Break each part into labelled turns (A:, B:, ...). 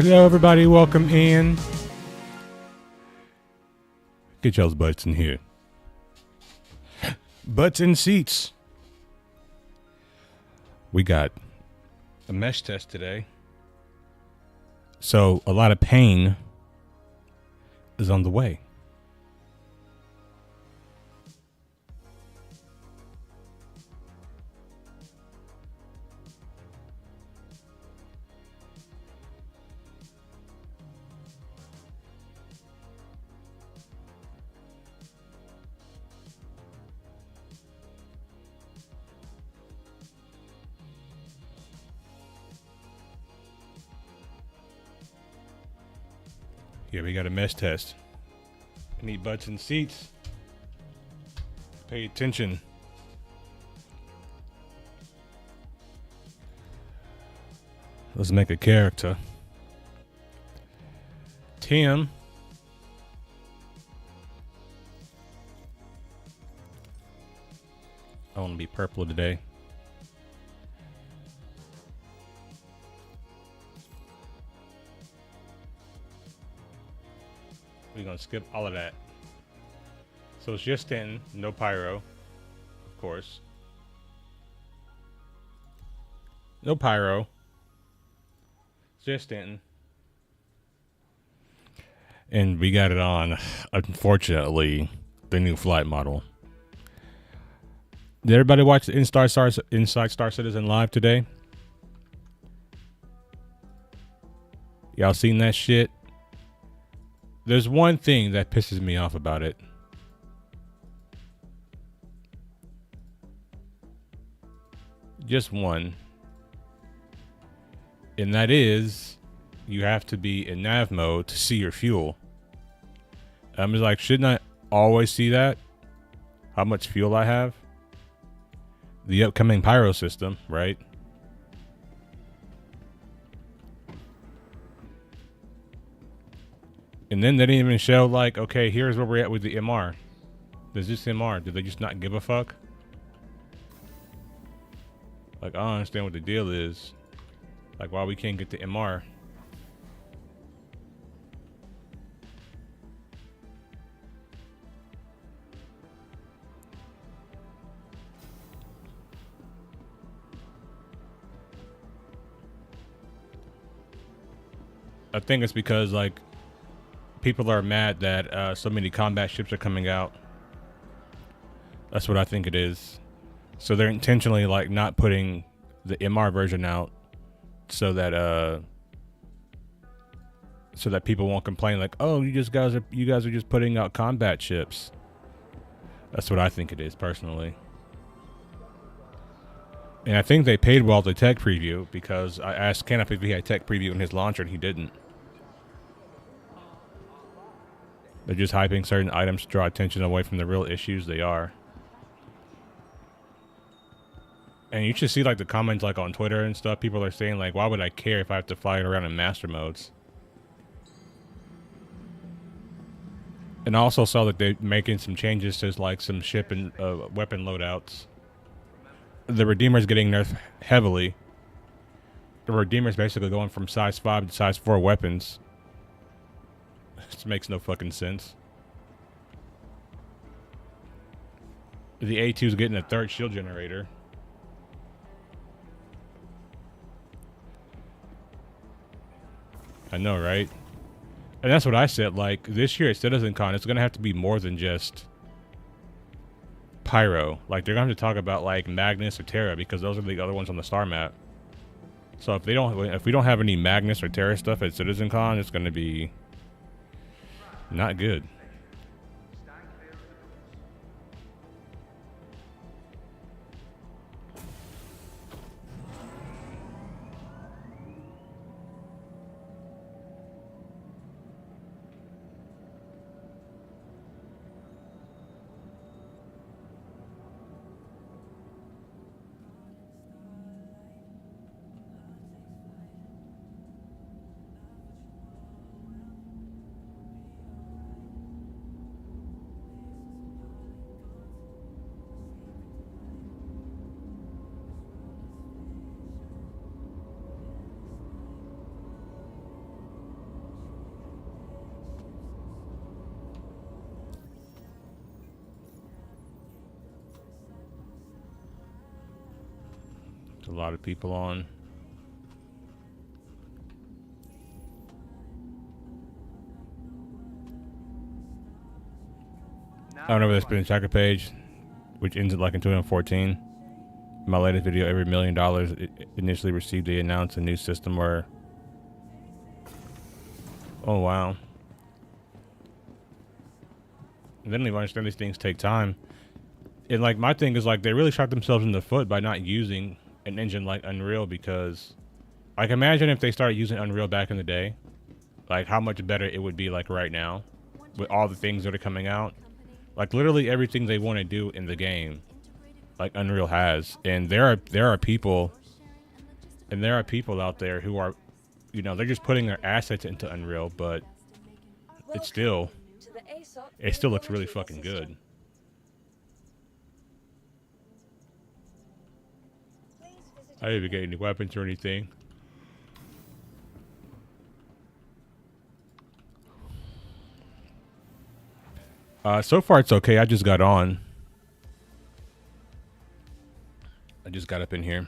A: Hello, everybody. Welcome in. Get y'all's butts in here. Butts in seats. We got a mesh test today. So a lot of pain is on the way. Here we got a mesh test. I need butts in seats. Pay attention. Let's make a character. Tim. I want to be purple today. We're going to skip all of that. So it's just Stanton, no pyro, of course. No pyro. It's just Stanton. And we got it on, unfortunately, the new flight model. Did everybody watch the Inside Star Citizen live today? Y'all seen that shit? There's one thing that pisses me off about it. Just one. And that is, you have to be in nav mode to see your fuel. I'm just like, shouldn't I always see that? How much fuel I have? The upcoming pyro system, right? And then they didn't even show, like, okay, here's where we're at with the MR. There's this MR. Did they just not give a fuck? Like, I don't understand what the deal is. Like, why we can't get the MR. I think it's because, like, people are mad that so many combat ships are coming out. That's what I think it is. So they're intentionally, like, not putting the MR version out so that people won't complain, like, oh, you guys are just putting out combat ships. That's what I think it is, personally. And I think they paid well the tech preview, because I asked Kenneth if he had tech preview in his launcher and he didn't. They're just hyping certain items to draw attention away from the real issues they are. And you should see, like, the comments, like, on Twitter and stuff. People are saying, like, why would I care if I have to fly it around in master modes? And I also saw that they're making some changes to, like, some ship and weapon loadouts. The Redeemer's getting nerfed heavily. The Redeemer's basically going from size 5 to size 4 weapons. This makes no fucking sense. The A2's getting a 3rd shield generator. I know, right? And that's what I said. Like, this year at CitizenCon, it's going to have to be more than just pyro. Like, they're going to have to talk about, like, Magnus or Terra, because those are the other ones on the star map. So if we don't have any Magnus or Terra stuff at CitizenCon, it's going to be not good. a lot of people on. I don't know if that's been a tracker page, which ends like in 2014. My latest video, every $1 million initially received, they announced a new system where... Oh, wow. I didn't even understand these things take time. And like my thing is like they really shot themselves in the foot by not using an engine like Unreal, because like imagine if they started using Unreal back in the day, like how much better it would be like right now with all the things that are coming out. Like literally everything they want to do in the game, like Unreal has. And there are people out there who are, you know, they're just putting their assets into Unreal, but it still looks really fucking good. I didn't even get any weapons or anything. So far it's okay. I just got on. I just got up in here.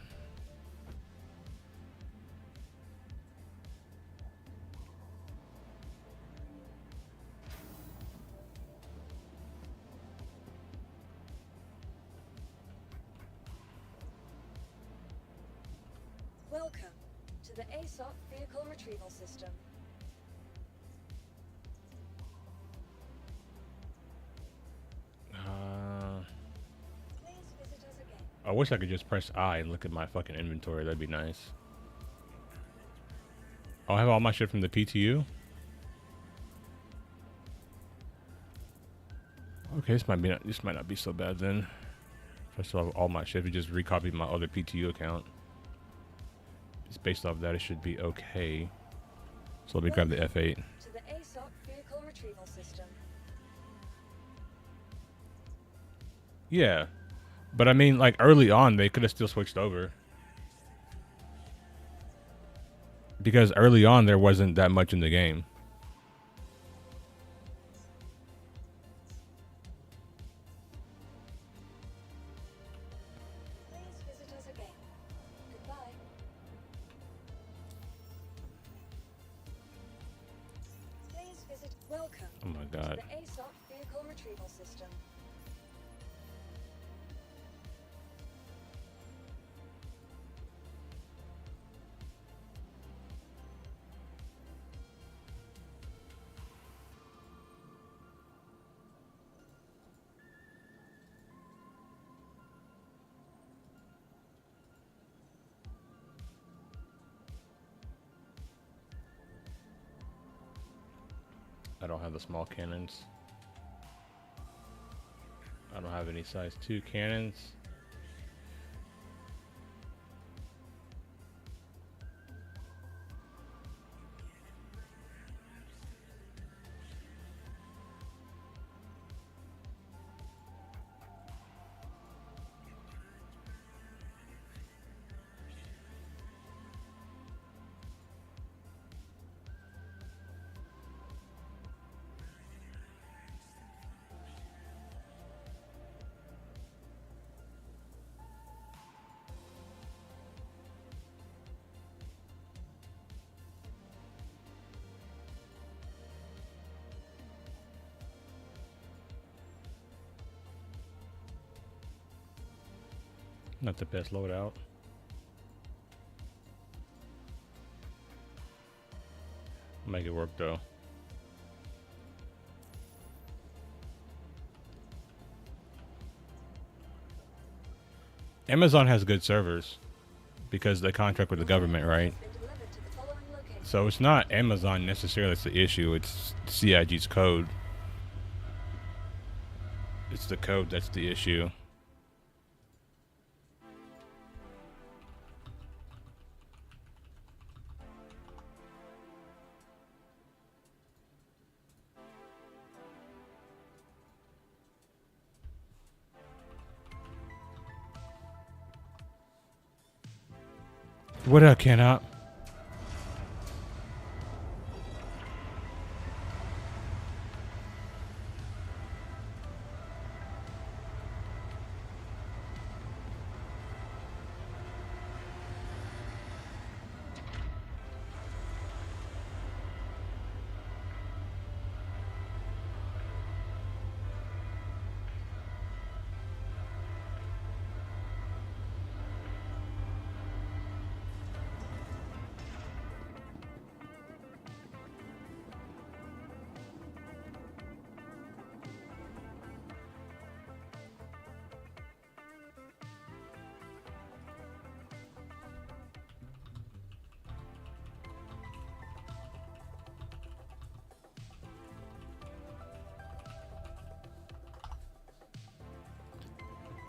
B: Welcome to the ASOP Vehicle Retrieval System. Please visit us again.
A: I wish I could just press I and look at my fucking inventory. That'd be nice. I'll have all my shit from the PTU. Okay, this might not be so bad then. If I still have all my shit, if it just recopied my other PTU account. Just based off that, it should be okay. So let me grab the F8.
B: To the ASOP Vehicle Retrieval System.
A: Yeah, but I mean, like early on, they could have still switched over. Because early on, there wasn't that much in the game.
B: Please visit us again. Goodbye. Please visit. Welcome.
A: Oh my god.
B: To the ASOP Vehicle Retrieval System.
A: I don't have the small cannons. I don't have any size 2 cannons. Not the best loadout. Make it work though. Amazon has good servers because they contract with the government, right? So it's not Amazon necessarily that's the issue, it's CIG's code. It's the code that's the issue. What up, Cannot?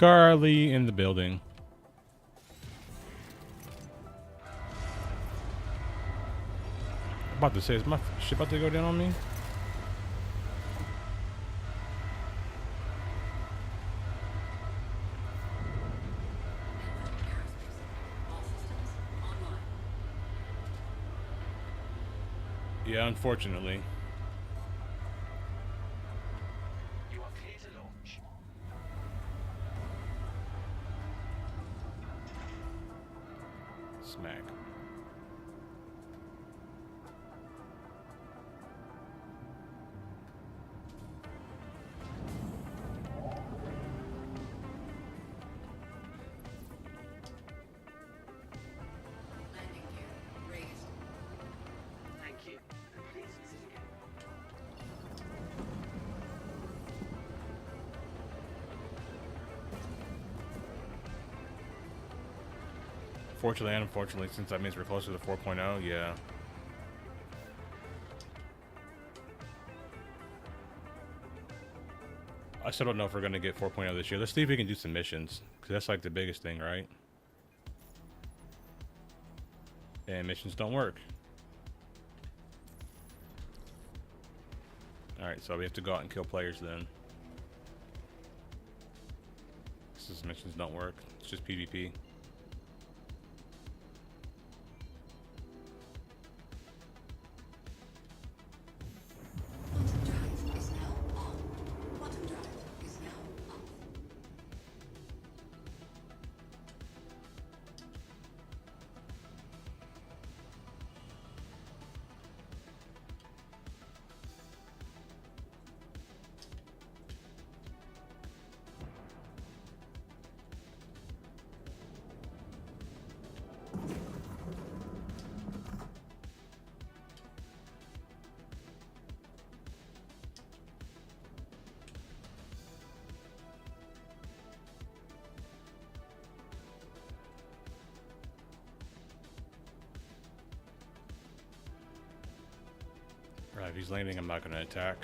A: Carly in the building. I'm about to say, is my shit about to go down on me? Yeah, unfortunately.
C: You are clear to launch.
A: Smack.
D: Landing gear raised.
C: Thank you. And please visit again.
A: Fortunately and unfortunately, since that means we're closer to 4.0, yeah. I still don't know if we're going to get 4.0 this year. Let's see if we can do some missions, because that's like the biggest thing, right? And missions don't work. Alright, so we have to go out and kill players then. These missions don't work. It's just PvP.
D: Quantum drive is now on. Quantum drive is now off.
A: Right, if he's landing, I'm not going to attack.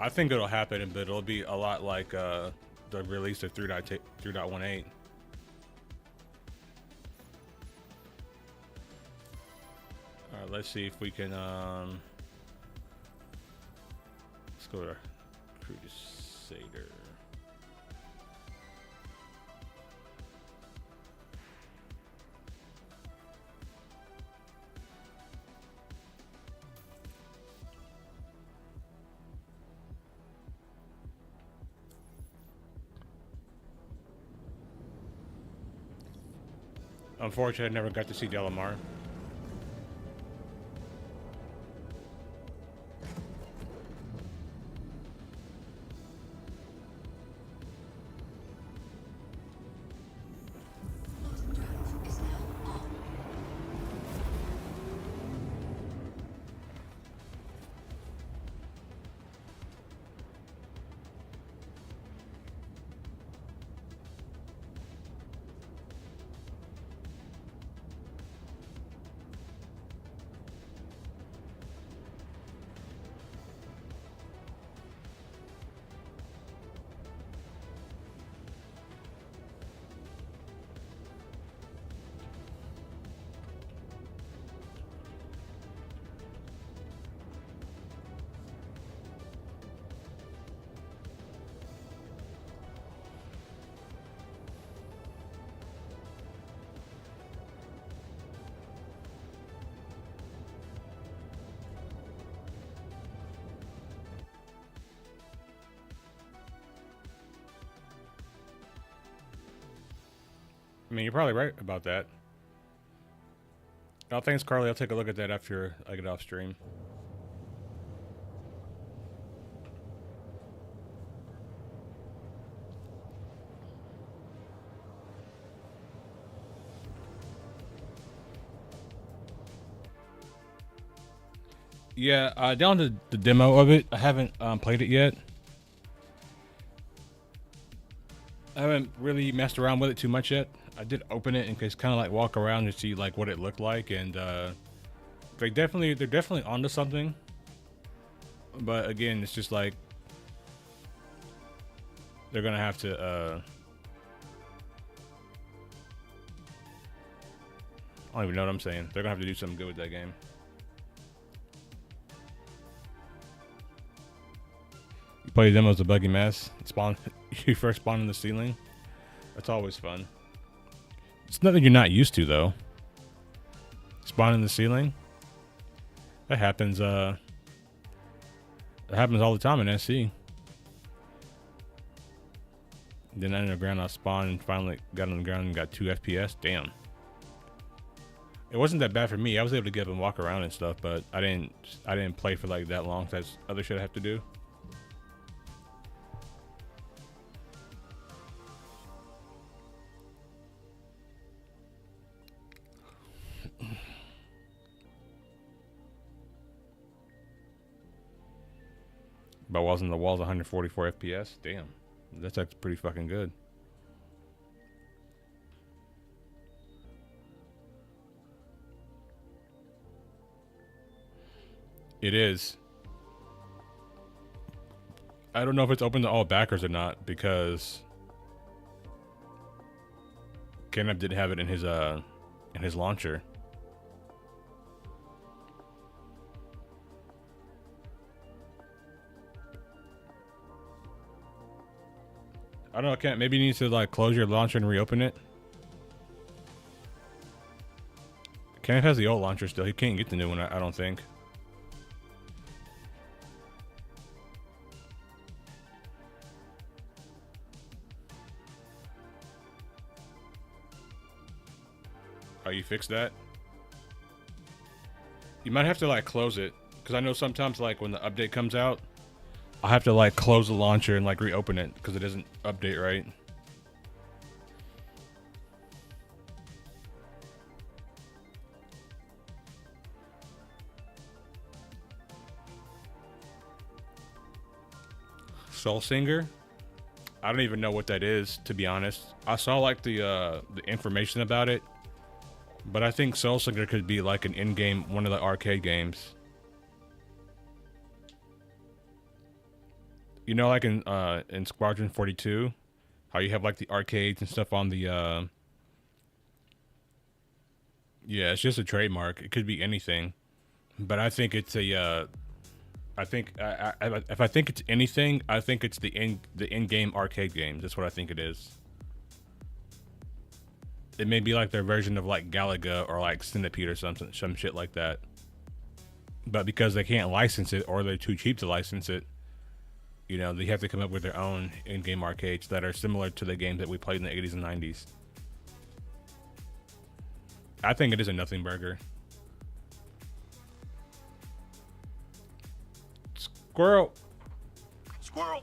A: I think it'll happen, but it'll be a lot like the release of 3.18. Alright, let's see if we can let's go to Crusader. Unfortunately, I never got to see Delmar.
D: Quantum drive is now on.
A: I mean, you're probably right about that. Oh, thanks, Carly. I'll take a look at that after I get off stream. Yeah, I downloaded the demo of it. I haven't played it yet. I haven't really messed around with it too much yet. I did open it and just kind of like walk around and see like what it looked like, and they're definitely onto something. But again, it's just like they're gonna have to. I don't even know what I'm saying. They're gonna have to do something good with that game. You play them as a buggy mess. Spawn. You first spawn in the ceiling. That's always fun. It's nothing you're not used to though. Spawn in the ceiling. That happens. That happens all the time in SC. Then underground, I spawned and finally got on the ground and got 2 FPS. Damn. It wasn't that bad for me. I was able to get up and walk around and stuff, but I didn't play for like that long. That's other shit I have to do. But wasn't the walls 144 FPS? Damn. That's actually pretty fucking good. It is. I don't know if it's open to all backers or not because Kenneth didn't have it in his launcher. I don't know, Kenneth, maybe you need to like close your launcher and reopen it. Kenneth has the old launcher still. He can't get the new one, I don't think. Oh, you fixed that? You might have to like close it, because I know sometimes like when the update comes out, I have to like close the launcher and like reopen it because it doesn't update right. Solinger? I don't even know what that is, to be honest. I saw like the information about it, but I think Solinger could be like an in-game, one of the arcade games. You know, like in Squadron 42, how you have like the arcades and stuff on the yeah, it's just a trademark. It could be anything, but I think it's a I think if I think it's anything, I think it's the in-game arcade games. That's what I think it is. It may be like their version of like Galaga or like Centipede or something, some shit like that. But because they can't license it or they're too cheap to license it, you know, they have to come up with their own in-game arcades that are similar to the games that we played in the 80s and 90s. I think it is a nothing burger. Squirrel. Squirrel.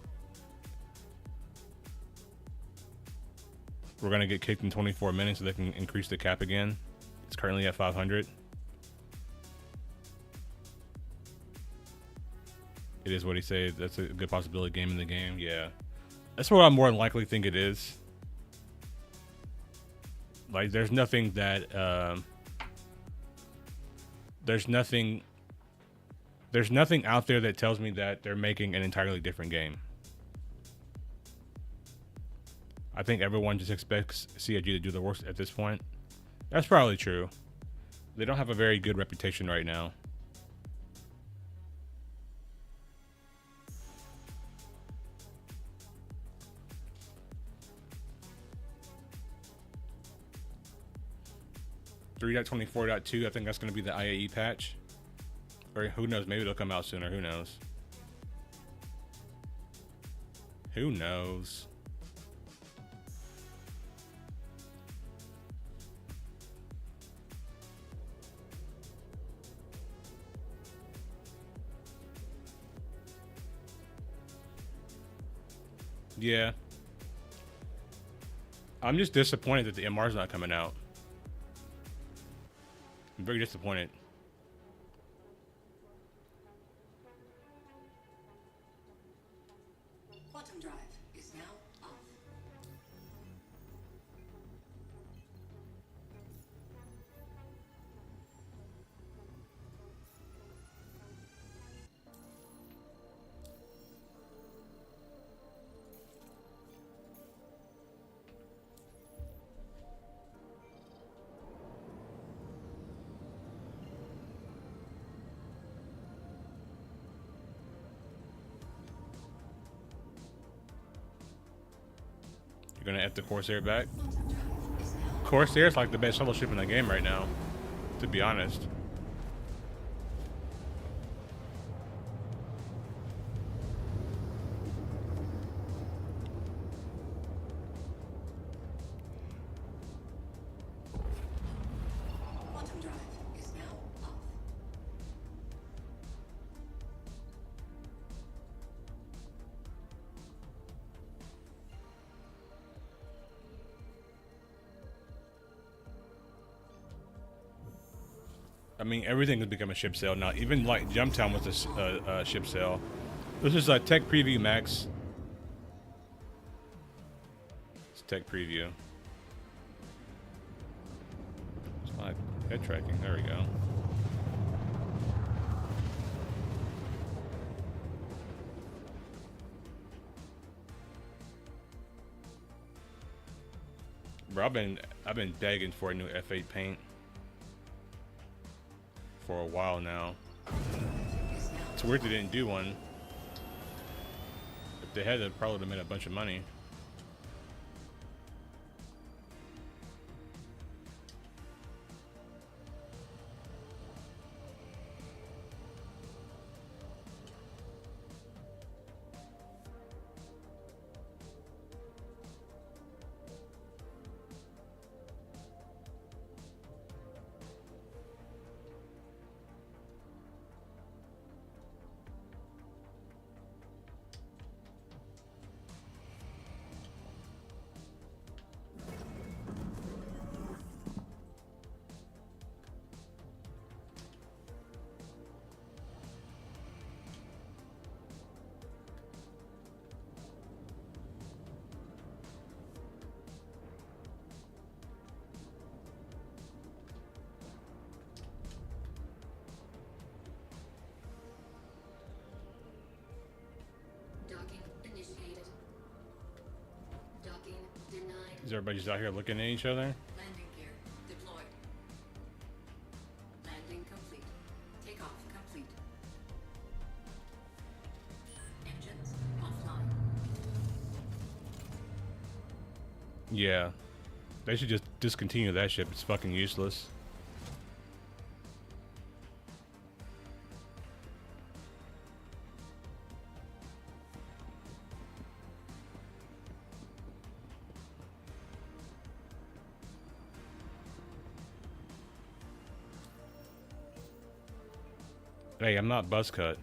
A: We're going to get kicked in 24 minutes so they can increase the cap again. It's currently at 500. It is what he said. That's a good possibility game in the game. Yeah. That's what I more than likely think it is. Like, there's nothing that, there's nothing out there that tells me that they're making an entirely different game. I think everyone just expects CIG to do the work at this point. That's probably true. They don't have a very good reputation right now. .24.2, I think that's going to be the IAE patch. Or who knows, maybe it'll come out sooner, who knows. Who knows? Yeah. I'm just disappointed that the MR's not coming out. I'm very disappointed.
D: Quantum drive is now off.
A: You're gonna F the Corsair back? Corsair's like the best shuttle ship in the game right now, to be honest.
D: Quantum drive is now off.
A: I mean, everything has become a ship sale now. Even like Jumptown was a ship sale. This is a tech preview, Max. It's tech preview. It's not head tracking. There we go. Bro, I've been begging for a new F8 paint for a while now. It's weird they didn't do one. If they had, they probably would have made a bunch of money.
D: Docking initiated. Docking denied.
A: Is everybody just out here looking at each other?
D: Landing gear deployed. Landing complete. Takeoff complete. Engines offline.
A: Yeah. They should just discontinue that ship. It's fucking useless. Hey, I'm not Buzzcut.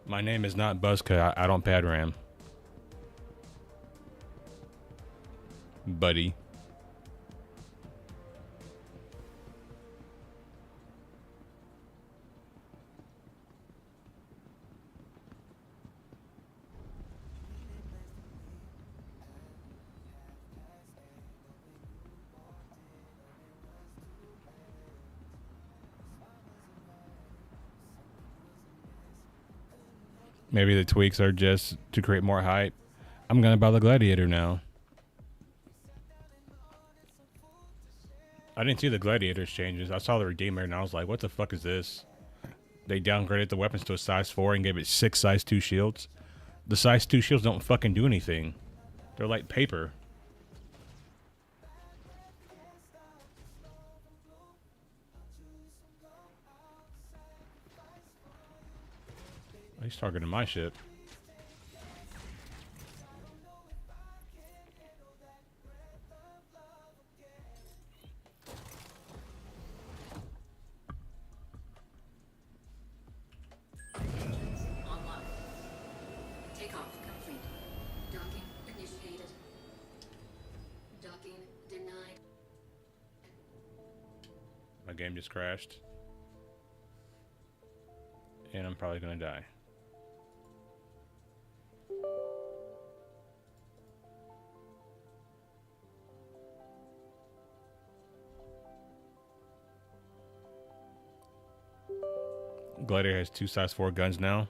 A: My name is not Buzzcut. I don't pad ram. Buddy. Maybe the tweaks are just to create more hype. I'm gonna buy the Gladiator now. I didn't see the Gladiator's changes. I saw the Redeemer and I was like, what the fuck is this? They downgraded the weapons to a size 4 and gave it 6 size 2 shields. The size 2 shields don't fucking do anything. They're like paper. Oh, he's targeting my ship.
D: Online. Takeoff complete. Docking initiated. Docking denied.
A: My game just crashed. And I'm probably gonna die. Gladiator has 2 size 4 guns now.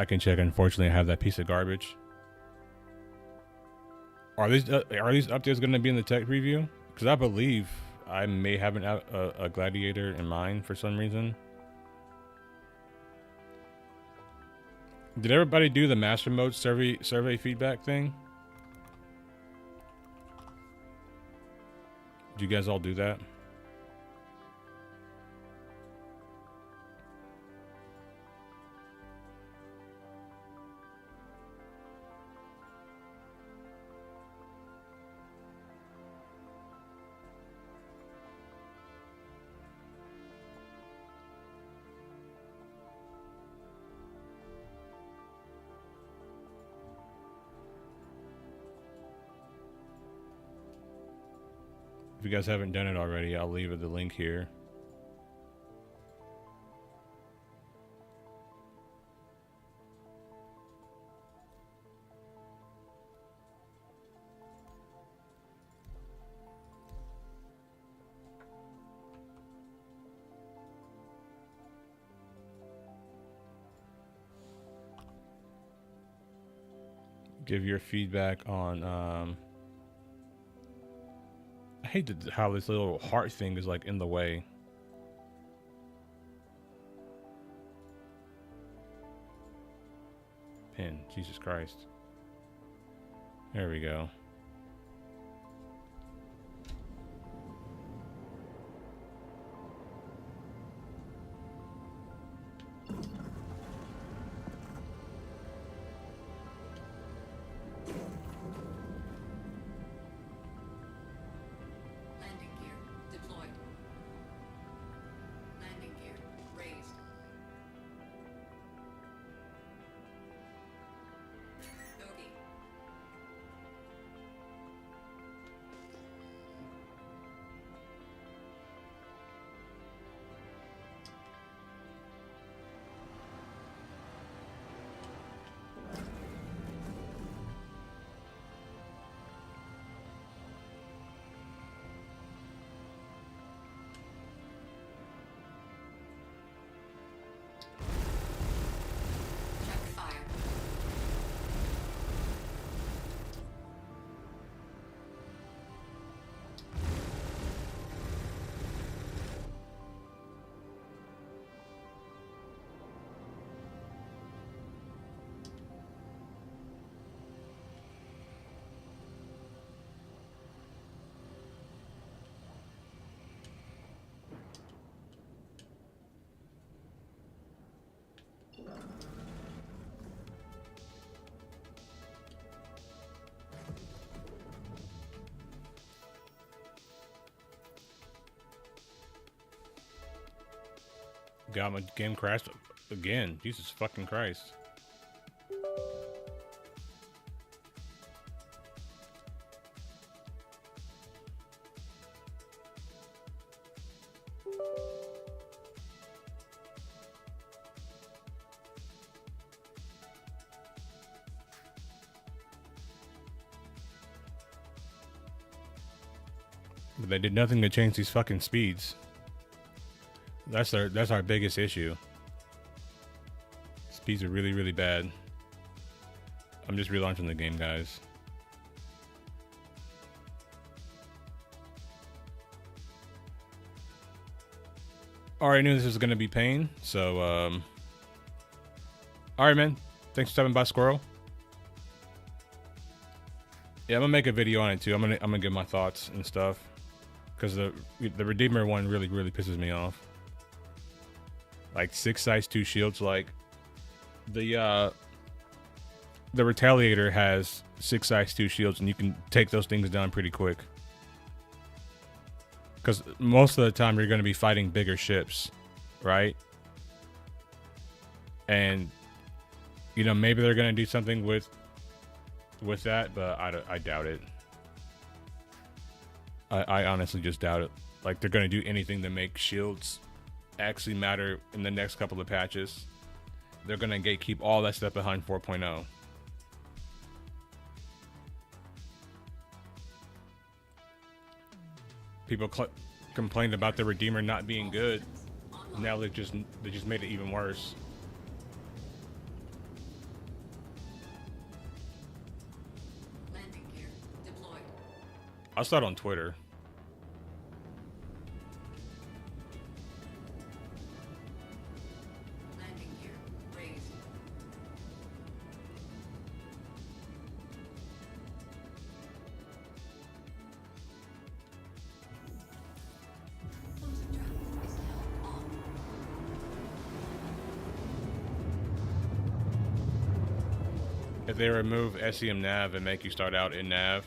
A: I can check. Unfortunately, I have that piece of garbage. Are these updates going to be in the tech review? Because I believe I may have a Gladiator in mind for some reason. Did everybody do the master mode survey feedback thing? Did you guys all do that? If you guys haven't done it already, I'll leave the link here. Give your feedback on I hate how this little heart thing is like in the way. Pin, Jesus Christ. There we go.
D: Landing gear deployed. Landing gear raised. Bogey. Check fire.
A: God, my game crashed again. Jesus fucking Christ. But they did nothing to change these fucking speeds. That's our biggest issue. Speeds are really, really bad. I'm just relaunching the game, guys. Already knew this was gonna be pain, so alright, man. Thanks for stopping by, Squirrel. Yeah, I'm gonna make a video on it too. I'm gonna give my thoughts and stuff. Because the Redeemer one really pisses me off. Like 6 size 2 shields, like the Retaliator has 6 size 2 shields, and you can take those things down pretty quick. Because most of the time you're going to be fighting bigger ships, right? And you know, maybe they're going to do something with that, but I doubt it. I honestly just doubt it. Like, they're going to do anything to make shields actually matter in the next couple of patches. They're going to gatekeep all that stuff behind 4.0. People complained about the Redeemer not being good. Now they just made it even worse. I saw it on Twitter.
D: Landing gear raised. Quantum drive is now on.
A: If they remove SEM nav and make you start out in nav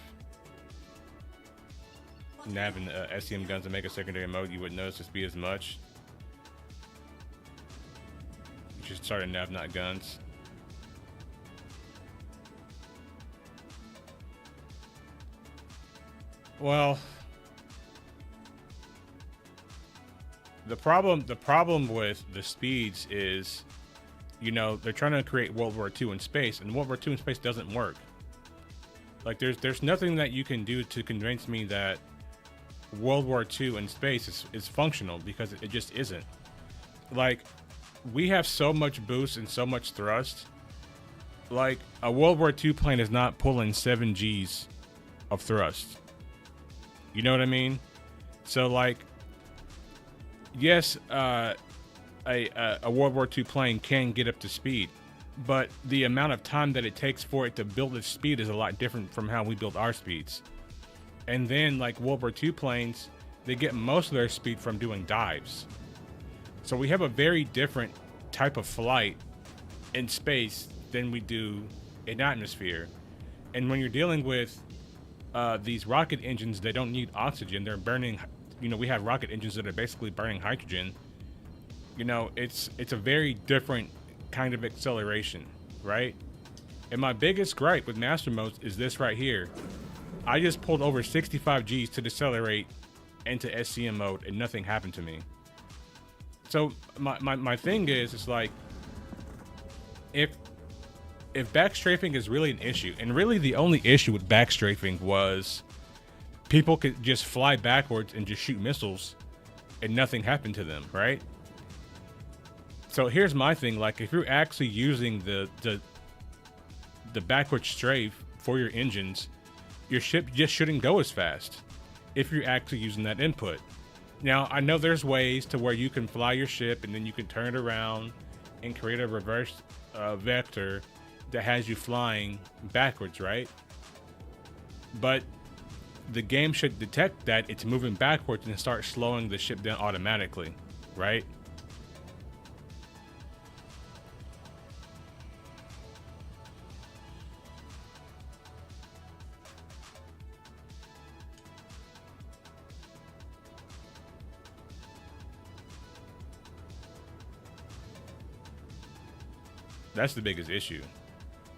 A: and SEM guns and make a secondary mode, you wouldn't notice the speed as much. You should start in nav, not guns. Well, the problem with the speeds is, you know, they're trying to create World War II in space, and World War II in space doesn't work. Like, there's nothing that you can do to convince me that World War II in space is functional, because it just isn't. Like, we have so much boost and so much thrust. Like, a World War II plane is not pulling 7 Gs of thrust. You know what I mean? So, like, yes, a World War II plane can get up to speed, but the amount of time that it takes for it to build its speed is a lot different from how we build our speeds. And then, like, World War II planes, they get most of their speed from doing dives. So we have a very different type of flight in space than we do in atmosphere. And when you're dealing with these rocket engines, they don't need oxygen. They're burning, you know, we have rocket engines that are basically burning hydrogen. You know, it's a very different kind of acceleration, right? And my biggest gripe with master modes is this right here. I just pulled over 65 Gs to decelerate into SCM mode and nothing happened to me. So my thing is, it's like, if backstrafing is really an issue, and really the only issue with backstrafing was people could just fly backwards and just shoot missiles and nothing happened to them, right? So here's my thing, like, if you're actually using the backward strafe for your engines, your ship just shouldn't go as fast if you're actually using that input. Now, I know there's ways to where you can fly your ship and then you can turn it around and create a reverse vector that has you flying backwards, right? But the game should detect that it's moving backwards and start slowing the ship down automatically, right? That's the biggest issue.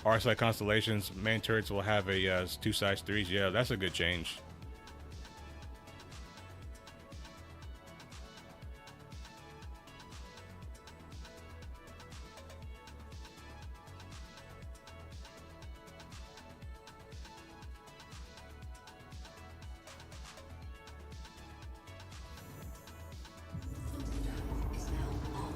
A: RSI Constellations main turrets will have a 2 size 3s. Yeah, that's a good change.
D: Quantum drive is now on.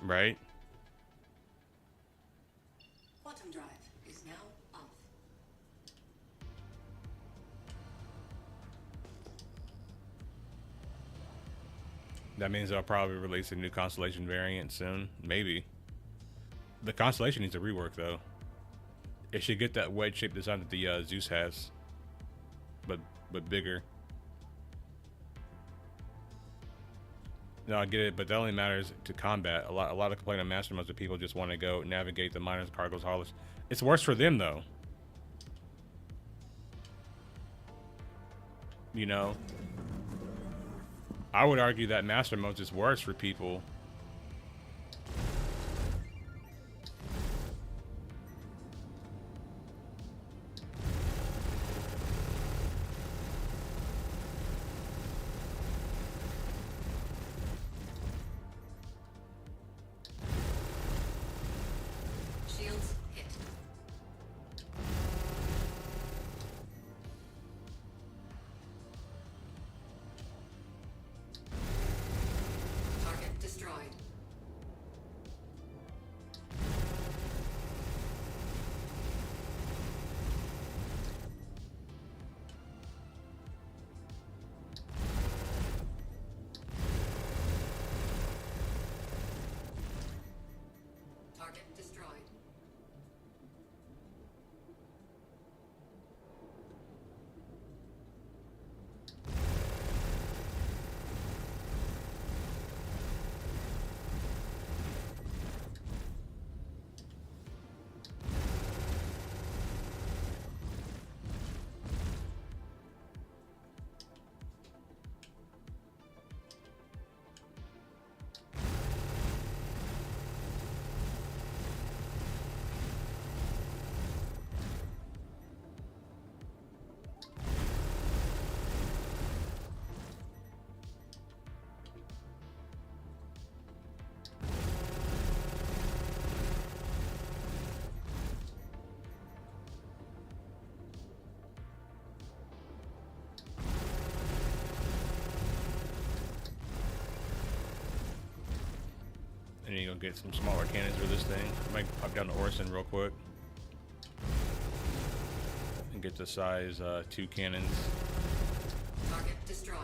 A: Right?
D: Quantum drive is now off.
A: That means they'll probably release a new Constellation variant soon. Maybe. The Constellation needs a rework, though. It should get that wedge-shaped design that the Zeus has, but bigger. No, I get it, but that only matters to combat. A lot of complaint on master modes that people just want to go navigate the miners, cargoes, haulers. It's worse for them, though. You know, I would argue that master modes is worse for people.
D: Shields hit. Target
A: And you're gonna get some smaller cannons for this thing. I might pop down to Orson real quick. And get the size 2 cannons.
D: Target destroyed.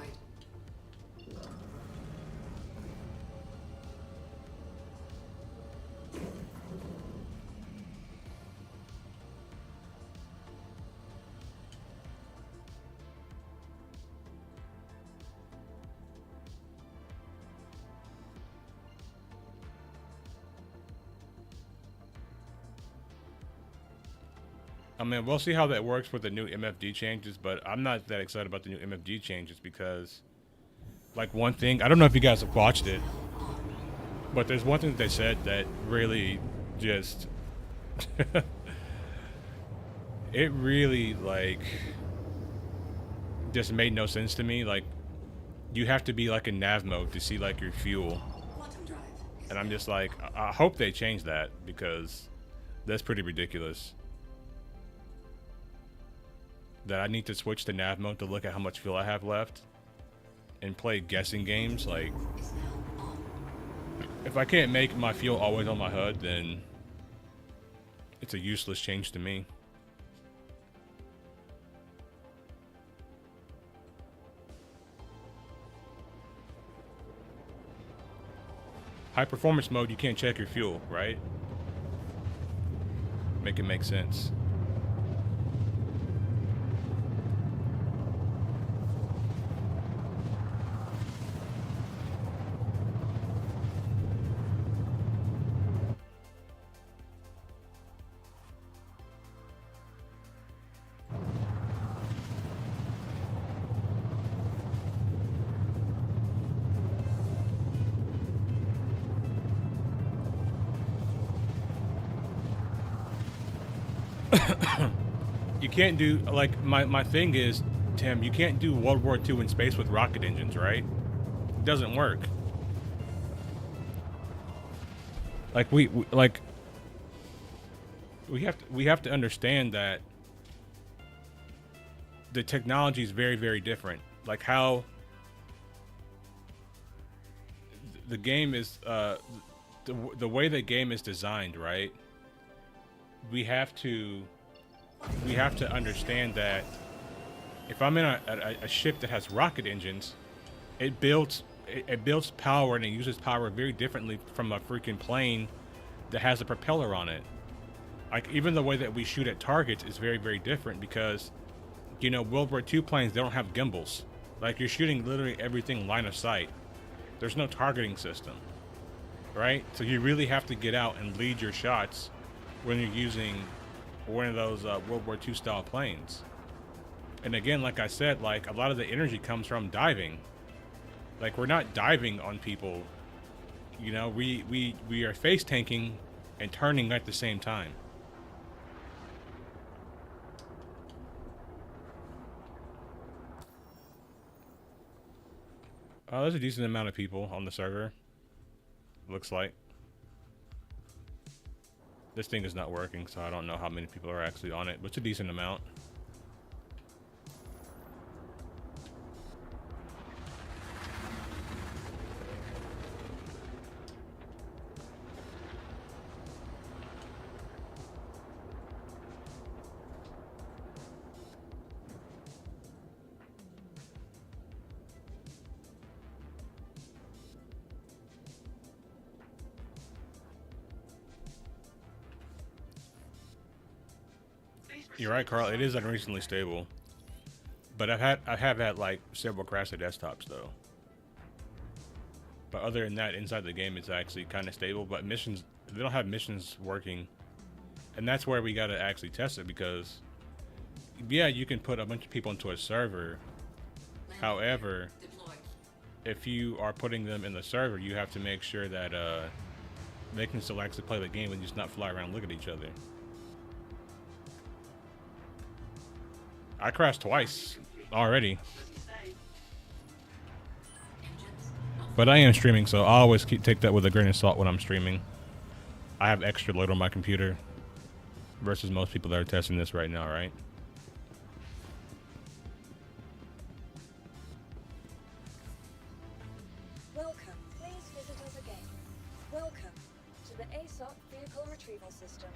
A: I mean, we'll see how that works with the new MFD changes, but I'm not that excited about the new MFD changes because, like, one thing, I don't know if you guys have watched it, but there's one thing that they said that really just, it really, like, just made no sense to me. Like, you have to be, like, in nav mode to see, like, your fuel.
D: Quantum drive.
A: And I'm just like, I hope they change that because that's pretty ridiculous. That I need to switch to nav mode to look at how much fuel I have left and play guessing games. Like,
D: Is now on.
A: if I can't make my fuel always on my HUD, then it's a useless change to me. High performance mode, you can't check your fuel, right? Make it make sense. You can't do, like, my thing is, Tim, you can't do World War II in space with rocket engines, right? It doesn't work. Like, we have to understand that the technology is very, very different. Like how the game is, the way the game is designed, right? We have to understand that if I'm in a ship that has rocket engines, it builds power and it uses power very differently from a freaking plane that has a propeller on it. Like, even the way that we shoot at targets is very, very different because, you know, World War II planes, they don't have gimbals. Like, you're shooting literally everything line of sight. There's no targeting system, right? So you really have to get out and lead your shots when you're using one of those World War II style planes. And again, like I said, like, a lot of the energy comes from diving. Like, we're not diving on people, you know, we are face tanking and turning at the same time. There's a decent amount of people on the server, looks like. This thing is not working, so I don't know how many people are actually on it, but it's a decent amount. You're right, Carl. It is unreasonably stable, but I have had like several crashed desktops though. But other than that, inside the game, it's actually kind of stable. But missions, they don't have missions working, and that's where we got to actually test it because, yeah, you can put a bunch of people into a server. However, if you are putting them in the server, you have to make sure that they can still actually play the game and just not fly around and look at each other. I crashed twice already. But I am streaming, so I always take that with a grain of salt when I'm streaming. I have extra load on my computer versus most people that are testing this right now, right?
B: Welcome. Please visit us again. Welcome to the ASOP Vehicle Retrieval System.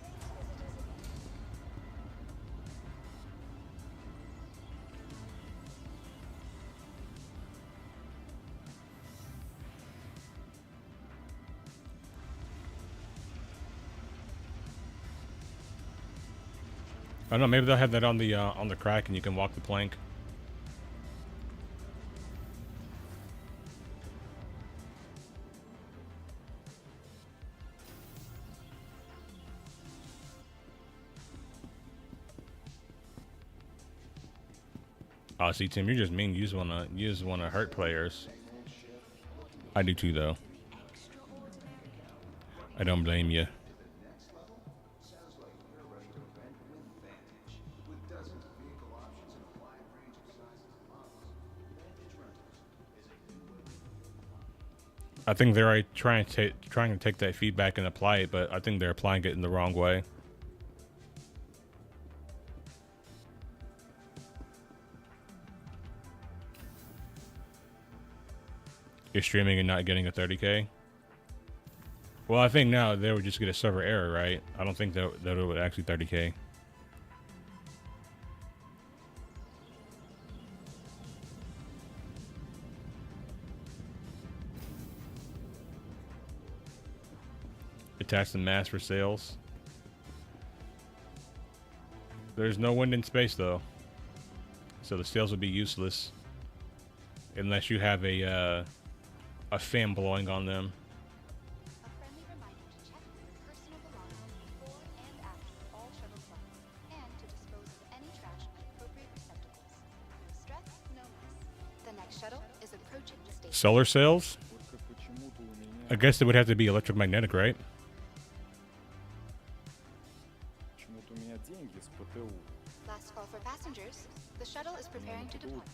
B: Visitors again.
A: I don't know, maybe they'll have that on the crack and you can walk the plank. Oh, see, Tim, you're just mean. You just wanna hurt players. I do too, though. I don't blame you. I think they're already trying to take that feedback and apply it, but I think they're applying it in the wrong way. You're streaming and not getting a 30K? Well, I think now they would just get a server error, right? I don't think that it would actually 30K. Attach the mass for sales. There's no wind in space though, so the sales would be useless unless you have a fan blowing on them.
E: A friendly reminder to check your personal belongings before and after all shuttle flights, and to dispose of any trash in appropriate receptacles. No stress, no mess. The next shuttle is approaching the station.
A: Solar cells? I guess it would have to be electromagnetic, right?
E: Last call for passengers. The shuttle is preparing to depart.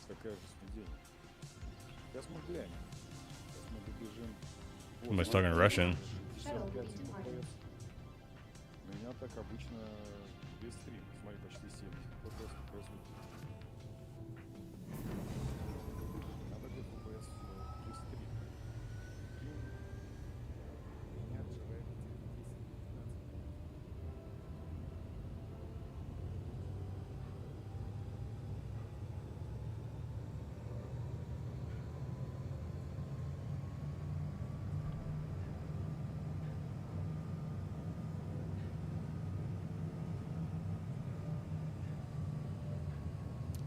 A: Am I talking Russian?
E: Shuttle will be departing.
F: Меня так обычно весь стрим. Смотри, почти 7. FPS, FPS. Надо где FPS плюс 3. Меня отживает 10-15.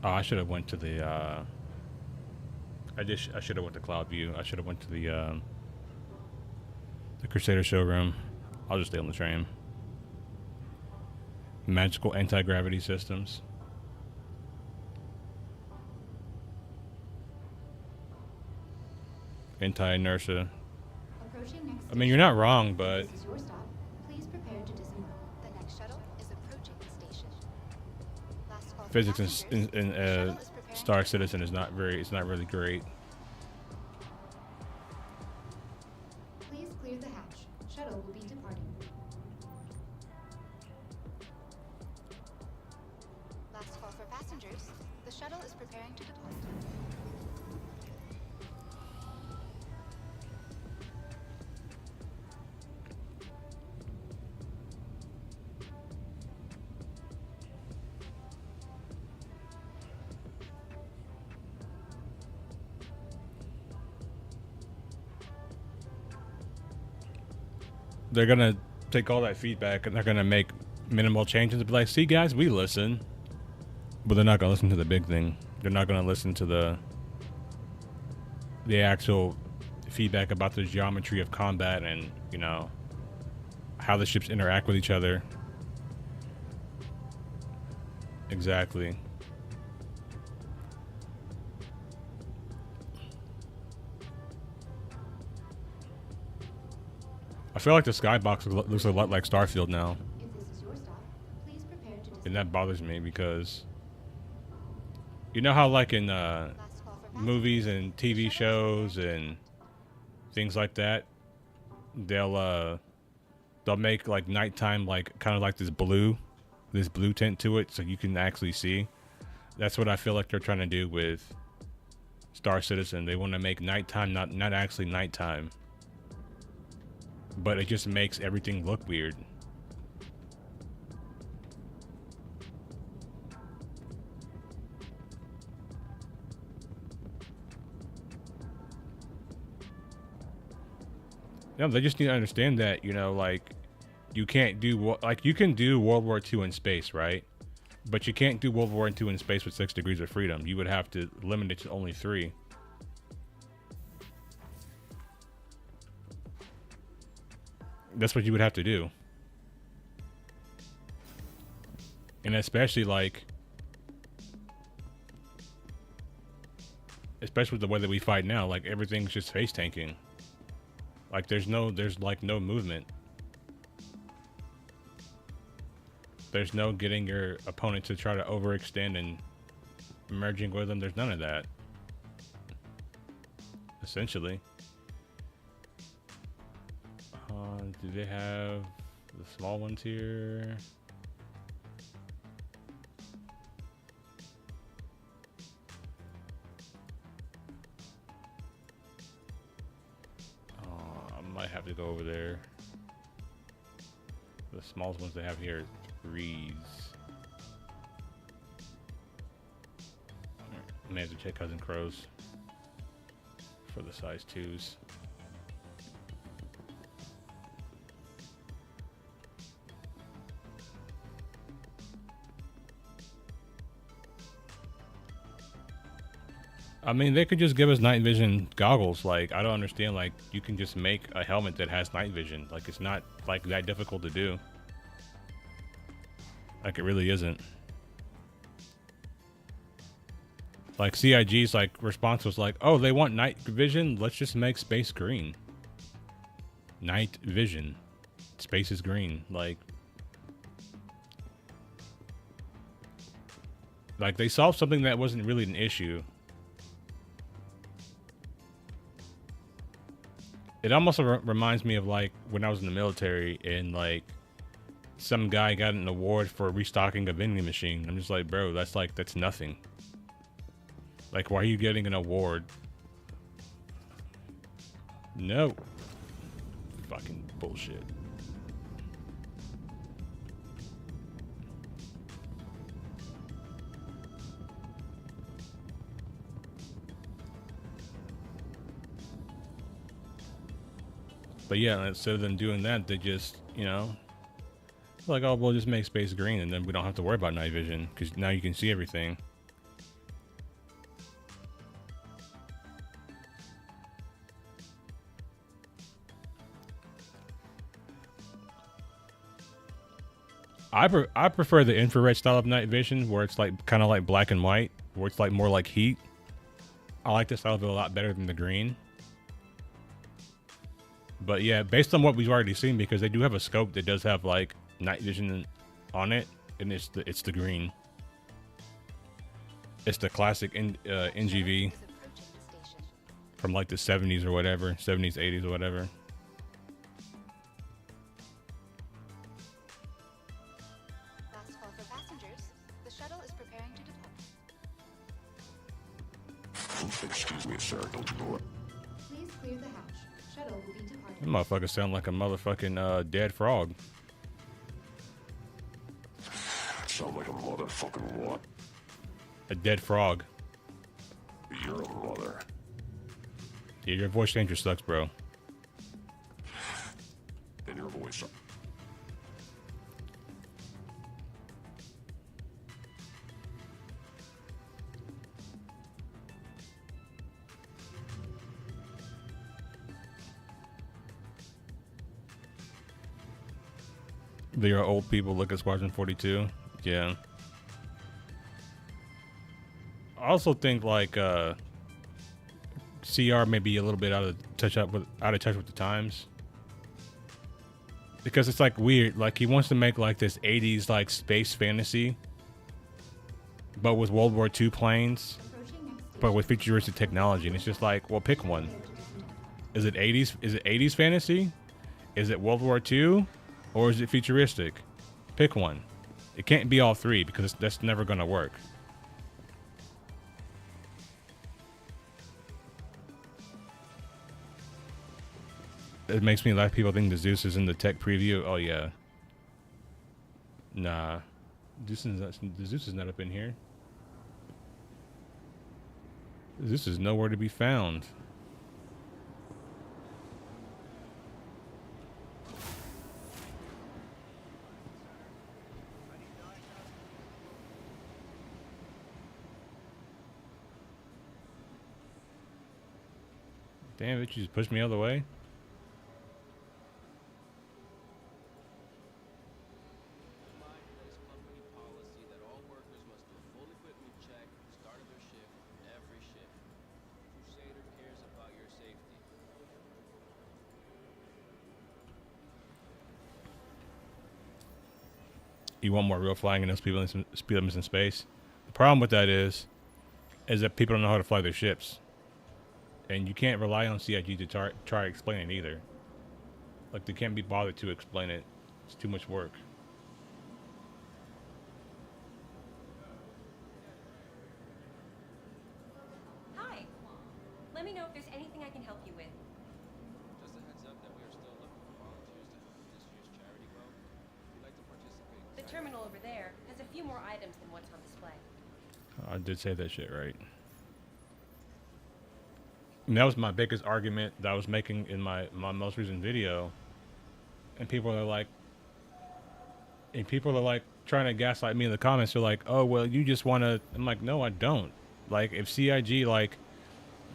A: Oh, I should have went to the. I should have went to Cloud View. I should have went to the Crusader showroom. I'll just stay on the train. Magical anti-gravity systems. Anti-inertia.
E: Approaching next
A: I mean, you're not wrong, but
E: This is your stop. Please prepare to disembark. The next shuttle is approaching the station. Last call for
A: physics
E: passengers.
A: in
E: The shuttle is preparing
A: Star
E: to
A: Citizen is not very. It's not really great.
E: Please clear the hatch. Shuttle will be departing. Last call for passengers. The shuttle is preparing to depart.
A: They're gonna take all that feedback and they're gonna make minimal changes and be like, see guys, we listen. But they're not gonna listen to the big thing. They're not gonna listen to the actual feedback about the geometry of combat and, you know, how the ships interact with each other. Exactly. I feel like the skybox looks a lot like Starfield now.
E: If this is your stop, please prepare to disembark.
A: And that bothers me because you know how like in
E: Last call for
A: movies
E: passengers.
A: and TV shows and things like that, they'll make like nighttime like kind of like this blue tint to it so you can actually see. That's what I feel like they're trying to do with Star Citizen. They want to make nighttime not actually nighttime. but it just makes everything look weird. No, they just need to understand that, you know, like, you can't do, like, you can do World War II in space, right? But you can't do World War II in space with 6 degrees of freedom. You would have to limit it to only 3. That's what you would have to do. And especially, like, especially with the way that we fight now, like, everything's just face tanking. Like, there's like no movement. There's no getting your opponent to try to overextend and merging with them. There's none of that. Essentially. Do they have the small ones here? I might have to go over there. The smallest ones they have here are 3s. I may have to check Cousin Crows for the size 2s. I mean, they could just give us night vision goggles. Like, I don't understand. Like, you can just make a helmet that has night vision. Like, it's not, like, that difficult to do. Like, it really isn't. Like, CIG's, like, response was like, oh, they want night vision? Let's just make space green. Night vision. Space is green. Like, they solved something that wasn't really an issue. It almost reminds me of, like, when I was in the military and, like, some guy got an award for restocking a vending machine. I'm just like, bro, that's nothing. Like, why are you getting an award? No. Fucking bullshit. But yeah, instead of them doing that, they just, you know, like, oh, we'll just make space green and then we don't have to worry about night vision because now you can see everything. I prefer the infrared style of night vision where it's like kind of like black and white, where it's like more like heat. I like the style of it a lot better than the green. But yeah, based on what we've already seen, because they do have a scope that does have like night vision on it, and it's the green. It's the classic NGV from like the 70s or whatever, 70s, 80s or whatever.
E: Last call for passengers. The shuttle is preparing to depart.
G: Excuse me, sir. Don't you go up.
D: Please clear the hatch. Shuttle will be departing.
A: That motherfucker sound like a motherfucking dead frog.
G: Sound like a motherfucking what?
A: A dead frog.
G: You're a mother.
A: Yeah, your voice changer sucks, bro.
G: And your voice.
A: They are old people. Look at Squadron 42. Yeah. I also think like CR may be a little bit out of touch with the times, because it's like weird. Like he wants to make like this 80s like space fantasy, but with World War II planes, but with futuristic technology, and it's just like, well, pick one. Is it 80s? Is it 80s fantasy? Is it World War II? Or is it futuristic? Pick one. It can't be all three because that's never going to work. It makes me laugh. People think the Zeus is in the tech preview. Oh yeah. Nah. The Zeus is not up in here. This is nowhere to be found. Damn it, you just pushed me out of the way.
H: Mindless company policy that all workers must do a full equipment check at the start of their shift, every shift. Crusader cares about your safety.
A: You want more real flying and those people speed limits in space. The problem with that is that people don't know how to fly their ships. And you can't rely on CIG to try to explain it either. Like, they can't be bothered to explain it. It's too much work.
B: Hi. Let me know if there's anything I can help you with.
H: Just a heads up that we are still looking for volunteers to help this year's charity grow. If you'd like to participate in
B: The terminal over there has a few more items than what's on display.
A: I did say that shit right. And that was my biggest argument that I was making in my most recent video. And people are like trying to gaslight me in the comments. They're like, oh, well, you just want to. I'm like, no, I don't. Like, if CIG, like,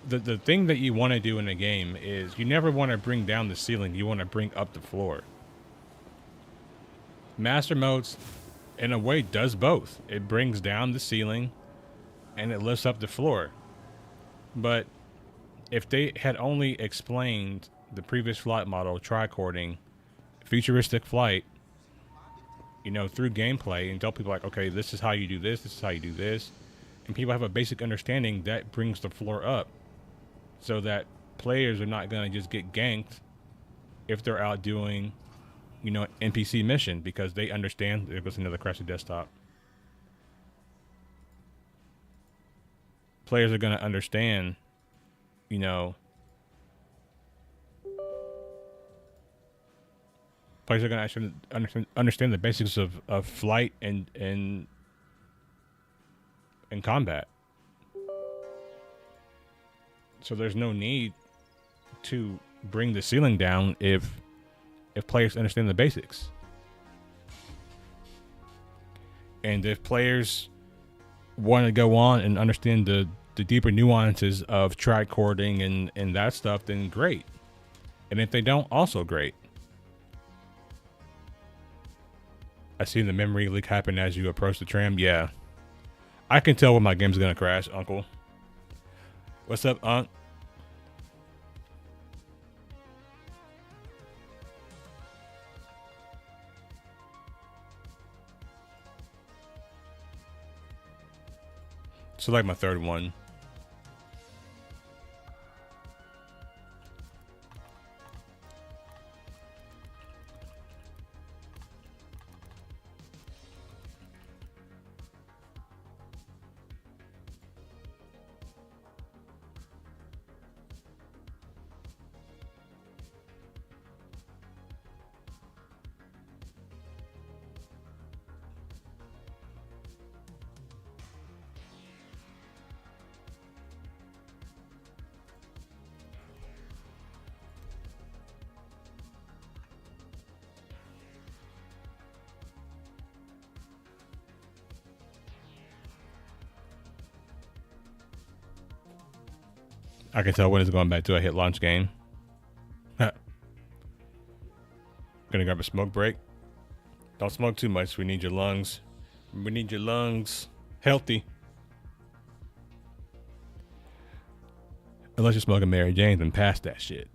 A: the thing that you want to do in a game is you never want to bring down the ceiling. You want to bring up the floor. Master Modes, in a way, does both. It brings down the ceiling and it lifts up the floor. But if they had only explained the previous flight model, tricording, futuristic flight, you know, through gameplay, and tell people like, okay, this is how you do this is how you do this, and people have a basic understanding, that brings the floor up so that players are not going to just get ganked if they're out doing, you know, NPC mission, because they understand. There goes another crashed desktop. Players are going to understand, you know, players are going to actually understand the basics of flight and combat. So there's no need to bring the ceiling down if players understand the basics. And if players want to go on and understand the deeper nuances of tricording and that stuff, then great. And if they don't, also great. I seen the memory leak happen as you approach the tram. Yeah. I can tell when my game's gonna crash, Uncle. What's up, Unc? So like my third one. I can tell when it's going back to a hit launch game. Gonna grab a smoke break. Don't smoke too much. We need your lungs. We need your lungs healthy. Unless you're smoking Mary Jane, then pass that shit.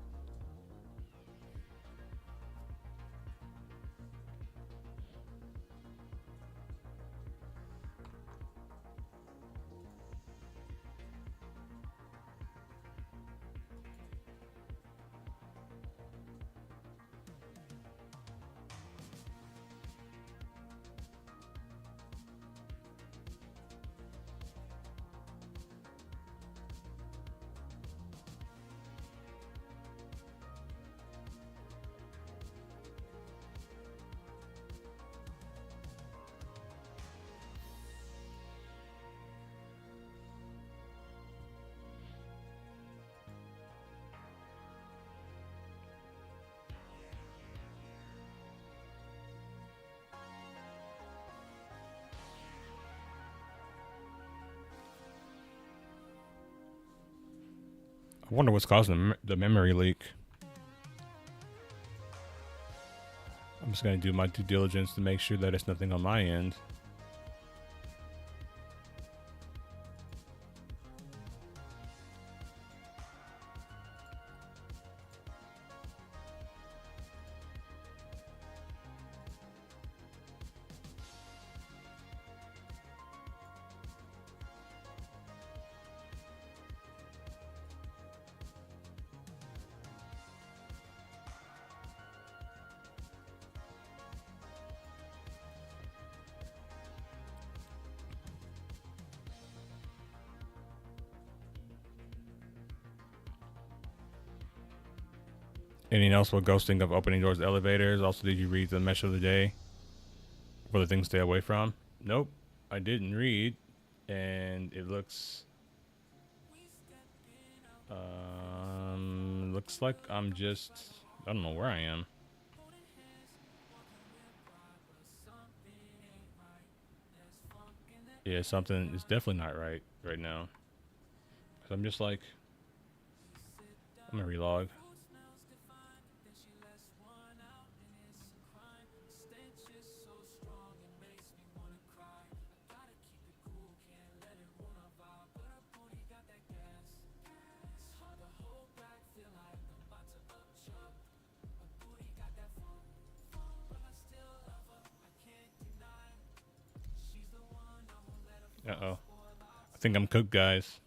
A: I wonder what's causing the memory leak. I'm just going to do my due diligence to make sure that it's nothing on my end. Anything else with ghosting of opening doors to elevators? Also, did you read the mesh of the day? For the things to stay away from? Nope, I didn't read. And it looks... looks like I'm just... I don't know where I am. Yeah, something is definitely not right now. 'Cause I'm just like... I'm gonna relog. Uh-oh. I think I'm cooked, guys.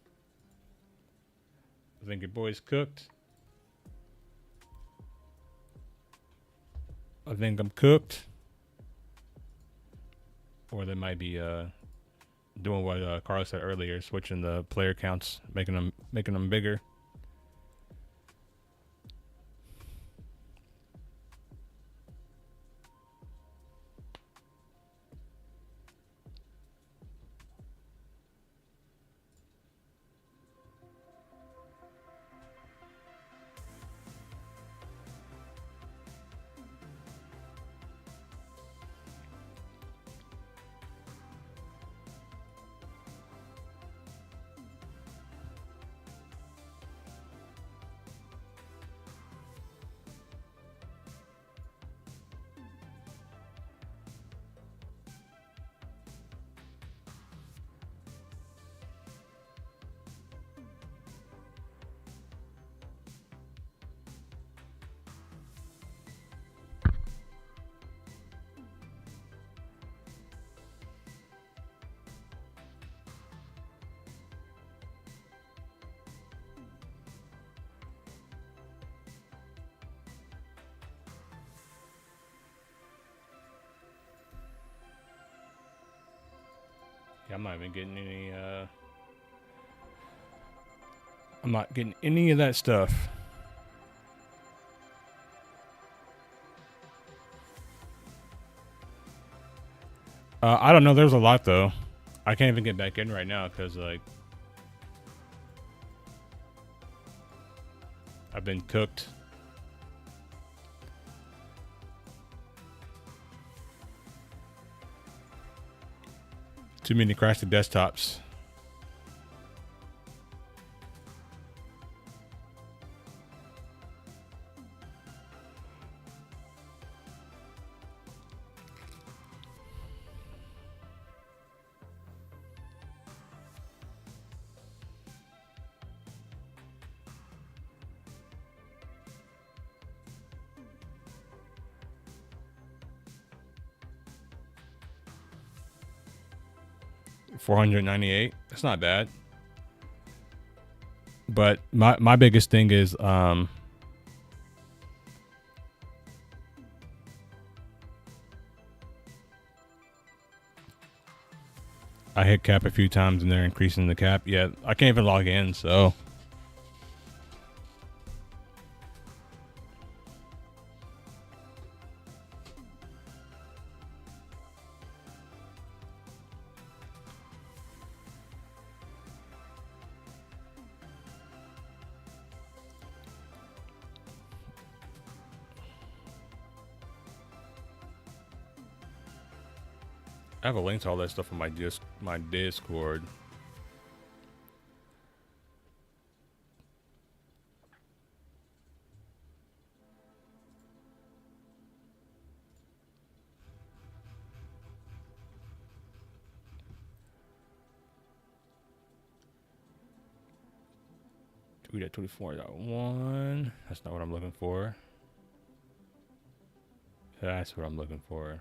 A: I think your boy's cooked. I think I'm cooked. Or they might be doing what Carlos said earlier, switching the player counts, making them bigger. Yeah, I'm not even getting any, I'm not getting any of that stuff. I don't know. There's a lot, though. I can't even get back in right now because, like, I've been cooked. Too many crashed desktops. $498. That's not bad. But my biggest thing is I hit cap a few times and they're increasing the cap. Yeah, I can't even log in, so I have a link to all that stuff on my Discord. 3.24.1. That's not what I'm looking for. That's what I'm looking for.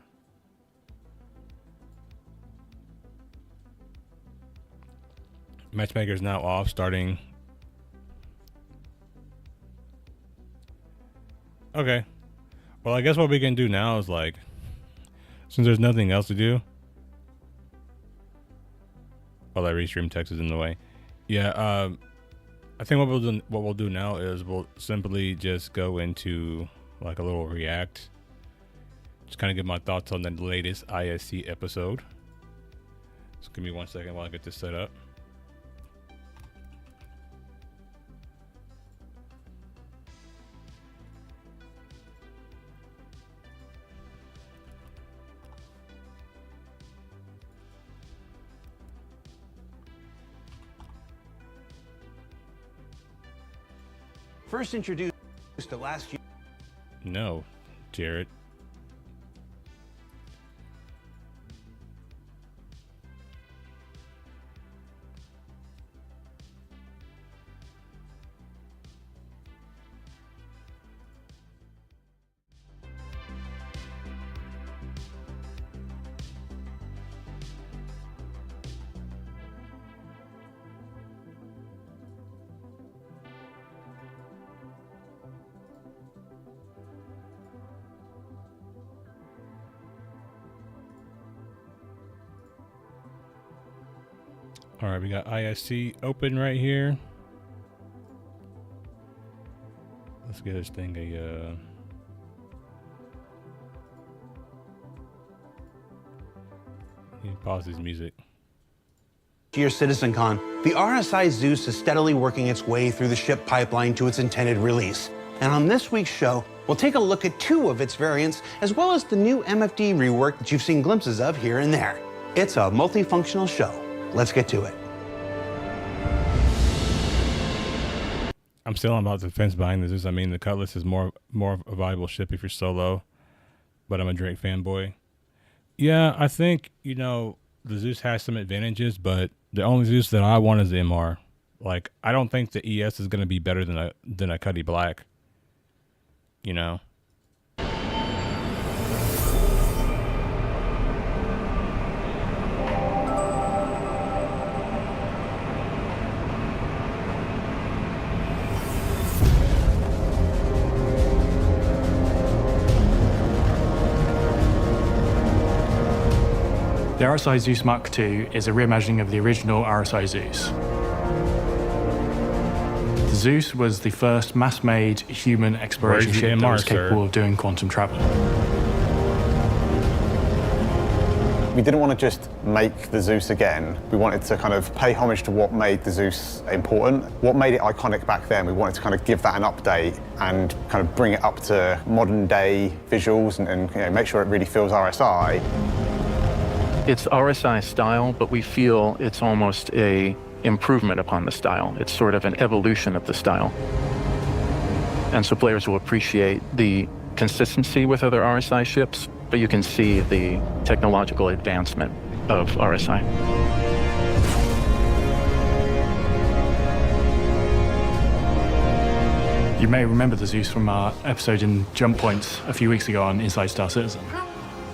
A: Matchmaker is now off, starting. Okay. Well, I guess what we can do now is like, since there's nothing else to do. Well, that restream text is in the way. Yeah. I think what we'll do now is we'll simply just go into like a little react. Just kind of give my thoughts on the latest ISC episode. So give me 1 second while I get this set up.
I: First introduced to last year.
A: No, Jared. All right, we got ISC open right here. Let's get this thing a pause his music.
I: Year CitizenCon, the RSI Zeus is steadily working its way through the ship pipeline to its intended release. And on this week's show, we'll take a look at 2 of its variants, as well as the new MFD rework that you've seen glimpses of here and there. It's a multifunctional show. Let's get to it.
A: I'm still on about the fence behind the Zeus. I mean, the Cutlass is more of a viable ship if you're solo, but I'm a Drake fanboy. Yeah, I think, you know, the Zeus has some advantages, but the only Zeus that I want is the MR. Like, I don't think the ES is going to be better than a Cuddy Black. You know?
J: The RSI Zeus Mark II is a reimagining of the original RSI Zeus. The Zeus was the first mass-made human exploration
A: Where's the
J: ship that
A: MR,
J: was capable
A: sir?
J: of doing quantum travel.
K: We didn't want to just make the Zeus again. We wanted to kind of pay homage to what made the Zeus important, what made it iconic back then. We wanted to kind of give that an update and kind of bring it up to modern day visuals and you know, make sure it really feels RSI.
L: It's RSI style, but we feel it's almost a improvement upon the style. It's sort of an evolution of the style. And so players will appreciate the consistency with other RSI ships, but you can see the technological advancement of RSI.
J: You may remember the Zeus from our episode in Jump Points a few weeks ago on Inside Star Citizen.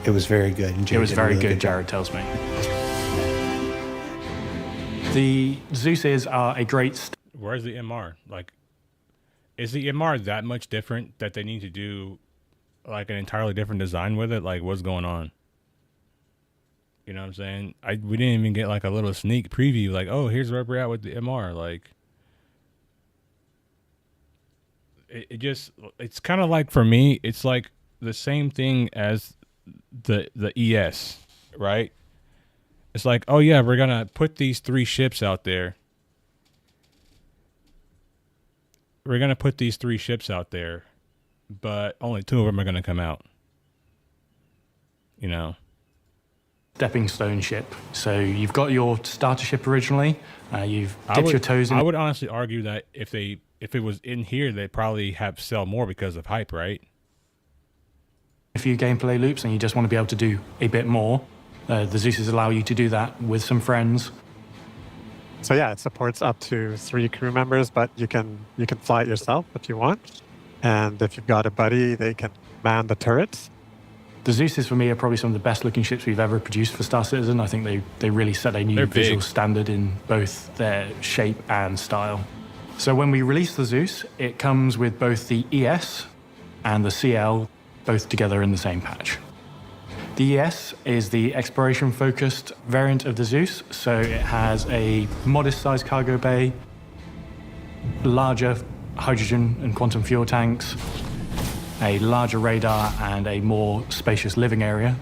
I: It was very good.
J: It was very good, Jared tells me. The Zeuses are a great...
A: Where's the MR? Like, is the MR that much different that they need to do like an entirely different design with it? Like, what's going on? You know what I'm saying? We didn't even get like a little sneak preview. Like, oh, here's where we're at with the MR. Like, it's kind of like, for me, it's like the same thing as the ES, right? It's like, oh yeah, we're gonna put these 3 ships out there. We're gonna put these 3 ships out there, but only 2 of them are gonna come out. You know,
J: stepping stone ship. So you've got your starter ship originally. You've dipped your toes in.
A: I would honestly argue that if it was in here, they'd probably have sell more because of hype, right?
J: A few gameplay loops and you just want to be able to do a bit more. The Zeuses allow you to do that with some friends.
M: So yeah, it supports up to 3 crew members, but you can fly it yourself if you want. And if you've got a buddy, they can man the turrets.
J: The Zeus's, for me, are probably some of the best looking ships we've ever produced for Star Citizen. I think they really set a new visual standard in both their shape and style. So when we release the Zeus, it comes with both the ES and the CL, both together in the same patch. The ES is the exploration-focused variant of the Zeus, so it has a modest-sized cargo bay, larger hydrogen and quantum fuel tanks, a larger radar, and a more spacious living area.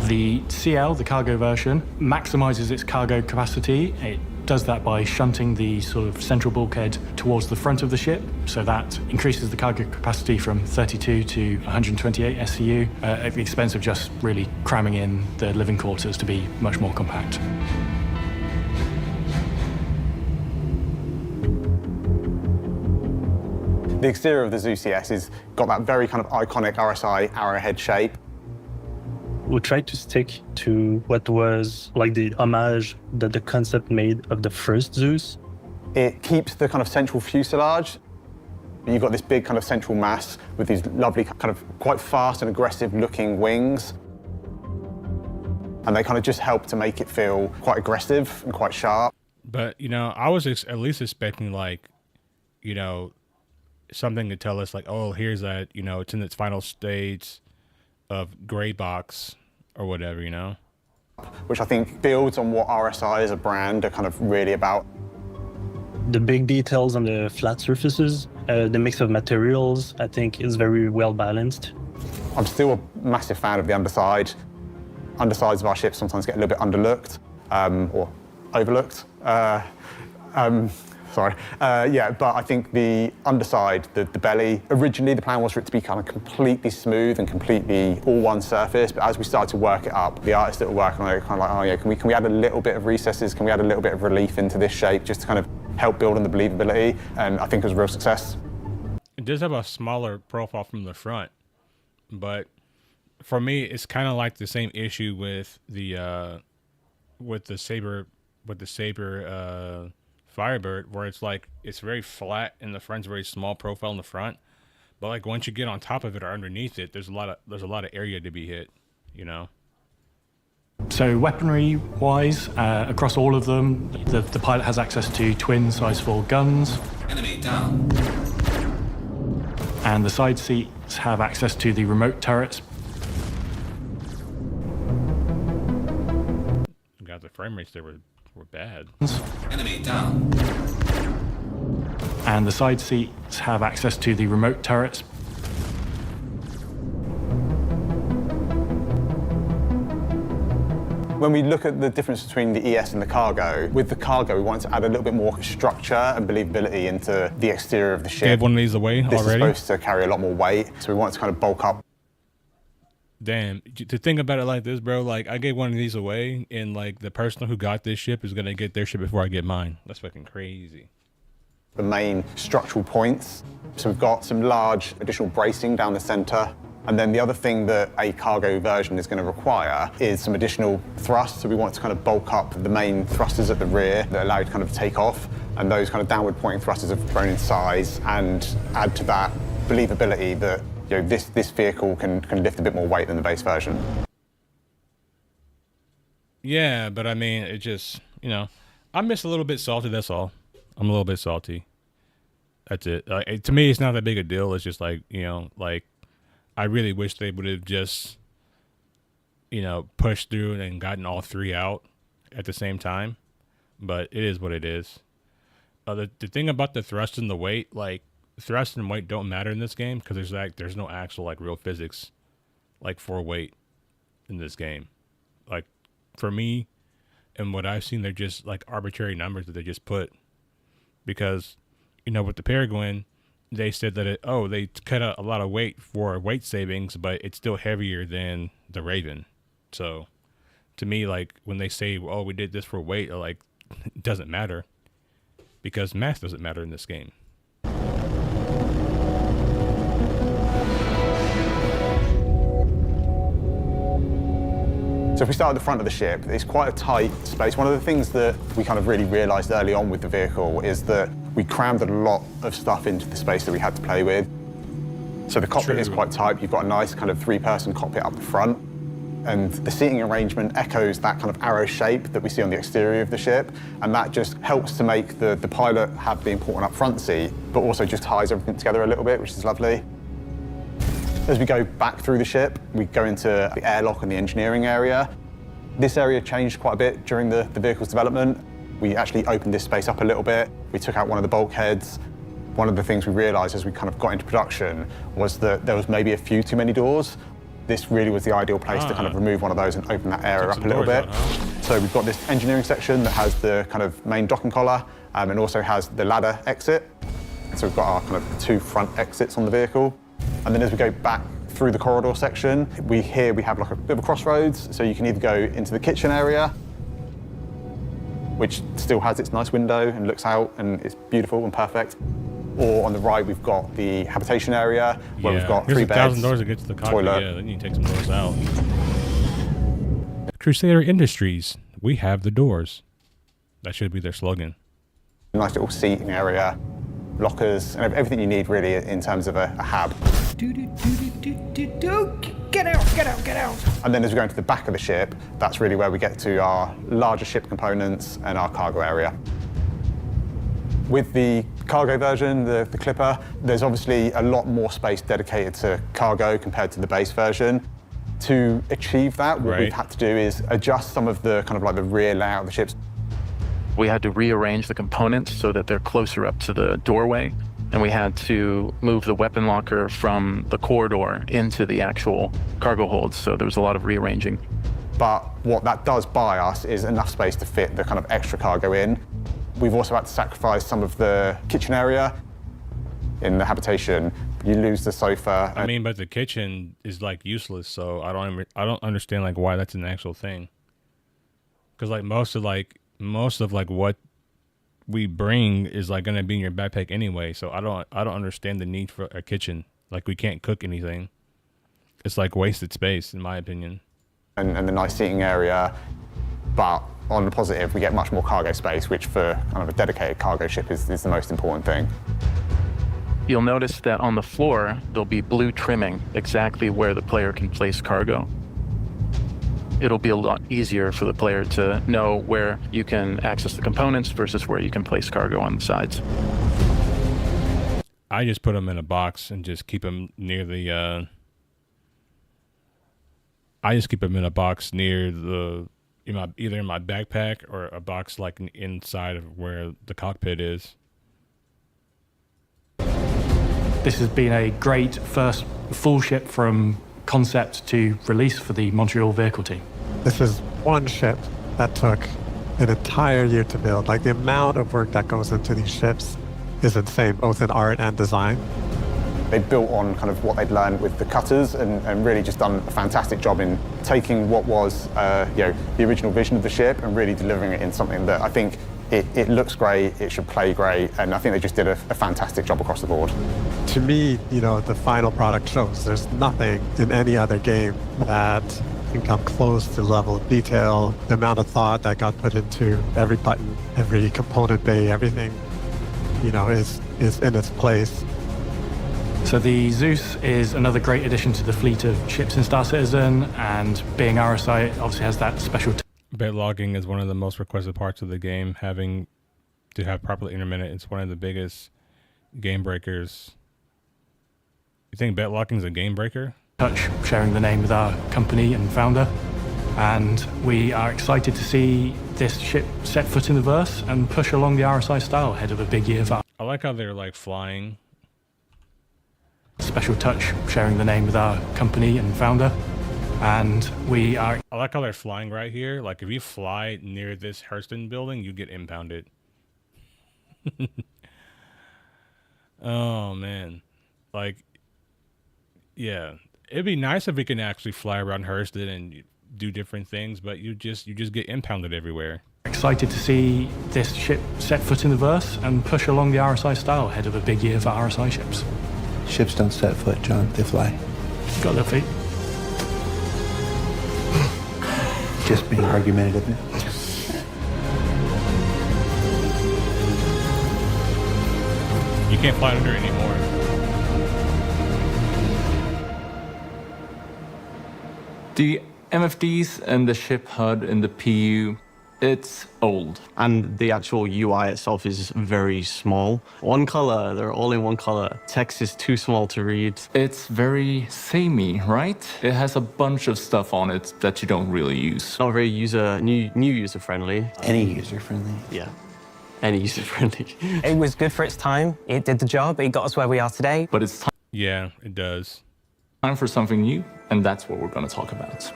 J: The CL, the cargo version, maximizes its cargo capacity. It does that by shunting the sort of central bulkhead towards the front of the ship, so that increases the cargo capacity from 32 to 128 SCU at the expense of just really cramming in the living quarters to be much more compact.
K: The exterior of the Zeus ES has got that very kind of iconic RSI arrowhead shape.
N: We tried to stick to what was like the homage that the concept made of the first Zeus.
K: It keeps the kind of central fuselage. You've got this big kind of central mass with these lovely kind of quite fast and aggressive looking wings. And they kind of just help to make it feel quite aggressive and quite sharp.
A: But, you know, I was at least expecting like, you know, something to tell us like, oh, here's that, you know, it's in its final stage of gray box or whatever, you know?
K: Which I think builds on what RSI as a brand are kind of really about.
N: The big details on the flat surfaces, the mix of materials, I think is very well balanced.
K: I'm still a massive fan of the underside. Undersides of our ships sometimes get a little bit underlooked or overlooked. Yeah, but I think the underside, the belly, originally the plan was for it to be kind of completely smooth and completely all one surface, but as we started to work it up, the artists that were working on it were kind of like, oh yeah, can we add a little bit of recesses, can we add a little bit of relief into this shape just to kind of help build on the believability, and I think it was a real success.
A: It does have a smaller profile from the front, but for me, it's kind of like the same issue with the Saber Firebird, where it's like it's very flat in the front, very small profile in the front, but like once you get on top of it or underneath it, there's a lot of area to be hit, you know.
J: So weaponry wise, across all of them, the pilot has access to twin size 4 guns.
D: Enemy down.
J: And the side seats have access to the remote turrets.
A: God, the frame rates there were bad.
D: Enemy down.
J: And the side seats have access to the remote turrets.
K: When we look at the difference between the ES and the cargo, with the cargo we wanted to add a little bit more structure and believability into the exterior of the ship.
A: Gave one of these away
K: this
A: already?
K: Is supposed to carry a lot more weight, so we wanted to kind of bulk up.
A: Damn, to think about it like this, bro, like I gave one of these away and like the person who got this ship is going to get their ship before I get mine. That's fucking crazy.
K: The main structural points. So we've got some large additional bracing down the center. And then the other thing that a cargo version is going to require is some additional thrust. So we want to kind of bulk up the main thrusters at the rear that allow you to kind of take off. And those kind of downward pointing thrusters have grown in size and add to that believability that, you know, this vehicle can lift a bit more weight than the base version.
A: Yeah, but I mean, it just, you know, I'm just a little bit salty, that's all. I'm a little bit salty. That's it. To me, it's not that big a deal. It's just like, you know, like, I really wish they would have just, you know, pushed through and gotten all 3 out at the same time. But it is what it is. The thing about the thrust and the weight, like, thrust and weight don't matter in this game because there's no actual, like, real physics, like, for weight in this game. Like, for me and what I've seen, they're just, like, arbitrary numbers that they just put. Because, you know, with the Peregrine, they said that they cut out a lot of weight for weight savings, but it's still heavier than the Raven. So to me, like when they say, oh, we did this for weight, like it doesn't matter because mass doesn't matter in this game.
K: So if we start at the front of the ship, it's quite a tight space. One of the things that we kind of really realised early on with the vehicle is that we crammed a lot of stuff into the space that we had to play with. So the cockpit is quite tight. You've got a nice kind of 3-person cockpit up the front. And the seating arrangement echoes that kind of arrow shape that we see on the exterior of the ship. And that just helps to make the pilot have the important up front seat, but also just ties everything together a little bit, which is lovely. As we go back through the ship, we go into the airlock and the engineering area. This area changed quite a bit during the vehicle's development. We actually opened this space up a little bit. We took out one of the bulkheads. One of the things we realized as we kind of got into production was that there was maybe a few too many doors. This really was the ideal place to kind of remove one of those and open that area up a little bit. So we've got this engineering section that has the kind of main docking collar and also has the ladder exit. So we've got our kind of 2 front exits on the vehicle. And then as we go back through the corridor section, we have like a bit of a crossroads. So you can either go into the kitchen area, which still has its nice window and looks out and it's beautiful and perfect. Or on the right, we've got the habitation area where we've got 3 beds,
A: Here's 1,000 doors to get to the cockpit.
K: toilet.
A: Yeah, then you can take some doors out. Crusader Industries, we have the doors. That should be their slogan.
K: Nice little seating area, lockers, and everything you need really in terms of a hab.
O: Get out, get out, get out.
K: And then as we go into the back of the ship, that's really where we get to our larger ship components and our cargo area. With the cargo version, the Clipper, there's obviously a lot more space dedicated to cargo compared to the base version. To achieve that, what we've had to do is adjust some of the kind of like the rear layout of the ships.
L: We had to rearrange the components so that they're closer up to the doorway, and we had to move the weapon locker from the corridor into the actual cargo holds, so there was a lot of rearranging.
K: But what that does buy us is enough space to fit the kind of extra cargo in. We've also had to sacrifice some of the kitchen area. In the habitation, you lose the sofa.
A: I mean, but the kitchen is like useless, so I don't understand like why that's an actual thing. Because like most of what we bring is like gonna be in your backpack anyway, so I don't understand the need for a kitchen. Like we can't cook anything. It's like wasted space, in my opinion.
K: And the nice seating area, but on the positive, we get much more cargo space, which for kind of a dedicated cargo ship is the most important thing.
L: You'll notice that on the floor, there'll be blue trimming exactly where the player can place cargo. It'll be a lot easier for the player to know where you can access the components versus where you can place cargo on the sides.
A: I just put them in a box and just keep them near the, either in my backpack or a box like inside of where the cockpit is.
J: This has been a great first full ship from concept to release for the Montreal vehicle team.
M: This is one ship that took an entire year to build. Like the amount of work that goes into these ships is insane, both in art and design.
K: They built on kind of what they'd learned with the cutters and really just done a fantastic job in taking what was the original vision of the ship and really delivering it in something that I think it looks great, it should play great, and I think they just did a fantastic job across the board.
M: To me, the final product shows there's nothing in any other game that can come close to the level of detail, the amount of thought that got put into every button, every component bay, everything, is in its place.
J: So the Zeus is another great addition to the fleet of ships in Star Citizen, and being RSI, it obviously has that special.
A: Bet logging is one of the most requested parts of the game. Having to have properly intermittent, it's one of the biggest game breakers. You think bet logging is a game breaker?
J: Touch, sharing the name with our company and founder, and we are excited to see this ship set foot in the verse and push along the RSI style ahead of a big year for.
A: I like how they're like flying.
J: Special touch, sharing the name with our company and founder, and we are.
A: I like how they're flying right here. Like if you fly near this Hurston building, you get impounded. Oh man, like yeah, it'd be nice if we can actually fly around Hurston and do different things, but you just get impounded everywhere.
J: Excited to see this ship set foot in the verse and push along the RSI style ahead of a big year for RSI ships.
P: Ships don't set foot, John. They fly.
J: Got their feet.
P: Just being argumentative.
A: You can't fly under it anymore.
Q: The MFDs and the ship HUD and the PU, it's old.
R: And the actual UI itself is very small. One color, they're all in one color. Text is too small to read.
Q: It's very samey, right? It has a bunch of stuff on it that you don't really use.
R: Not very new user-friendly.
P: Any user-friendly.
R: Yeah. Any user-friendly.
S: It was good for its time. It did the job. It got us where we are today.
Q: But it's time.
A: Yeah, it does.
Q: Time for something new, and that's what we're going to talk about.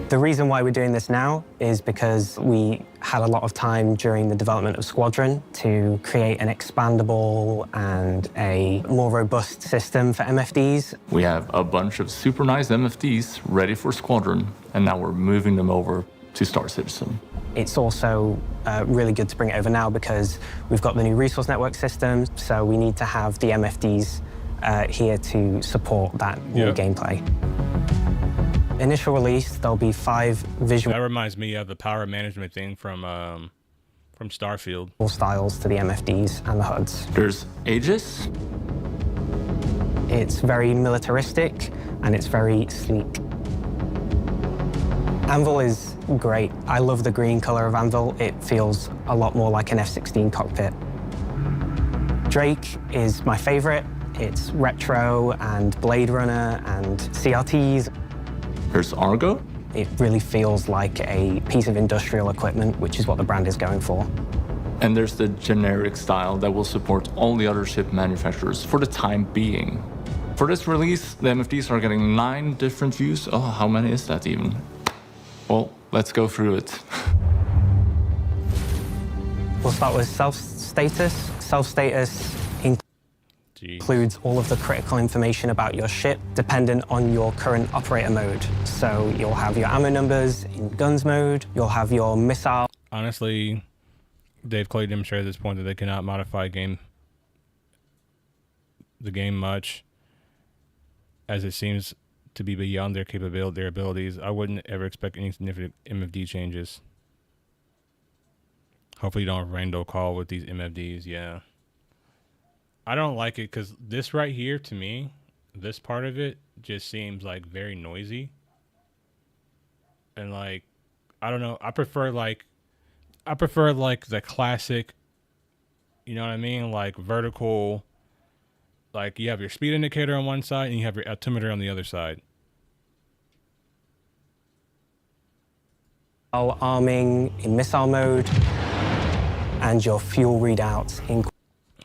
S: The reason why we're doing this now is because we had a lot of time during the development of Squadron to create an expandable and a more robust system for MFDs.
Q: We have a bunch of super nice MFDs ready for Squadron, and now we're moving them over to Star Citizen.
S: It's also really good to bring it over now because we've got the new resource network system, so we need to have the MFDs here to support that new gameplay. Initial release, there'll be 5 visual...
A: That reminds me of the power management thing from Starfield.
S: ...styles to the MFDs and the HUDs.
Q: There's Aegis.
S: It's very militaristic, and it's very sleek. Anvil is great. I love the green color of Anvil. It feels a lot more like an F-16 cockpit. Drake is my favorite. It's retro and Blade Runner and CRTs.
Q: There's Argo.
S: It really feels like a piece of industrial equipment, which is what the brand is going for.
Q: And there's the generic style that will support all the other ship manufacturers for the time being. For this release, the MFDs are getting 9 different views. Oh, how many is that even? Well, let's go through it.
S: We'll start with self-status. Self-status includes all of the critical information about your ship dependent on your current operator mode. So you'll have your ammo numbers in guns mode, you'll have your missile...
A: Honestly, they've clearly demonstrated at this point that they cannot modify the game much, as it seems to be beyond their abilities. I wouldn't ever expect any significant MFD changes. Hopefully you don't have random call with these MFDs, yeah. I don't like it because this right here, to me, this part of it just seems like very noisy. And like, I don't know, I prefer like the classic, you know what I mean? Like vertical, like you have your speed indicator on one side and you have your altimeter on the other side.
S: Arming in missile mode and your fuel readouts in...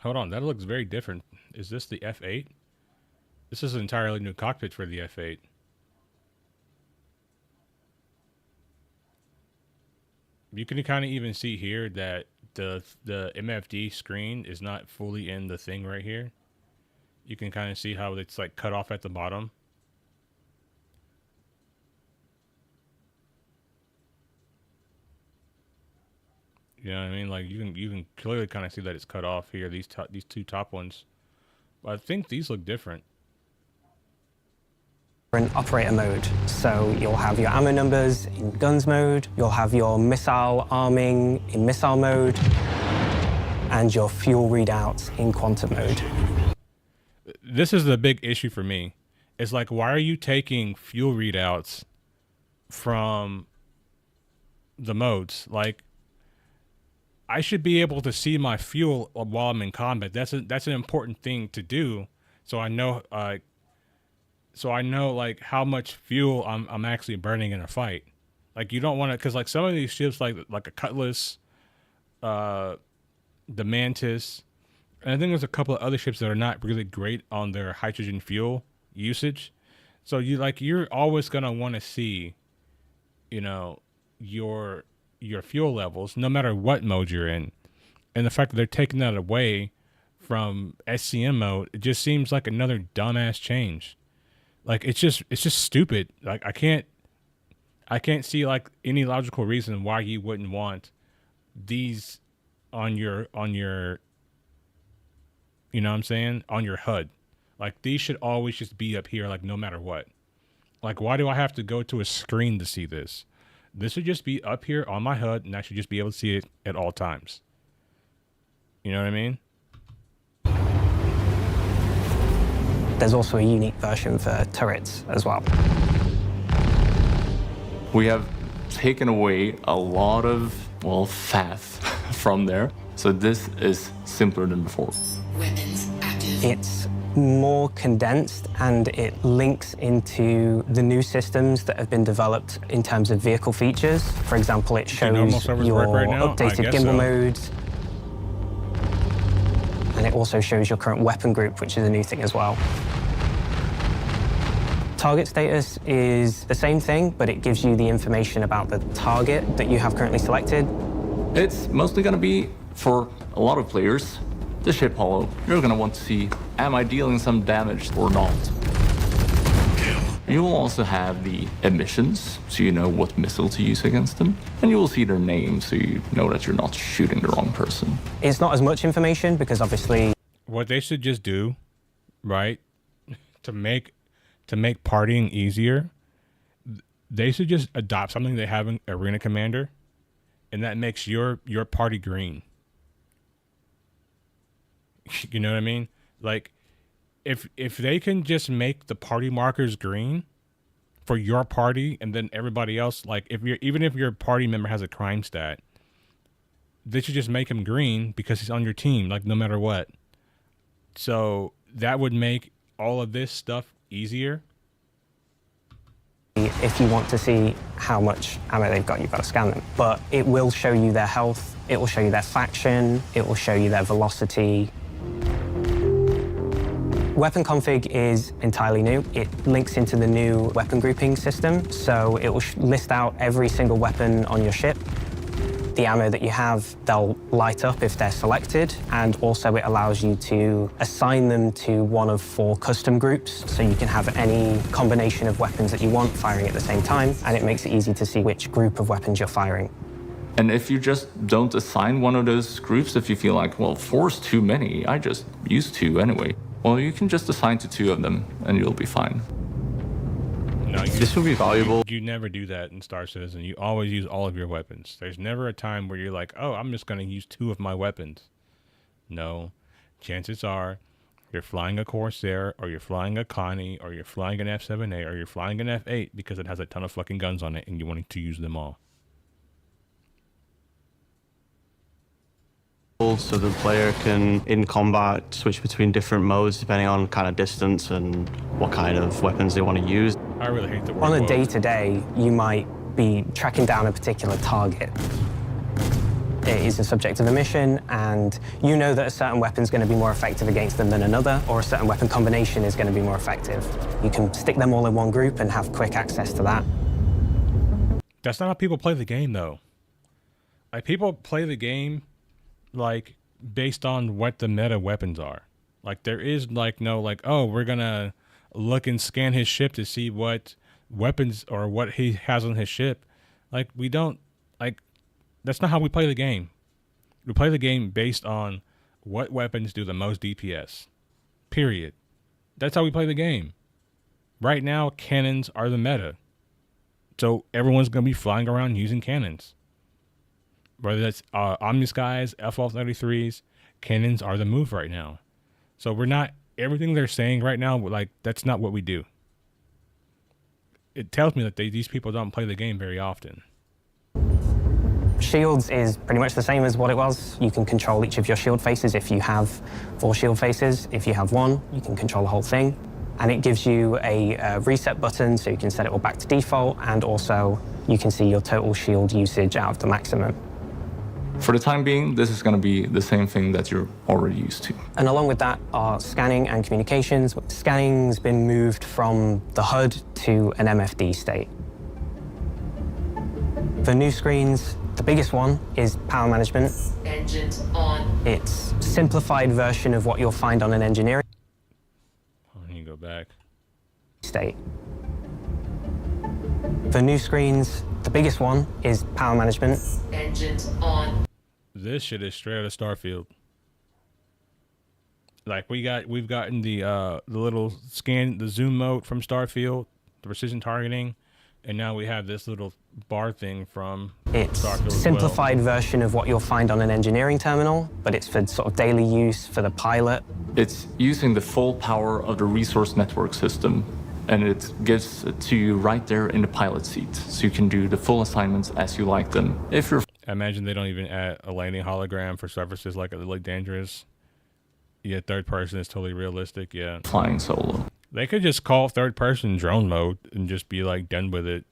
A: Hold on, that looks very different. Is this the F8? This is an entirely new cockpit for the F8. You can kind of even see here that the MFD screen is not fully in the thing right here. You can kind of see how it's like cut off at the bottom. You know what I mean? Like you can clearly kind of see that it's cut off here. These 2 top ones, but I think these look different.
S: In operator mode, so you'll have your ammo numbers in guns mode, you'll have your missile arming in missile mode, and your fuel readouts in quantum mode.
A: This is the big issue for me. It's like, why are you taking fuel readouts from the modes? Like, I should be able to see my fuel while I'm in combat. That's an important thing to do, so I know like how much fuel I'm actually burning in a fight. Like you don't want to, because like some of these ships like a Cutlass, the Mantis, and I think there's a couple of other ships that are not really great on their hydrogen fuel usage. So you're always gonna want to see, you know, your fuel levels, no matter what mode you're in. And the fact that they're taking that away from SCM mode, it just seems like another dumbass change. Like it's just stupid. Like I can't see like any logical reason why you wouldn't want these on your you know what I'm saying, on your HUD. Like these should always just be up here, like no matter what. Like, why do I have to go to a screen to see this? This should just be up here on my HUD, and I should just be able to see it at all times. You know what I mean?
S: There's also a unique version for turrets as well.
Q: We have taken away a lot of, well, faff from there. So this is simpler than before.
S: It's more condensed and it links into the new systems that have been developed in terms of vehicle features. For example, it shows your updated gimbal modes. And it also shows your current weapon group, which is a new thing as well. Target status is the same thing, but it gives you the information about the target that you have currently selected.
Q: It's mostly going to be, for a lot of players, the ship holo. You're going to want to see, am I dealing some damage or not? You will also have the emissions, so you know what missile to use against them. And you will see their names, so you know that you're not shooting the wrong person.
S: It's not as much information, because obviously...
A: What they should just do, right, to make partying easier, they should just adopt something they have in Arena Commander, and that makes your party green. You know what I mean? Like, if they can just make the party markers green for your party, and then everybody else, like, even if your party member has a crime stat, they should just make him green because he's on your team, like, no matter what. So that would make all of this stuff easier.
S: If you want to see how much ammo they've got, you've got to scan them. But it will show you their health, it will show you their faction, it will show you their velocity. Weapon config is entirely new. It links into the new weapon grouping system, so it will list out every single weapon on your ship. The ammo that you have, they'll light up if they're selected, and also it allows you to assign them to one of 4 custom groups, so you can have any combination of weapons that you want firing at the same time, and it makes it easy to see which group of weapons you're firing.
Q: And if you just don't assign one of those groups, if you feel like, well, 4's too many, I just use 2 anyway, well, you can just assign to 2 of them, and you'll be fine.
A: No,
R: this will be valuable.
A: You never do that in Star Citizen. You always use all of your weapons. There's never a time where you're like, oh, I'm just going to use 2 of my weapons. No. Chances are you're flying a Corsair, or you're flying a Connie, or you're flying an F7A, or you're flying an F8 because it has a ton of fucking guns on it and you want to use them all.
R: So the player can, in combat, switch between different modes depending on kind of distance and what kind of weapons they want to use.
A: I really hate the word
S: On a
A: mode.
S: day-to-day, you might be tracking down a particular target. It is a subject of a mission, and you know that a certain weapon is going to be more effective against them than another, or a certain weapon combination is going to be more effective. You can stick them all in one group and have quick access to that.
A: That's not how people play the game, though. Like, people play the game, like, based on what the meta weapons are. Like, there is, like, no, like, oh, we're gonna look and scan his ship to see what weapons or what he has on his ship. Like, we don't, like, that's not how we play the game. We play the game based on what weapons do the most DPS. Period. That's how we play the game. Right now, cannons are the meta. So everyone's gonna be flying around using cannons. Whether that's Omniskies, F-1233s, cannons are the move right now. So we're not, everything they're saying right now, like, that's not what we do. It tells me that these people don't play the game very often.
S: Shields is pretty much the same as what it was. You can control each of your shield faces if you have 4 shield faces. If you have 1, you can control the whole thing. And it gives you a reset button, so you can set it all back to default, and also you can see your total shield usage out of the maximum.
Q: For the time being, this is going to be the same thing that you're already used to.
S: And along with that are scanning and communications. Scanning's been moved from the HUD to an MFD state. For new screens, the biggest one is power management.
C: Engines on.
S: It's a simplified version of what you'll find on an engineering
A: Go back.
S: State. For new screens, the biggest one is power management.
C: Engines on.
A: This shit is straight out of Starfield. Like, we've gotten the little scan, the zoom mode from Starfield. the precision targeting, and now we have this little bar thing from
S: It's
A: Starfield as
S: simplified version of what you'll find on an engineering terminal, but it's for sort of daily use for the pilot.
Q: It's using the full power of the resource network system, and it gives it to you right there in the pilot seat, so you can do the full assignments as you like them. If you're
A: I imagine they don't even add a landing hologram for surfaces like dangerous. Yeah, third person is totally realistic. Yeah,
Q: flying solo.
A: They could just call third person drone mode and just be like done with it.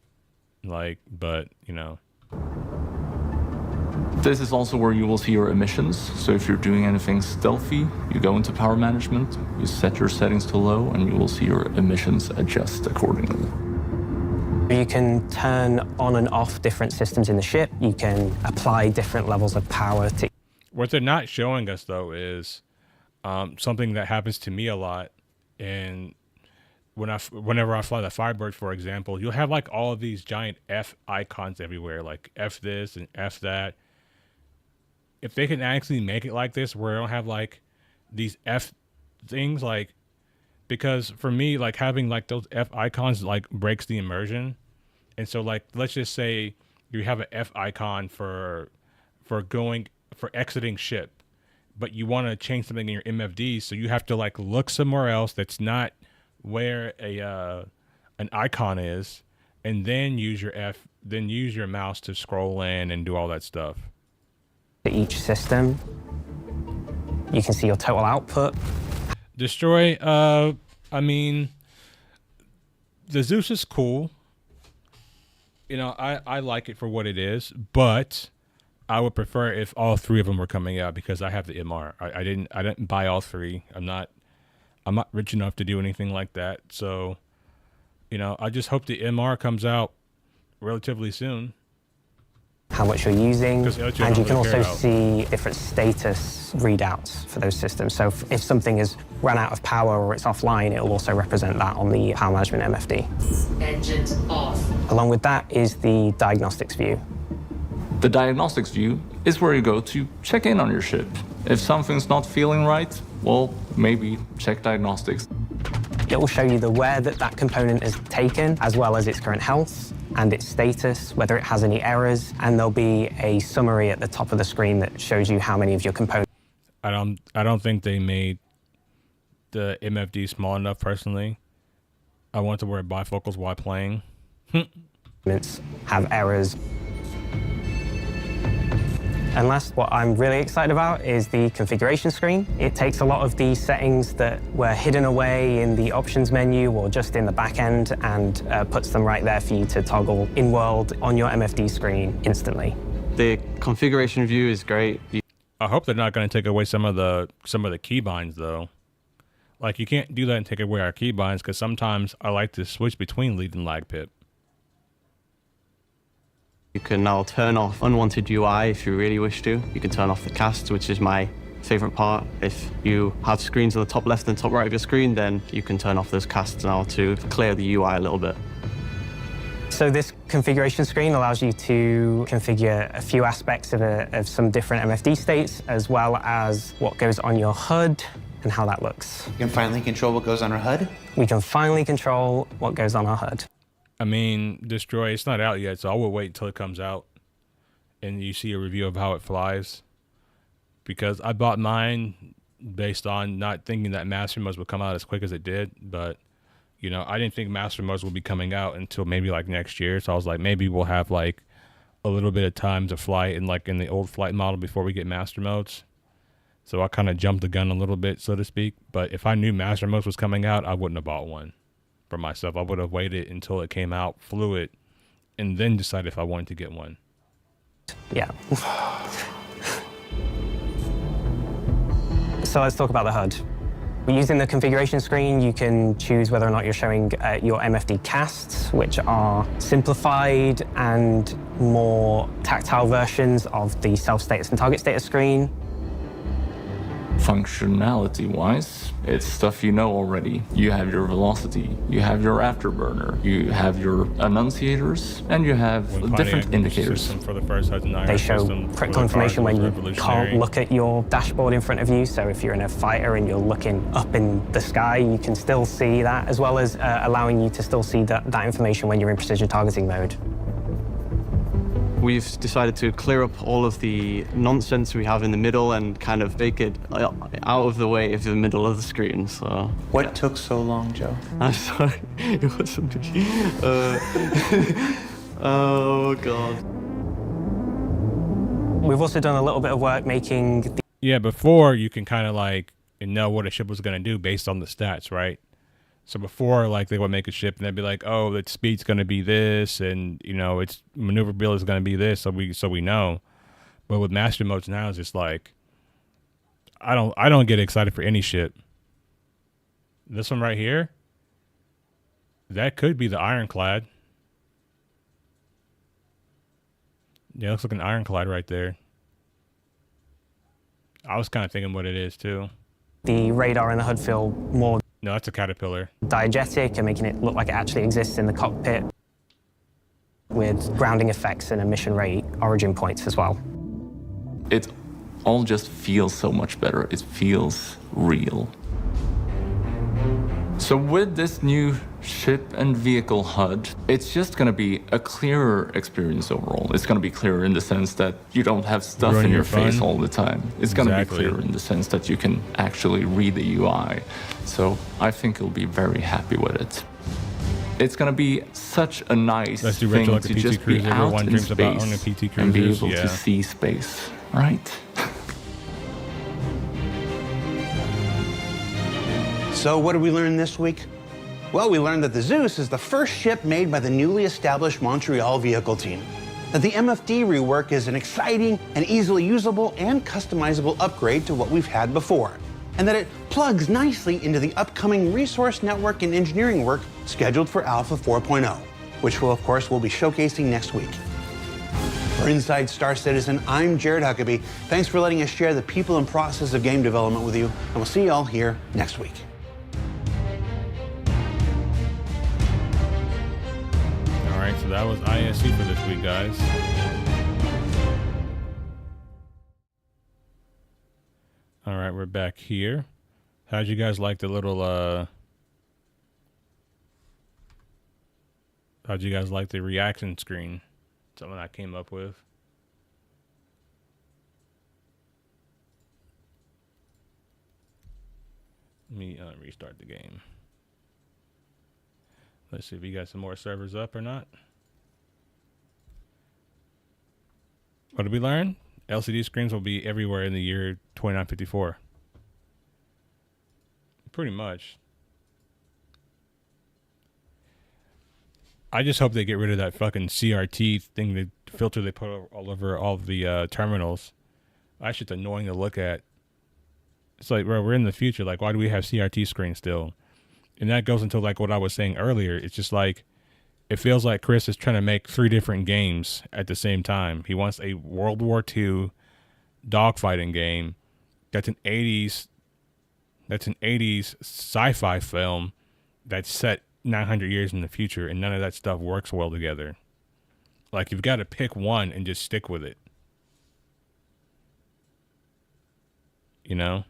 A: Like, but you know.
Q: This is also where you will see your emissions. So if you're doing anything stealthy, you go into power management, you set your settings to low, and you will see your emissions adjust accordingly.
S: You can turn on and off different systems in the ship. You can apply different levels of power to.
A: What they're not showing us though is something that happens to me a lot, and whenever I fly the Firebird, for example, you'll have like all of these giant F icons everywhere, like F this and F that. If they can actually make it like this, where I don't have like these F things, like, because for me, like having like those F icons like breaks the immersion. And so like, let's just say you have an F icon for exiting ship, but you want to change something in your MFD, so you have to like look somewhere else that's not where an icon is, and then use your mouse to scroll in and do all that stuff.
S: Each system, you can see your total output.
A: Destroy, I mean, the Zeus is cool. You know, I like it for what it is, but I would prefer if all three of them were coming out, because I have the MR. I didn't buy all three. I'm not rich enough to do anything like that. So, you know, I just hope the MR comes out relatively soon.
S: How much you're using, and you can also
A: out.
S: see different status readouts for those systems. So if something is run out of power or it's offline, it will also represent that on the power management MFD.
C: Engines off.
S: Along with that is the diagnostics view.
Q: The diagnostics view is where you go to check in on your ship. If something's not feeling right, well, maybe check diagnostics.
S: It will show you the wear that component is taken, as well as its current health and its status, whether it has any errors, and there'll be a summary at the top of the screen that shows you how many of your components.
A: I don't think they made the MFD small enough personally. I want to wear bifocals while playing.
S: Have errors. And last, what I'm really excited about is the configuration screen. It takes a lot of the settings that were hidden away in the options menu or just in the back end and puts them right there for you to toggle in-world on your MFD screen instantly.
R: The configuration view is great.
A: I hope they're not going to take away some of the keybinds though. Like, you can't do that and take away our keybinds, because sometimes I like to switch between lead and lag pip.
R: You can now turn off unwanted UI if you really wish to. You can turn off the cast, which is my favorite part. If you have screens on the top left and top right of your screen, then you can turn off those casts now to clear the UI a little bit.
S: So this configuration screen allows you to configure a few aspects of some different MFD states, as well as what goes on your HUD and how that looks.
I: You can finally control what goes on our HUD?
S: We can finally control what goes on our HUD.
A: I mean, Destroy, it's not out yet, so I will wait until it comes out and you see a review of how it flies. Because I bought mine based on not thinking that Master Modes would come out as quick as it did, but, you know, I didn't think Master Modes would be coming out until maybe like next year, so I was like, maybe we'll have like a little bit of time to fly in the old flight model before we get Master Modes. So I kind of jumped the gun a little bit, so to speak, but if I knew Master Modes was coming out, I wouldn't have bought one for myself. I would have waited until it came out, flew it, and then decided if I wanted to get one.
S: Yeah. So let's talk about the HUD. Using the configuration screen, you can choose whether or not you're showing your MFD casts, which are simplified and more tactile versions of the self-status and target status screen.
Q: Functionality-wise, it's stuff you know already. You have your velocity, you have your afterburner, you have your annunciators, and you have different indicators.
A: For the first
S: They show critical information when you can't look at your dashboard in front of you. So if you're in a fighter and you're looking up in the sky, you can still see that, as well as allowing you to still see that information when you're in precision targeting mode.
R: We've decided to clear up all of the nonsense we have in the middle and kind of make it out of the way of the middle of the screen. So
P: what took so long, Joe?
R: I'm sorry, it wasn't me. Oh God.
S: We've also done a little bit of work making.
A: Yeah, before you can kind of like know what a ship was going to do based on the stats, right? So before, like, they would make a ship and they'd be like, oh, its speed's going to be this, and, you know, its maneuverability is going to be this, so we know. But with master modes now, it's just like, I don't get excited for any ship. This one right here, that could be the Ironclad. Yeah, it looks like an Ironclad right there. I was kind of thinking what it is, too.
S: The radar and the HUD feel more...
A: No, that's a Caterpillar.
S: Diegetic and making it look like it actually exists in the cockpit with grounding effects and emission rate origin points as well.
Q: It all just feels so much better. It feels real. So with this new ship and vehicle HUD, it's just going to be a clearer experience overall. It's going to be clearer in the sense that you don't have stuff in your face all the time. It's going to be clearer in the sense that you can actually read the UI. So I think you'll be very happy with it. It's going to be such a nice thing to just be out in space and be able to see space, right?
I: So what did we learn this week? Well, we learned that the Zeus is the first ship made by the newly established Montreal vehicle team, that the MFD rework is an exciting and easily usable and customizable upgrade to what we've had before, and that it plugs nicely into the upcoming resource network and engineering work scheduled for Alpha 4.0, which will, of course, we'll be showcasing next week. For Inside Star Citizen, I'm Jared Huckabee. Thanks for letting us share the people and process of game development with you, and we'll see you all here next week.
A: Alright, so that was ISC for this week, guys. Alright, we're back here. How'd you guys like the little, how'd you guys like the reaction screen? Something I came up with. Let me restart the game. Let's see if you got some more servers up or not. What did we learn? LCD screens will be everywhere in the year 2954. Pretty much. I just hope they get rid of that fucking CRT thing, the filter they put all over all of the terminals. That's just annoying to look at. It's like, bro, we're in the future. Like, why do we have CRT screens still? And that goes into like what I was saying earlier. It's just like, it feels like Chris is trying to make 3 different games at the same time. He wants a World War II dogfighting game that's an 80s sci-fi film that's set 900 years in the future, and none of that stuff works well together. Like, you've got to pick one and just stick with it. You know?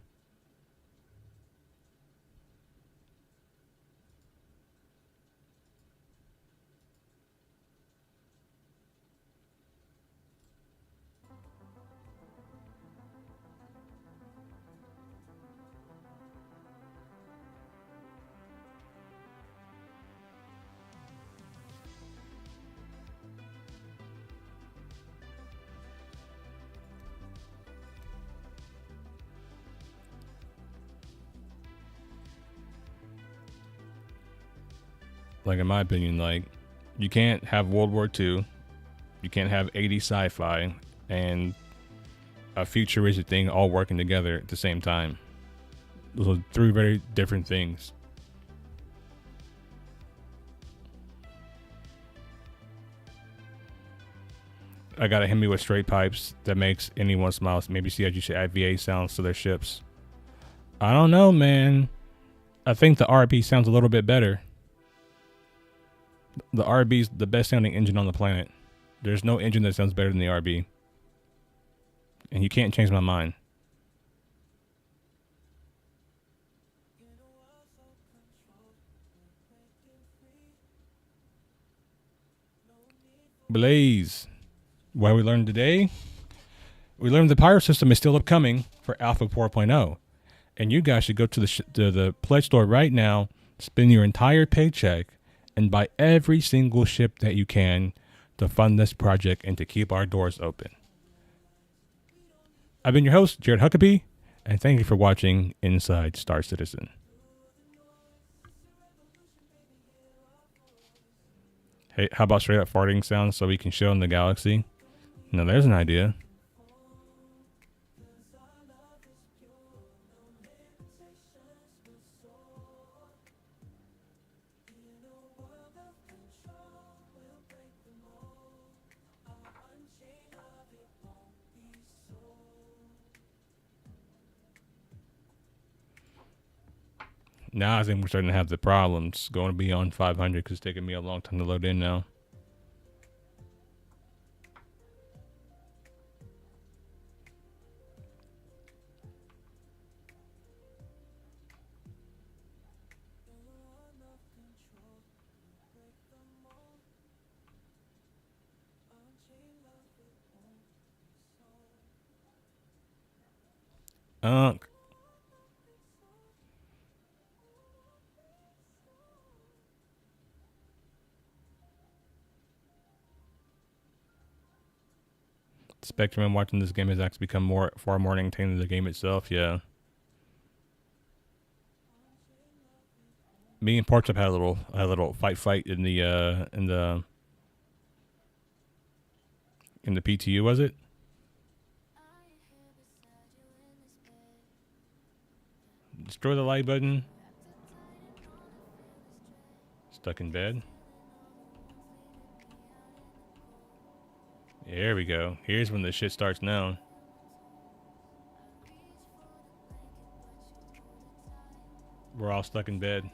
A: Like, in my opinion, like, you can't have World War II, you can't have 80s sci-fi, and a futuristic thing all working together at the same time. Those are 3 very different things. I got a Hemi with straight pipes that makes anyone smile. Maybe see how you should add VA sounds to their ships. I don't know, man. I think the RB sounds a little bit better. The RB's the best sounding engine on the planet. There's no engine that sounds better than the RB. And you can't change my mind. Blaze. What we learned today? We learned the Pyro system is still upcoming for Alpha 4.0. And you guys should go to the pledge store right now, spend your entire paycheck, and buy every single ship that you can to fund this project and to keep our doors open. I've been your host, Jared Huckabee, and thank you for watching Inside Star Citizen. Hey, how about straight up farting sounds so we can show in the galaxy? Now there's an idea. Now I think we're starting to have the problems. Going to be on 500 because it's taking me a long time to load in now. Spectrum and watching this game has actually become far more entertaining than the game itself. Yeah. Me and Portup had a little fight in the PTU, was it? Destroy the like button. Stuck in bed. There we go. Here's when the shit starts now. We're all stuck in bed.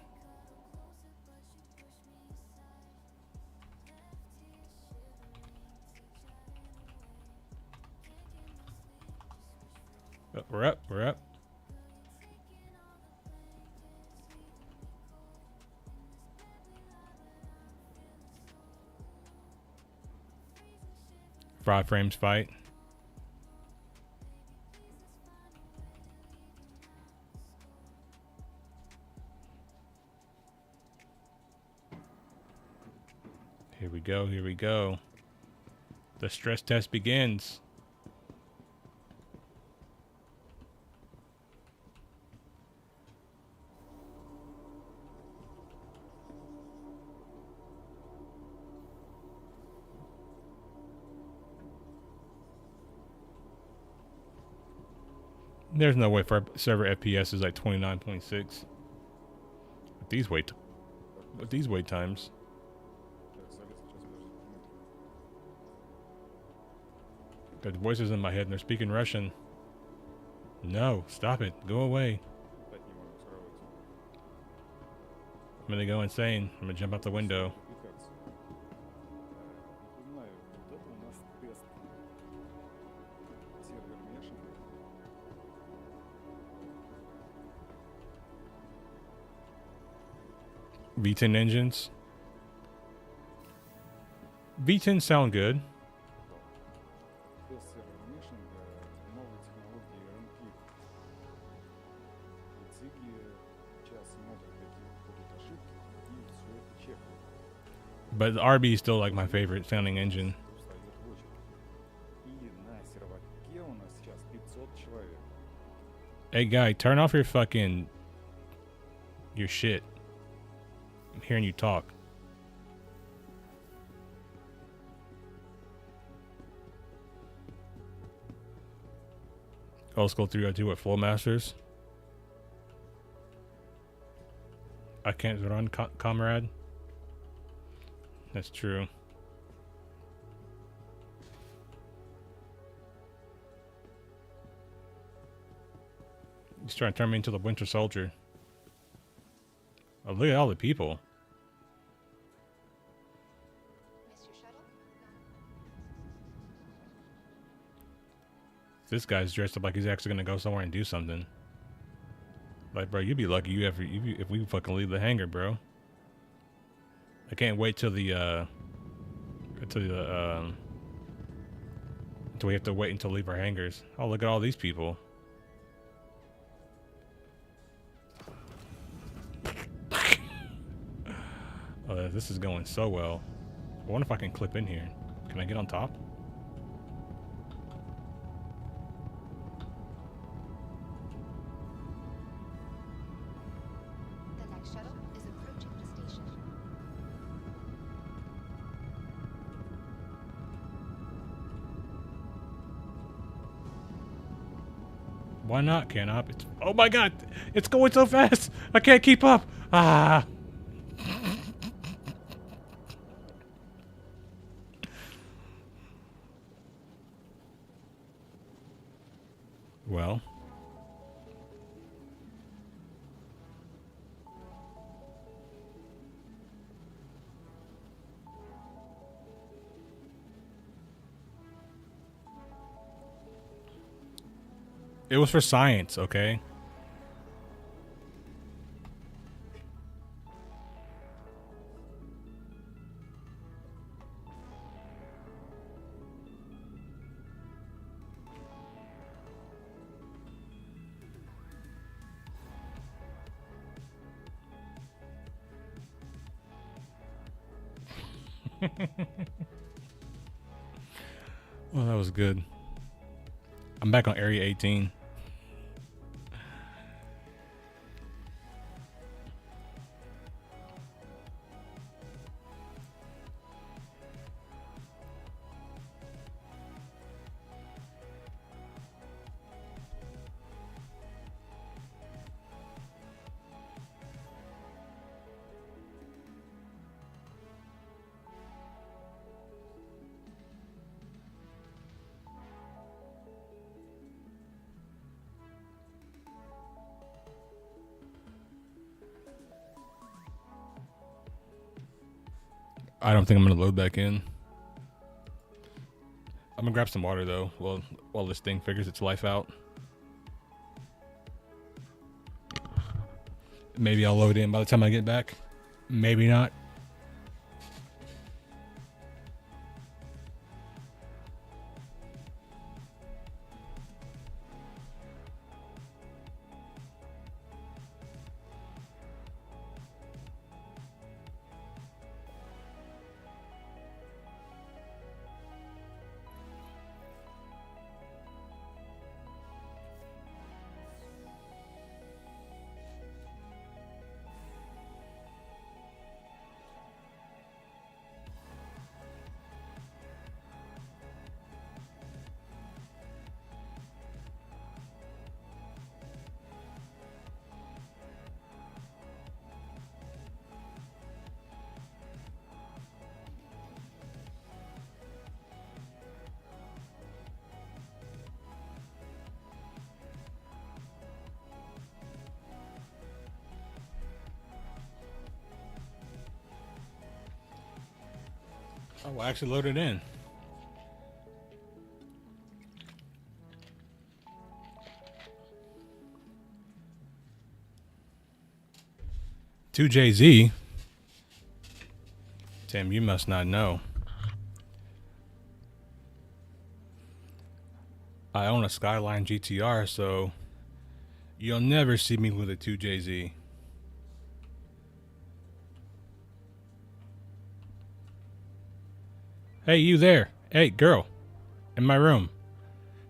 A: Oh, we're up. We're up. Five frames fight. Here we go. Here we go. The stress test begins. There's no way for server FPS is like 29.6. With these wait times. Got voices in my head and they're speaking Russian. No, stop it. Go away. I'm gonna go insane. I'm gonna jump out the window. V10 engines. V10 sound good. But the RB is still like my favorite sounding engine. Hey guy, turn off your shit. I'm hearing you talk. Old School 302 with Flow Masters. I can't run, comrade. That's true. He's trying to turn me into the Winter Soldier. Oh, look at all the people. This guy's dressed up like he's actually gonna go somewhere and do something. Like, bro, you'd be lucky if we fucking leave the hangar, bro. I can't wait till we have to wait until leave our hangars. Oh, look at all these people. Oh, this is going so well. I wonder if I can clip in here. Can I get on top?
E: The next shuttle is approaching the station.
A: Why not, Canop? It's, oh my god! It's going so fast! I can't keep up! Ah! Well. It was for science, okay? Well, that was good. I'm back on Area 18. I don't think I'm gonna load back in. I'm gonna grab some water though, while this thing figures its life out. Maybe I'll load in by the time I get back. Maybe not. Oh, we'll actually load it in. To Jay-Z. Tim, you must not know. I own a Skyline GTR, so you'll never see me with a 2JZ. Hey, you there. Hey, girl. In my room.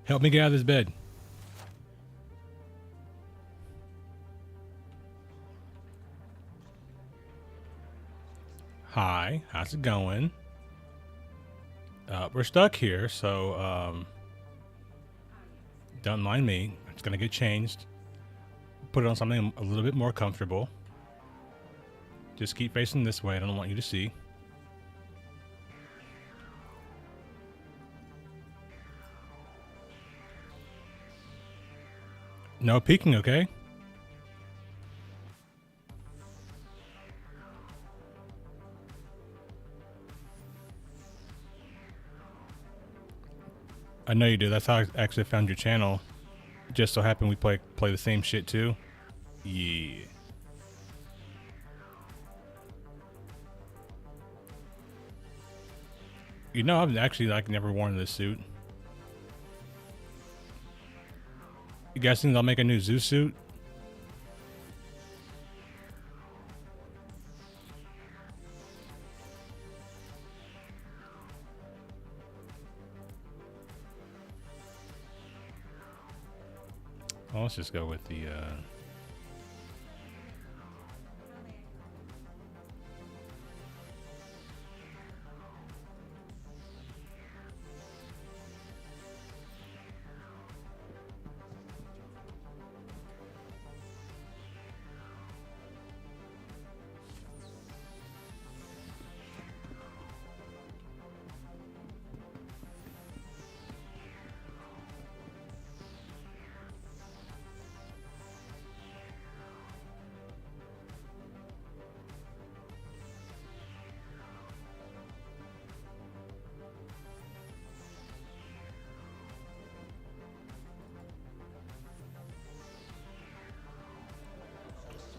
A: Help me get out of this bed. Hi, how's it going? We're stuck here, so don't mind me. It's gonna get changed. Put it on something a little bit more comfortable. Just keep facing this way. I don't want you to see. No peeking, okay? I know you do. That's how I actually found your channel. Just so happened we play the same shit too. Yeah. You know, I've actually like never worn this suit. You guys think they'll make a new Zeus suit? Well, let's just go with the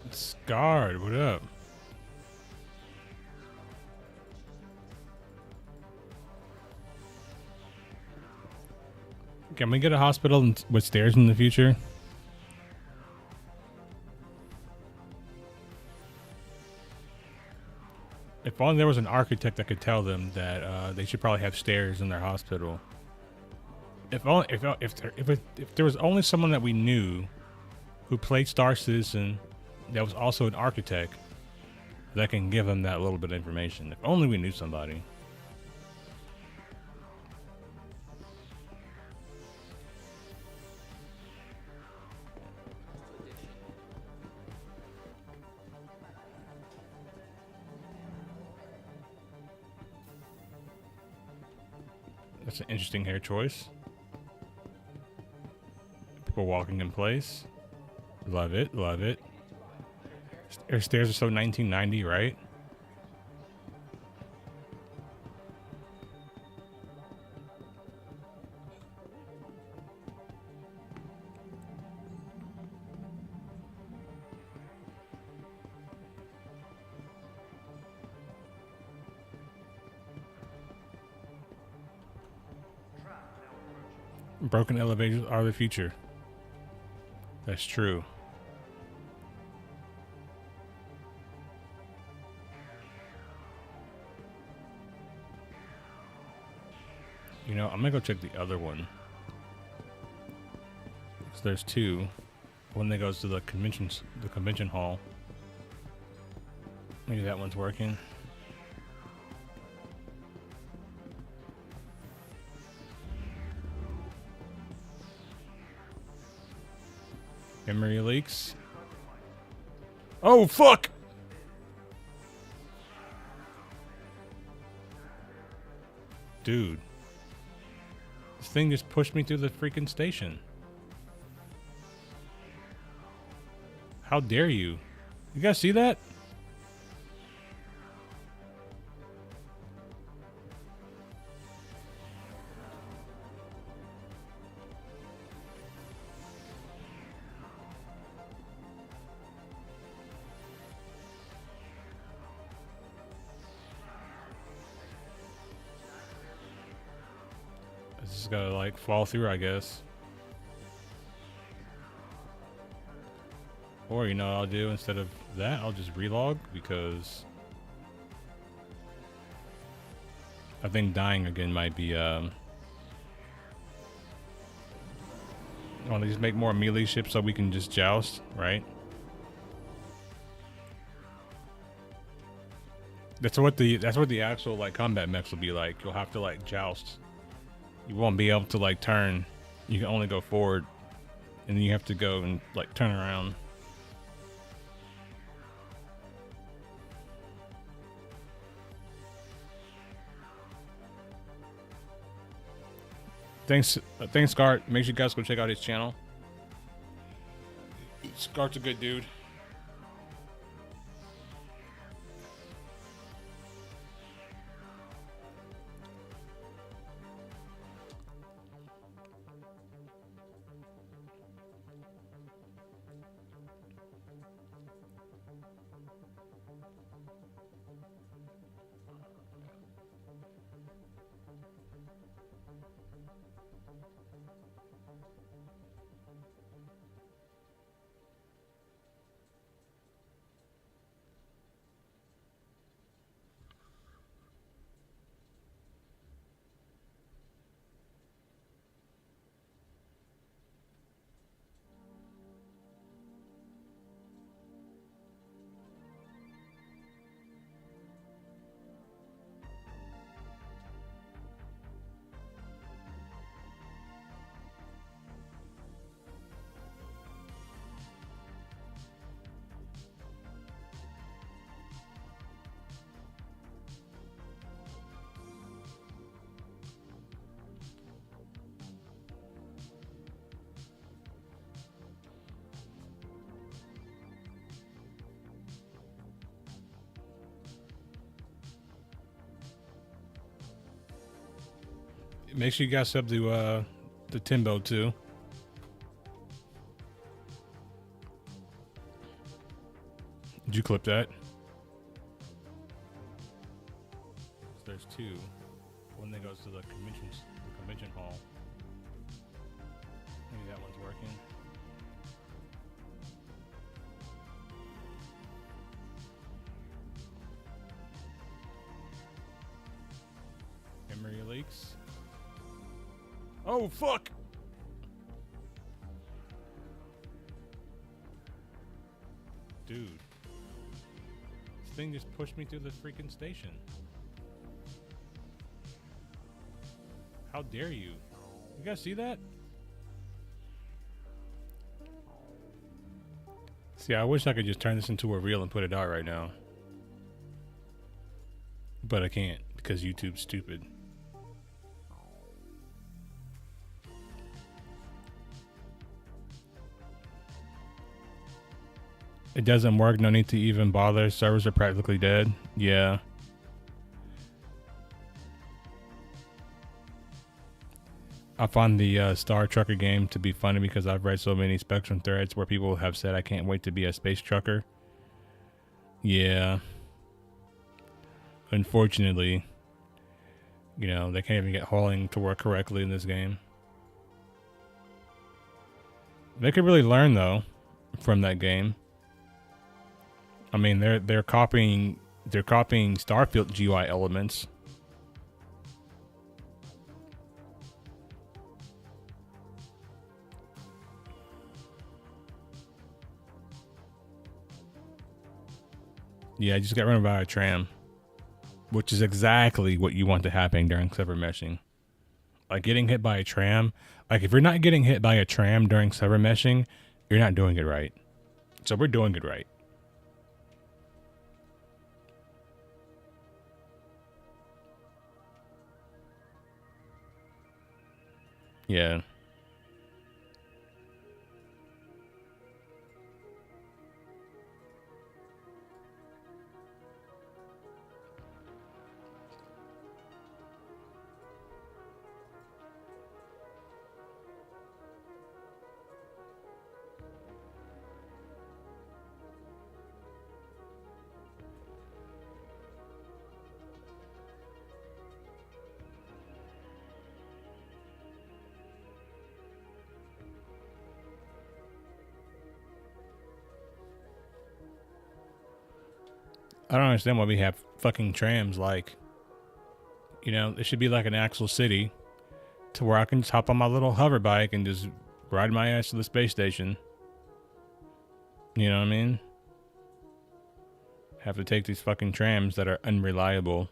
A: Scarred. What up? Can we get a hospital with stairs in the future? If only there was an architect that could tell them that they should probably have stairs in their hospital. If there was only someone that we knew who played Star Citizen that was also an architect that can give them that little bit of information. If only we knew somebody. That's an interesting hair choice. People walking in place. Love it, love it. Stairs are so 1990, right? Broken elevators are the future. That's true. You know, I'm gonna go check the other one. So there's two. One that goes to the convention hall. Maybe that one's working. Memory leaks. Oh, fuck! Dude. This thing just pushed me through the freaking station. How dare you? You guys see that? Just gotta like fall through, I guess. Or you know what I'll do instead of that, I'll just relog because I think dying again might be I want to just make more melee ships so we can just joust, right? That's what the actual like combat mechs will be like. You'll have to like joust. You won't be able to like turn. You can only go forward, and then you have to go and like turn around. Thanks, Scart. Make sure you guys go check out his channel. Scart's a good dude. Make sure you guys sub to Timbo too. Did you clip that? There's two. One that goes to the convention hall. Maybe that one's working. Memory leaks. Oh, fuck! Dude. This thing just pushed me through the freaking station. How dare you? You guys see that? See, I wish I could just turn this into a reel and put it out right now. But I can't, because YouTube's stupid. It doesn't work, no need to even bother. Servers are practically dead. Yeah. I find the Star Trucker game to be funny because I've read so many Spectrum threads where people have said, I can't wait to be a space trucker. Yeah. Unfortunately, you know, they can't even get hauling to work correctly in this game. They could really learn, though, from that game. I mean, they're copying Starfield GUI elements. Yeah, I just got run by a tram, which is exactly what you want to happen during server meshing. Like getting hit by a tram. Like if you're not getting hit by a tram during server meshing, you're not doing it right. So we're doing it right. Yeah. I don't understand why we have fucking trams. Like, you know, it should be like an actual city to where I can just hop on my little hover bike and just ride my ass to the space station. You know what I mean? Have to take these fucking trams that are unreliable.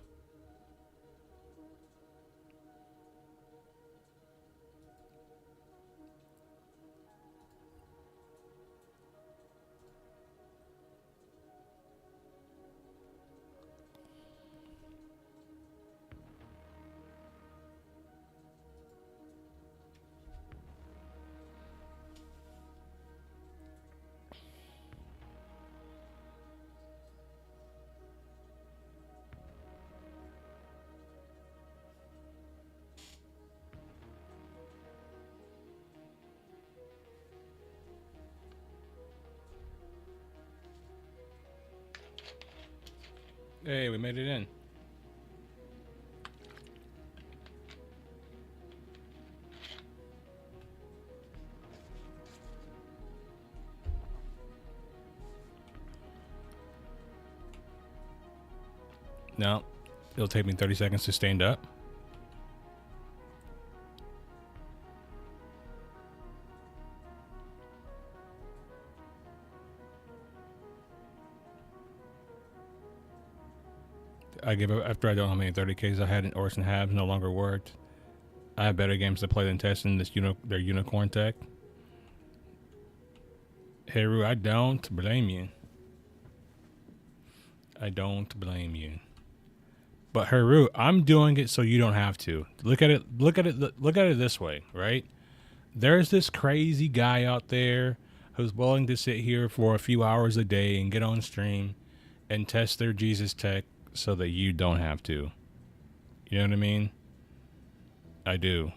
A: Hey, we made it in. No, it'll take me 30 seconds to stand up. I give up after I don't know how many 30Ks I had in Orson Habs no longer worked. I have better games to play than testing their unicorn tech. Heru, I don't blame you. I don't blame you. But Heru, I'm doing it so you don't have to. Look at it this way, right? There's this crazy guy out there who's willing to sit here for a few hours a day and get on stream and test their Jesus tech so that you don't have to. You know what I mean? I do.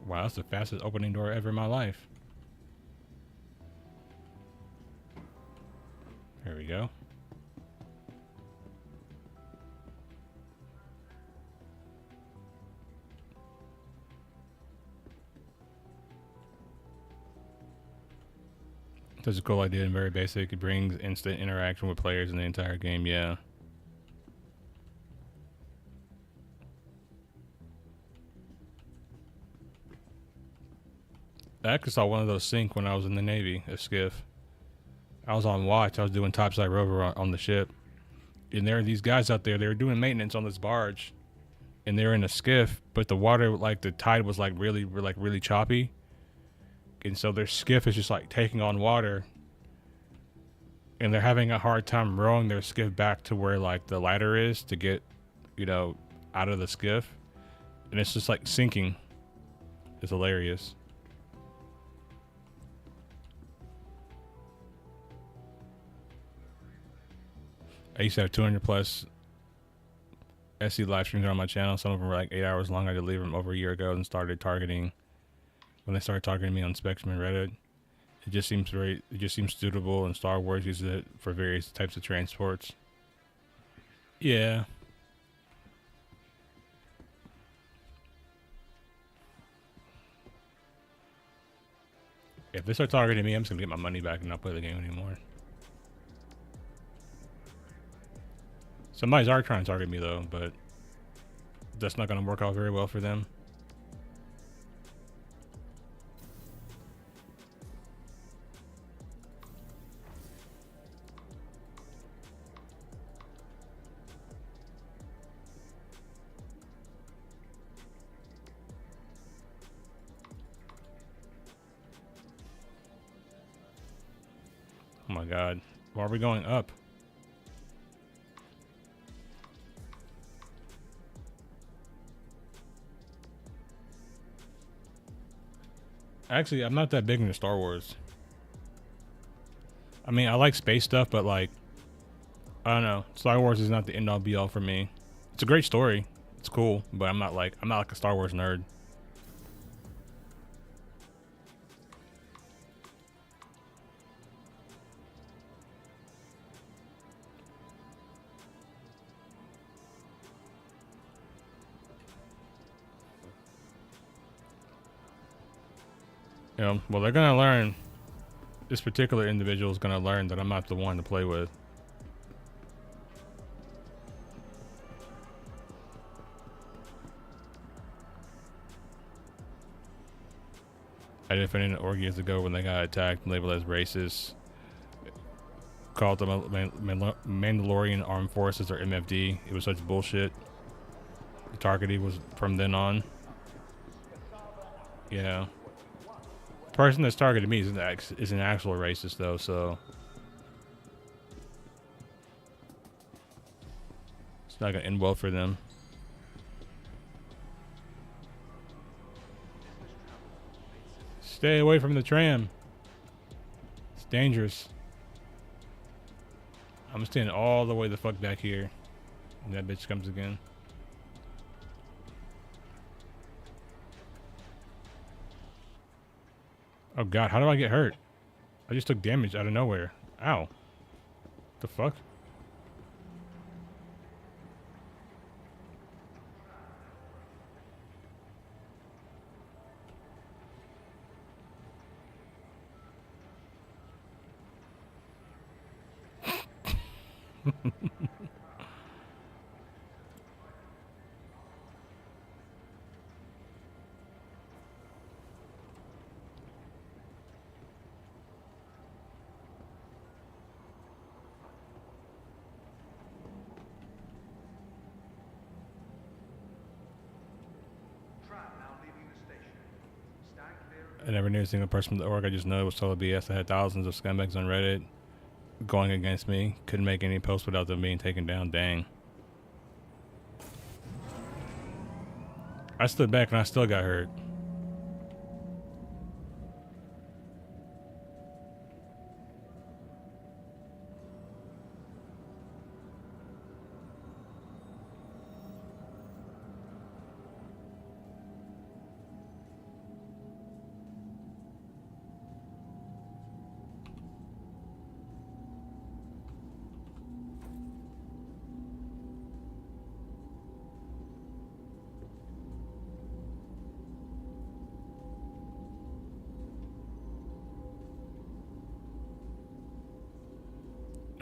A: Wow, that's the fastest opening door ever in my life. There we go. That's a cool idea and very basic. It brings instant interaction with players in the entire game, yeah. I actually saw one of those sink when I was in the Navy, a skiff. I was on watch. I was doing topside rover on the ship. And there are these guys out there. They were doing maintenance on this barge. And they were in a skiff, but the water, like the tide was like really choppy. And so their skiff is just like taking on water. And they're having a hard time rowing their skiff back to where like the ladder is to get, you know, out of the skiff. And it's just like sinking. It's hilarious. I used to have 200 plus SC live streams on my channel. Some of them were like 8 hours long. I deleted them over a year ago and started targeting. When they started targeting me on Spectrum and Reddit, it just seems suitable, and Star Wars uses it for various types of transports. Yeah. If they start targeting me, I'm just gonna get my money back and not play the game anymore. Somebody's already trying to target me though, but that's not gonna work out very well for them. Oh my god. Why are we going up? Actually, I'm not that big into Star Wars. I mean, I like space stuff, but like, I don't know. Star Wars is not the end all be all for me. It's a great story. It's cool, but I'm not like a Star Wars nerd. You know, well, they're gonna learn. This particular individual is gonna learn that I'm not the one to play with. I defended an org years ago when they got attacked and labeled as racist. Called them Mandalorian Armed Forces, or MFD. It was such bullshit. The targeting was from then on. Yeah. The person that's targeted me is an actual racist though, so it's not gonna end well for them. Stay away from the tram. It's dangerous. I'm standing all the way the fuck back here. And that bitch comes again. Oh god, how do I get hurt? I just took damage out of nowhere. Ow. The fuck? I never knew a single person from the org. I just know it was total BS. I had thousands of scumbags on Reddit going against me. Couldn't make any posts without them being taken down. Dang. I stood back and I still got hurt.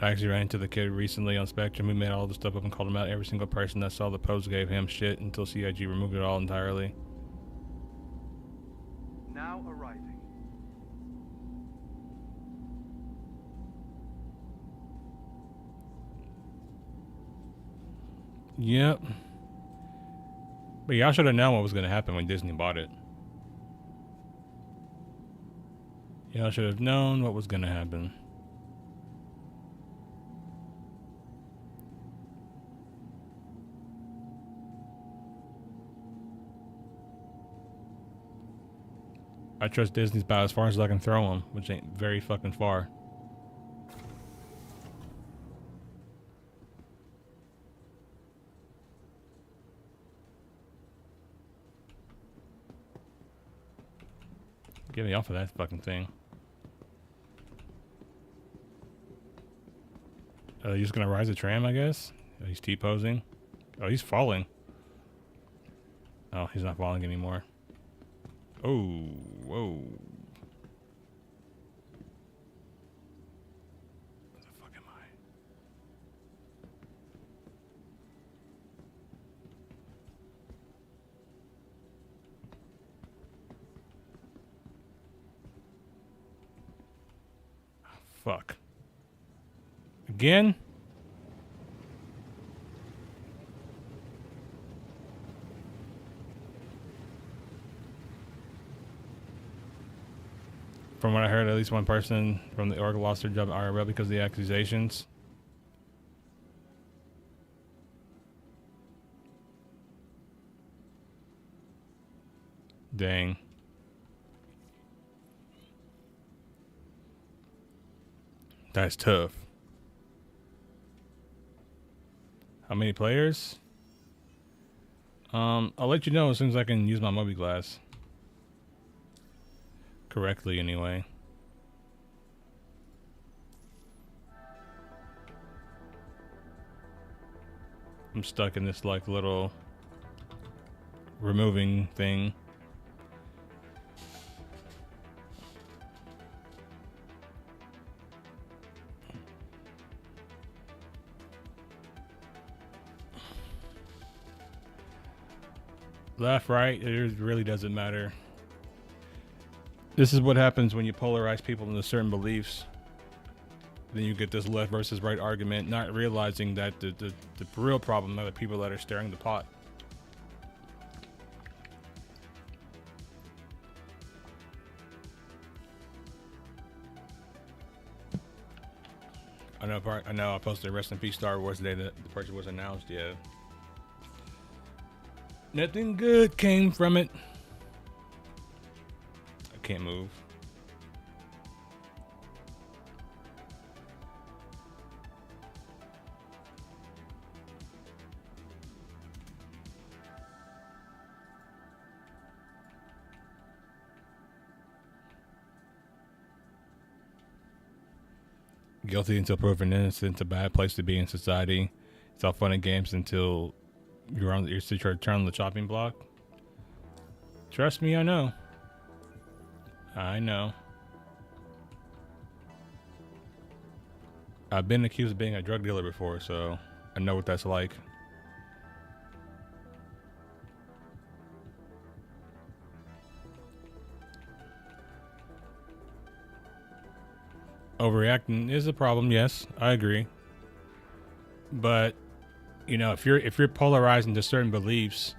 A: I actually ran into the kid recently on Spectrum who made all the stuff up and called him out. Every single person that saw the post gave him shit until CIG removed it all entirely.
T: Now arriving.
A: Yep. But y'all should have known what was going to happen when Disney bought it. Y'all should have known what was going to happen. I trust Disney's about as far as I can throw them, which ain't very fucking far. Get me off of that fucking thing. He's just gonna rise the tram, I guess? He's T-posing. Oh, he's falling. Oh, he's not falling anymore. Oh, whoa. Where the fuck am I? Oh, fuck. Again? From what I heard, at least one person from the org lost their job at IRL because of the accusations. Dang. That's tough. How many players? I'll let you know as soon as I can use my Moby Glass. Correctly, anyway. I'm stuck in this like little removing thing. Left, right, it really doesn't matter. This is what happens when you polarize people into certain beliefs. Then you get this left versus right argument, not realizing that the real problem are the people that are stirring the pot. I know I posted a rest in peace Star Wars today that the purchase was announced yet. Nothing good came from it. Can't move. Guilty until proven innocent. It's a bad place to be in society. It's all fun and games until you're on the chopping block. Trust me, I know. I know. I've been accused of being a drug dealer before, so I know what that's like. Overreacting is a problem, yes, I agree. But you know, if you're polarized into certain beliefs,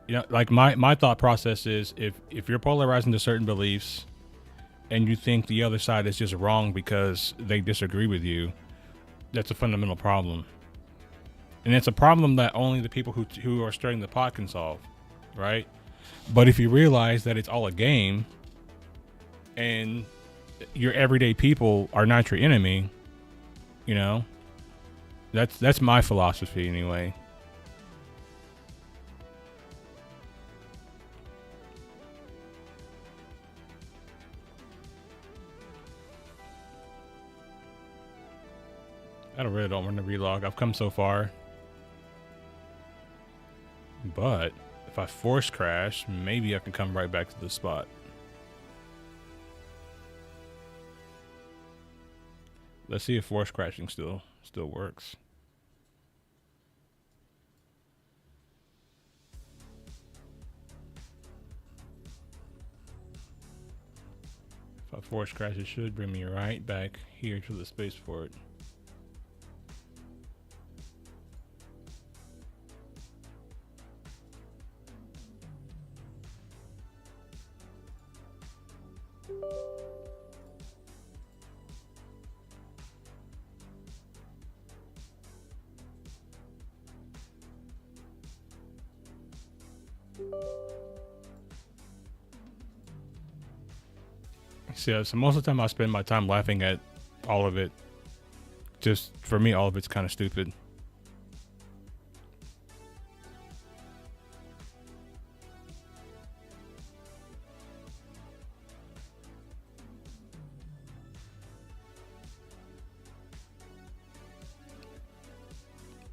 A: you know, like my thought process is if you're polarized into certain beliefs and you think the other side is just wrong because they disagree with you, that's a fundamental problem. And it's a problem that only the people who are stirring the pot can solve, right? But if you realize that it's all a game and your everyday people are not your enemy, you know, that's my philosophy anyway. I really don't want to relog. I've come so far. But if I force crash, maybe I can come right back to the spot. Let's see if force crashing still works. If I force crash, it should bring me right back here to the spaceport. Yeah, so most of the time I spend my time laughing at all of it. Just for me, all of it's kind of stupid.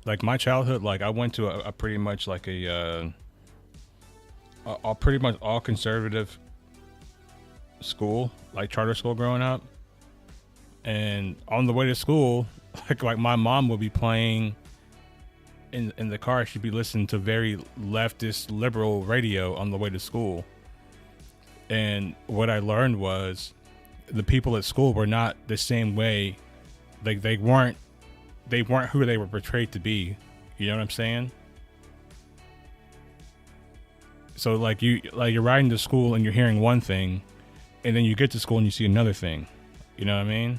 A: Like my childhood, like I went to a pretty much like a pretty much all conservative school, like charter school growing up. And on the way to school, like my mom would be playing in the car. She'd be listening to very leftist liberal radio on the way to school. And what I learned was the people at school were not the same way. Like they weren't who they were portrayed to be. You know what I'm saying? So like you're riding to school and you're hearing one thing, and then you get to school and you see another thing. You know what I mean?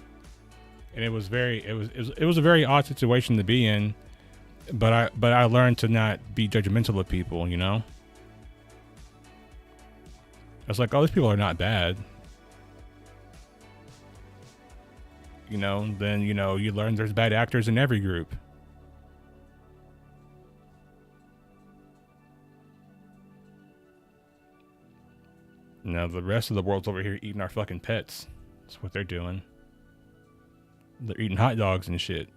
A: And it was a very odd situation to be in, but I learned to not be judgmental of people, you know? I was like, oh, these people are not bad. You know, then, you know, you learn there's bad actors in every group. Now the rest of the world's over here eating our fucking pets. That's what they're doing. They're eating hot dogs and shit.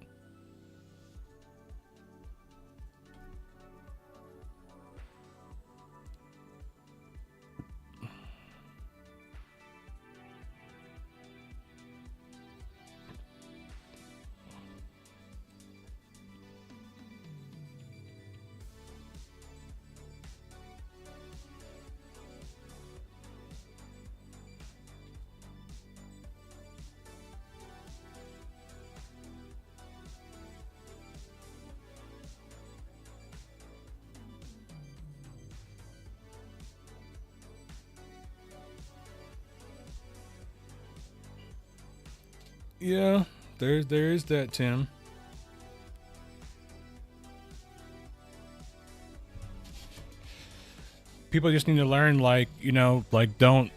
A: Yeah, there is that, Tim. People just need to learn, like, you know, like don't,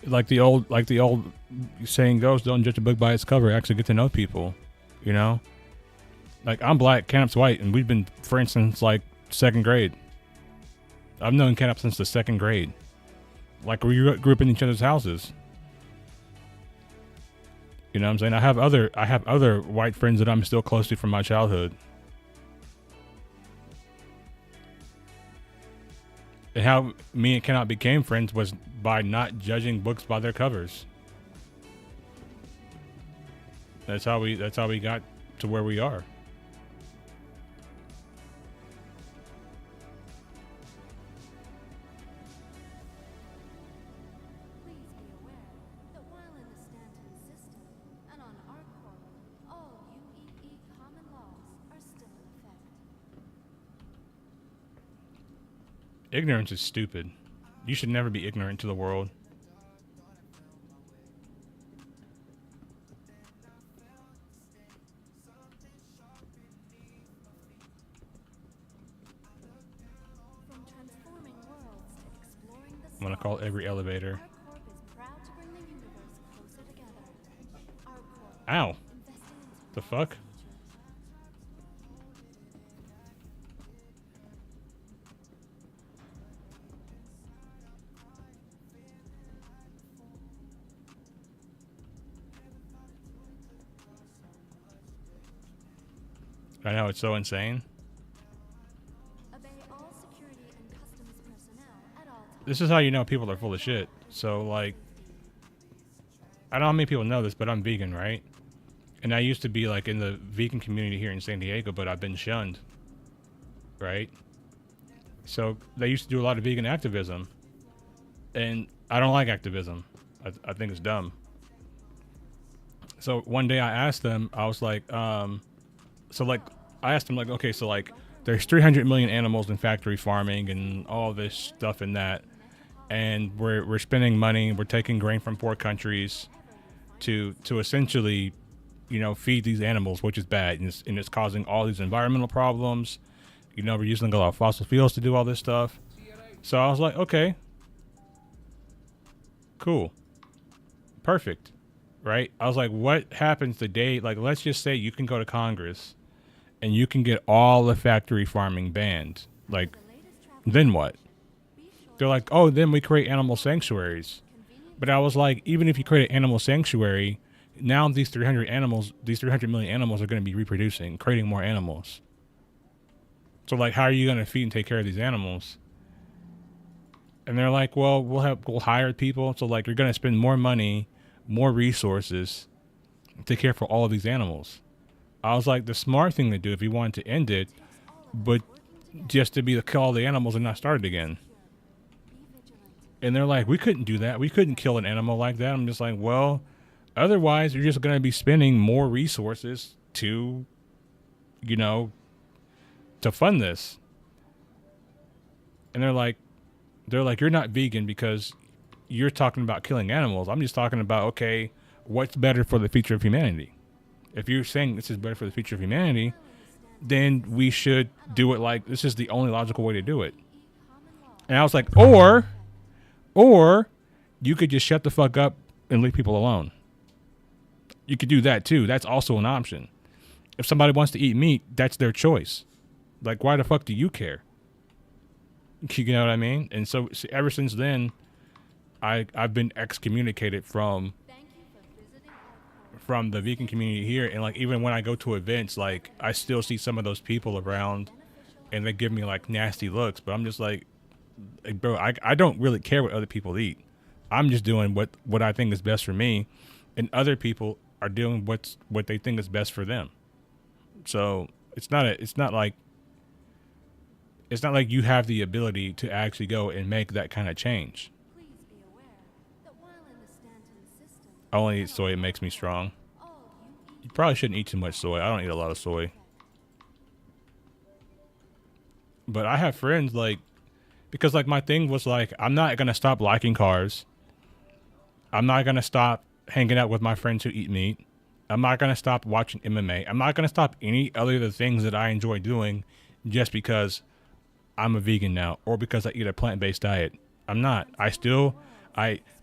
A: like the old saying goes, don't judge a book by its cover. Actually get to know people, you know? Like, I'm black, Canop's white, and we've been friends since like 2nd grade. I've known Canop since the 2nd grade. Like, we grew up in each other's houses. You know what I'm saying? I have other white friends that I'm still close to from my childhood. And how me and Canop became friends was by not judging books by their covers. That's how we got to where we are. Ignorance is stupid. You should never be ignorant to the world. I'm gonna call every elevator. Ow. The fuck? I know, it's so insane. This is how you know people are full of shit. So, like, I don't know how many people know this, but I'm vegan, right? And I used to be, like, in the vegan community here in San Diego, but I've been shunned, right? So, they used to do a lot of vegan activism. And I don't like activism. I think it's dumb. So, one day I asked them, I was like, so, like, I asked him, like, okay, so, like, there's 300 million animals in factory farming and all this stuff and that. And we're spending money, we're taking grain from poor countries to essentially, you know, feed these animals, which is bad. And it's causing all these environmental problems. You know, we're using a lot of fossil fuels to do all this stuff. So I was like, okay, cool. Perfect. Right? I was like, what happens the day, like, let's just say you can go to Congress and you can get all the factory farming banned. Like, then what? They're like, oh, then we create animal sanctuaries. But I was like, even if you create an animal sanctuary, now these 300 million animals are going to be reproducing, creating more animals. So, like, how are you going to feed and take care of these animals? And they're like, well, we'll hire people. So, like, you're going to spend more money, more resources to care for all of these animals. I was like, the smart thing to do if you wanted to end it, but just to be to kill all the animals and not start it again. And they're like, we couldn't do that. We couldn't kill an animal like that. I'm just like, well, otherwise you're just going to be spending more resources to, you know, to fund this. And they're like, you're not vegan because you're talking about killing animals. I'm just talking about, okay, what's better for the future of humanity? If you're saying this is better for the future of humanity, then we should do it like this is the only logical way to do it. And I was like, or you could just shut the fuck up and leave people alone. You could do that too. That's also an option. If somebody wants to eat meat, that's their choice. Like, why the fuck do you care? You know what I mean? And so ever since then, I've been excommunicated from the vegan community here. And like, even when I go to events, like, I still see some of those people around and they give me like nasty looks, but I'm just like bro, I don't really care what other people eat. I'm just doing what I think is best for me, and other people are doing what they think is best for them. So it's not like you have the ability to actually go and make that kind of change. I only eat soy. It makes me strong. You probably shouldn't eat too much soy. I don't eat a lot of soy. But I have friends, like, because, like, my thing was, like, I'm not going to stop liking cars. I'm not going to stop hanging out with my friends who eat meat. I'm not going to stop watching MMA. I'm not going to stop any other of the things that I enjoy doing just because I'm a vegan now or because I eat a plant-based diet. I'm not.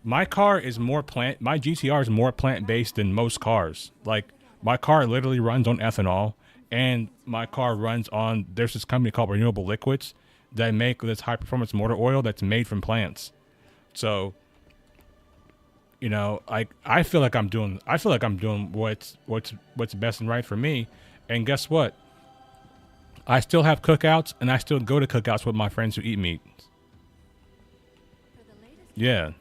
A: My car is more my GTR is more plant-based than most cars. Like, my car literally runs on ethanol, and my car runs on, there's this company called Renewable Liquids that make this high-performance motor oil that's made from plants. So, you know, I feel like I'm doing what's best and right for me. And guess what? I still have cookouts, and I still go to cookouts with my friends who eat meat. Yeah.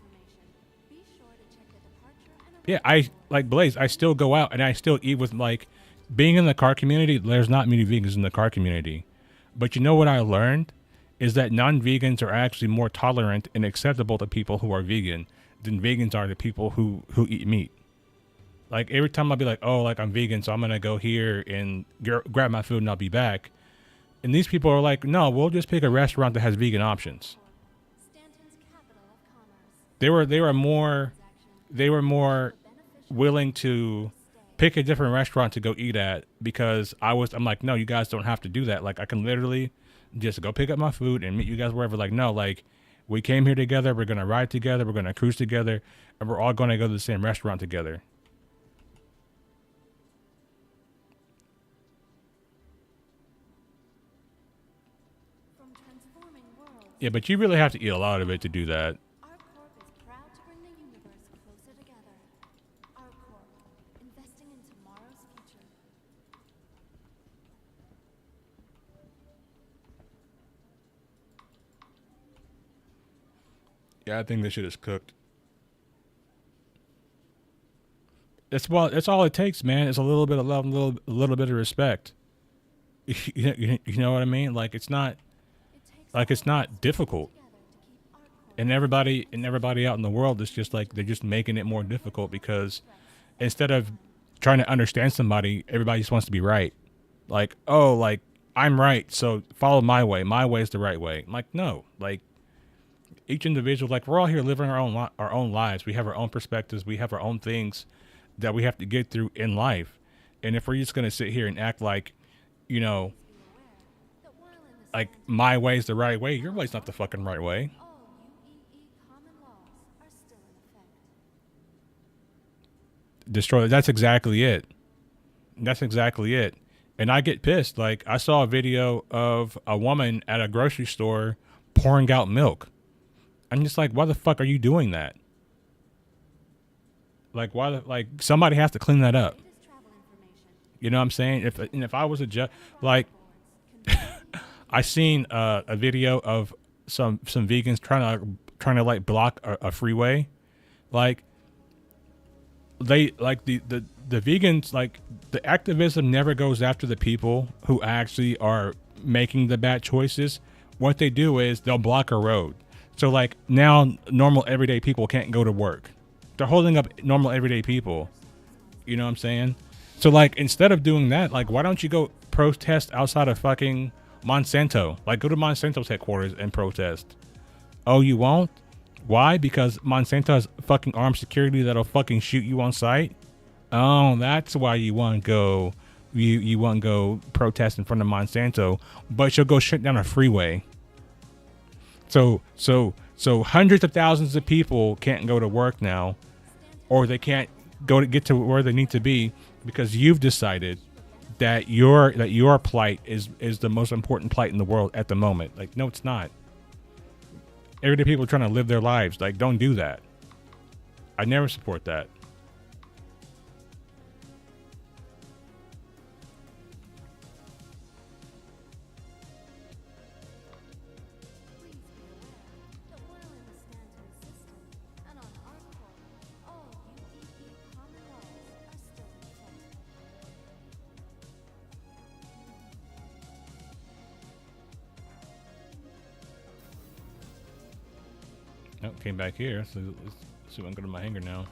A: Yeah, I like Blaze. I still go out and I still eat with, like, being in the car community, there's not many vegans in the car community. But you know what I learned is that non-vegans are actually more tolerant and acceptable to people who are vegan than vegans are to people who eat meat. Like every time I'll be like, oh, like I'm vegan, so I'm going to go here and grab my food and I'll be back. And these people are like, no, we'll just pick a restaurant that has vegan options. They were more willing to pick a different restaurant to go eat at because I'm like, no, you guys don't have to do that. Like I can literally just go pick up my food and meet you guys wherever. Like, no, like we came here together. We're going to ride together. We're going to cruise together, and we're all going to go to the same restaurant together. Yeah, but you really have to eat a lot of it to do that. Yeah, I think this shit is cooked. That's all it takes, man. It's a little bit of love, and a little bit of respect. You know what I mean? Like it's not difficult. And everybody out in the world is just like they're just making it more difficult because instead of trying to understand somebody, everybody just wants to be right. Like, oh, like I'm right, so follow my way. My way is the right way. I'm like, no, like each individual, like we're all here living our own lives. We have our own perspectives. We have our own things that we have to get through in life. And if we're just going to sit here and act like, you know, like my way is the right way, your way's not the fucking right way. Destroy. That's exactly it. That's exactly it. And I get pissed. Like I saw a video of a woman at a grocery store pouring out milk. I'm just like, why the fuck are you doing that? Like, like somebody has to clean that up. You know what I'm saying? If I was a judge, like, I seen a video of some vegans trying to like block a freeway, like they like the vegans, like the activism never goes after the people who actually are making the bad choices. What they do is they'll block a road. So like now normal everyday people can't go to work. They're holding up normal everyday people. You know what I'm saying? So like instead of doing that, like why don't you go protest outside of fucking Monsanto? Like go to Monsanto's headquarters and protest. Oh, you won't? Why? Because Monsanto has fucking armed security that'll fucking shoot you on sight. Oh, that's why you want to go. You want to go protest in front of Monsanto, but you'll go shut down a freeway. So hundreds of thousands of people can't go to work now, or they can't get to where they need to be because you've decided that your plight is the most important plight in the world at the moment. Like, no, it's not. Everyday people are trying to live their lives. Like, don't do that. I never support that. Oh, came back here. So let's see if I can go to my hangar now.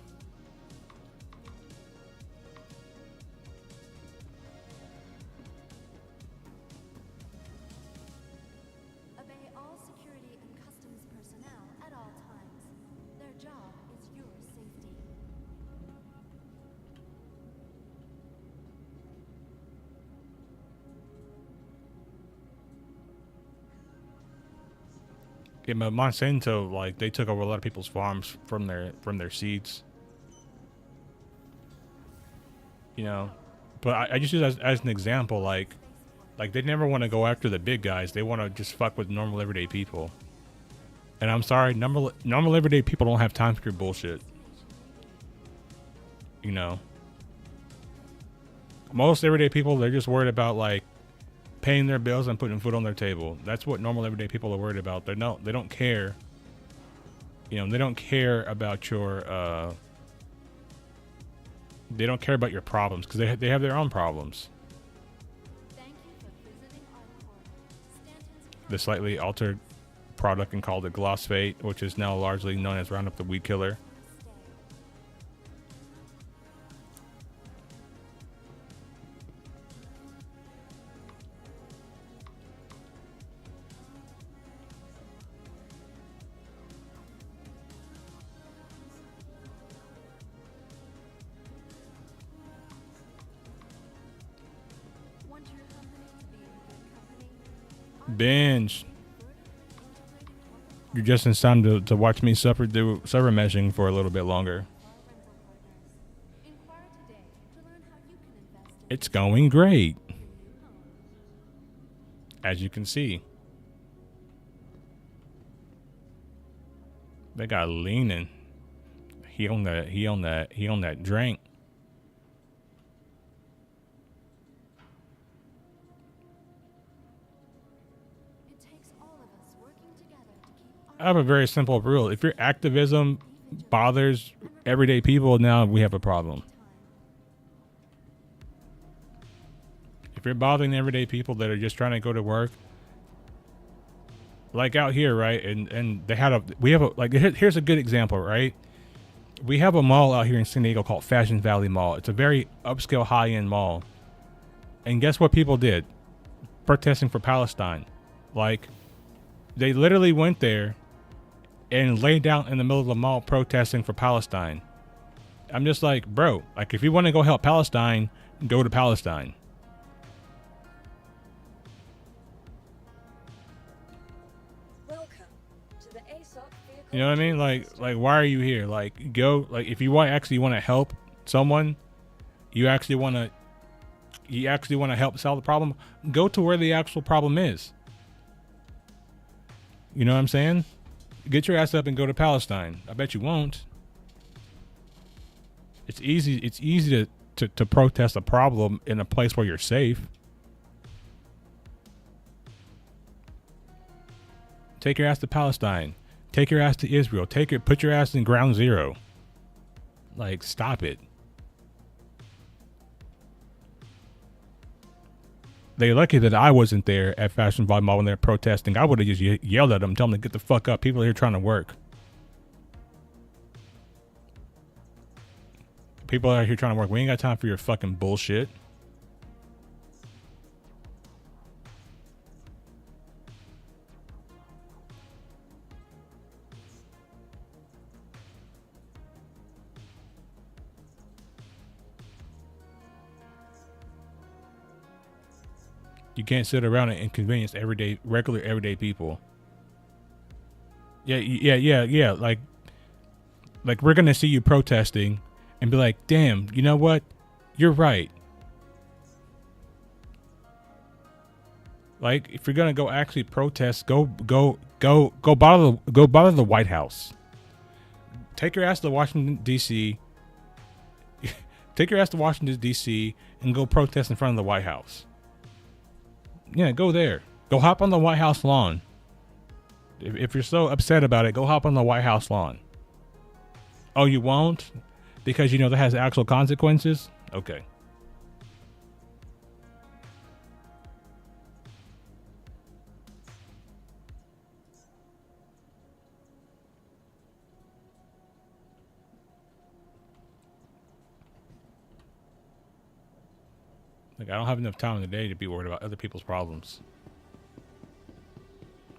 T: Obey all security and customs personnel at all times. Their job is your safety.
A: Yeah, but Monsanto, like, they took over a lot of people's farms from their seeds. You know, but I just use it as an example, like they never want to go after the big guys. They want to just fuck with normal everyday people. And I'm sorry, normal everyday people don't have time for your bullshit. You know, most everyday people, they're just worried about like paying their bills and putting food on their table. That's what normal everyday people are worried about. They don't care. You know, they don't care about your They don't care about your problems because they have their own problems. The slightly altered product and called it Glossfate, which is now largely known as Roundup the Weed Killer. Binge. You're just in time to watch me suffer through server meshing for a little bit longer. It's going great. As you can see. They got leaning. He on that drink. I have a very simple rule. If your activism bothers everyday people, now we have a problem. If you're bothering everyday people that are just trying to go to work, like out here, right? And they had here's a good example, right? We have a mall out here in San Diego called Fashion Valley Mall. It's a very upscale, high-end mall. And guess what people did? Protesting for Palestine. Like, they literally went there and laid down in the middle of the mall protesting for Palestine. I'm just like, bro, like, if you want to go help Palestine, go to Palestine. You know what I mean? Like why are you here? Like, go, like, if you actually want to help someone, you actually want to help solve the problem, go to where the actual problem is. You know what I'm saying? Get your ass up and go to Palestine. I bet you won't. It's easy to protest a problem in a place where you're safe. Take your ass to Palestine. Take your ass to Israel. Put your ass in ground zero. Like, stop it. They're lucky that I wasn't there at Fashion Valley Mall when they're protesting. I would have just yelled at them, tell them to get the fuck up. People are here trying to work. People are here trying to work. We ain't got time for your fucking bullshit. You can't sit around and inconvenience regular everyday people. Yeah. Like we're gonna see you protesting and be like, damn, you know what? You're right. Like, if you're gonna go actually protest, go bother the White House. Take your ass to Washington D.C. Take your ass to Washington D.C. and go protest in front of the White House. Yeah, go there. Go hop on the White House lawn. If you're so upset about it, go hop on the White House lawn. Oh, you won't? Because you know that has actual consequences? Okay. Like, I don't have enough time in the day to be worried about other people's problems.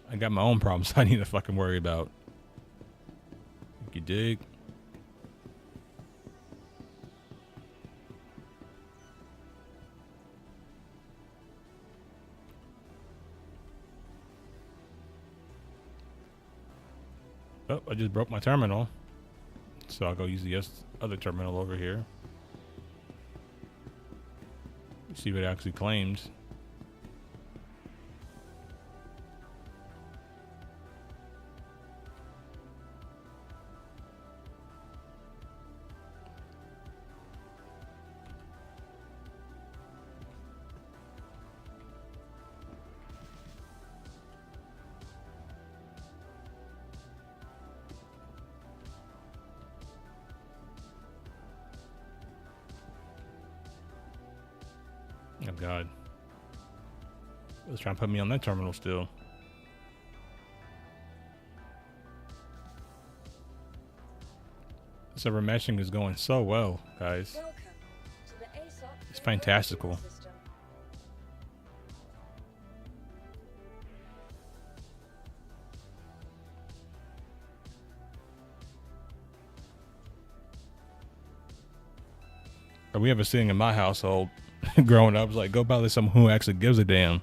A: I got my own problems I need to fucking worry about. You dig? Oh, I just broke my terminal. So I'll go use the other terminal over here. See what it actually claims. God. It's trying to put me on that terminal still. So remeshing is going so well, guys.
B: Welcome to the ASOC
A: It's fantastical.
B: system.
A: We have a saying in my household growing up, was like, go buy someone who actually gives a damn.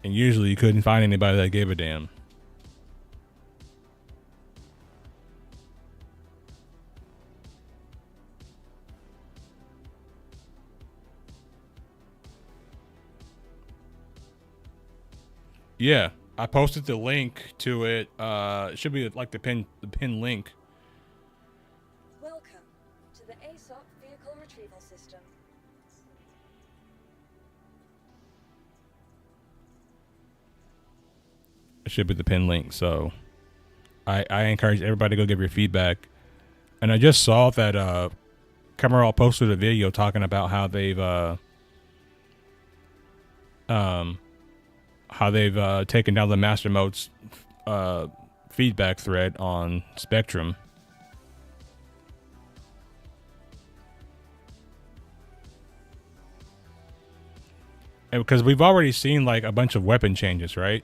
A: And usually you couldn't find anybody that gave a damn. Yeah, I posted the link to it. It should be like the pin link.
B: Welcome to the ASOC vehicle retrieval system.
A: It should be the pin link. So I encourage everybody to go give your feedback. And I just saw that Cameron posted a video talking about how they've taken down the master mode's feedback thread on Spectrum. And because we've already seen like a bunch of weapon changes, right?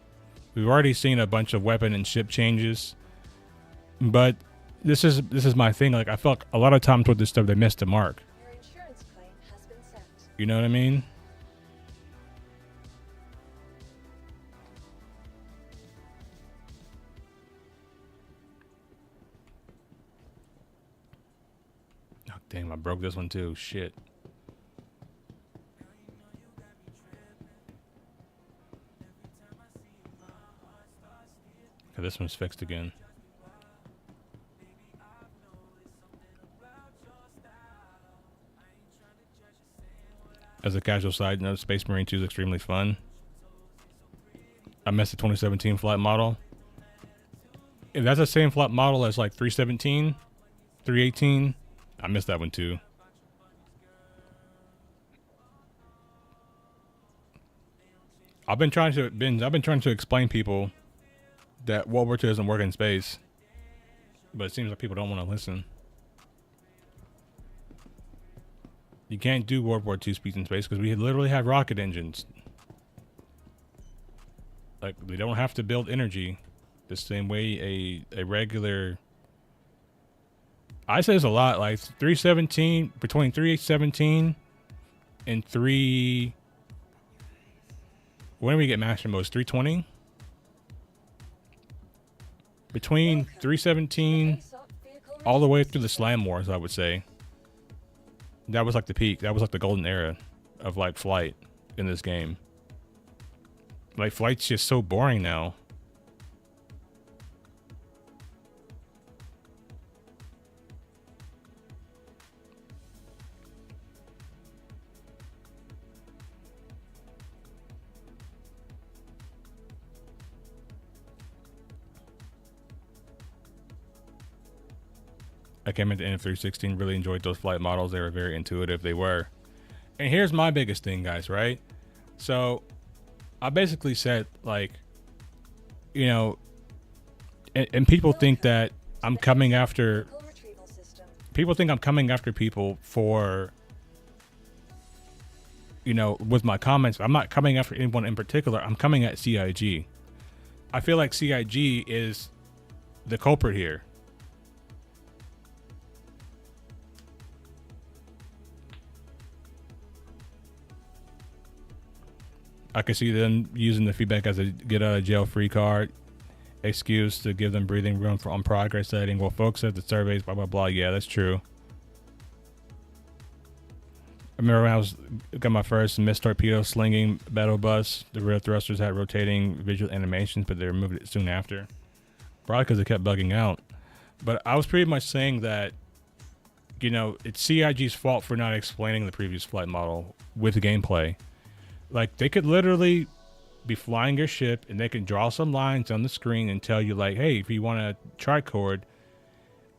A: We've already seen a bunch of weapon and ship changes. But this is my thing. Like I feel like a lot of times with this stuff they missed the mark.
B: Your insurance claim has been sent.
A: You know what I mean? Oh, damn, I broke this one too. Shit. Okay, this one's fixed again. As a casual side note, Space Marine 2 is extremely fun. I missed the 2017 flight model. If that's the same flight model as like 317, 318, I missed that one too. I've been trying to explain people that World War II doesn't work in space, but it seems like people don't want to listen. You can't do World War II speeds in space because we literally have rocket engines. Like, we don't have to build energy the same way a regular... I say this a lot, like 317, between 317 and 3... When do we get master modes? 320? Between 317 all the way through the Slam Wars, I would say. That was like the peak. That was like the golden era of like flight in this game. Like flight's just so boring now. I came into N316, really enjoyed those flight models. They were very intuitive. They were. And here's my biggest thing, guys, right? So I basically said, like, you know, and people think that I'm coming after, people think I'm coming after people for, you know, with my comments. I'm not coming after anyone in particular. I'm coming at CIG. I feel like CIG is the culprit here. I can see them using the feedback as a get out of jail free card excuse to give them breathing room for on progress setting. Well, folks said the surveys, blah, blah, blah. Yeah, that's true. I remember when I got my first missed torpedo slinging battle bus, the rear thrusters had rotating visual animations, but they removed it soon after. Probably because it kept bugging out. But I was pretty much saying that, you know, it's CIG's fault for not explaining the previous flight model with gameplay. Like, they could literally be flying your ship and they can draw some lines on the screen and tell you, like, hey, if you want a tricord,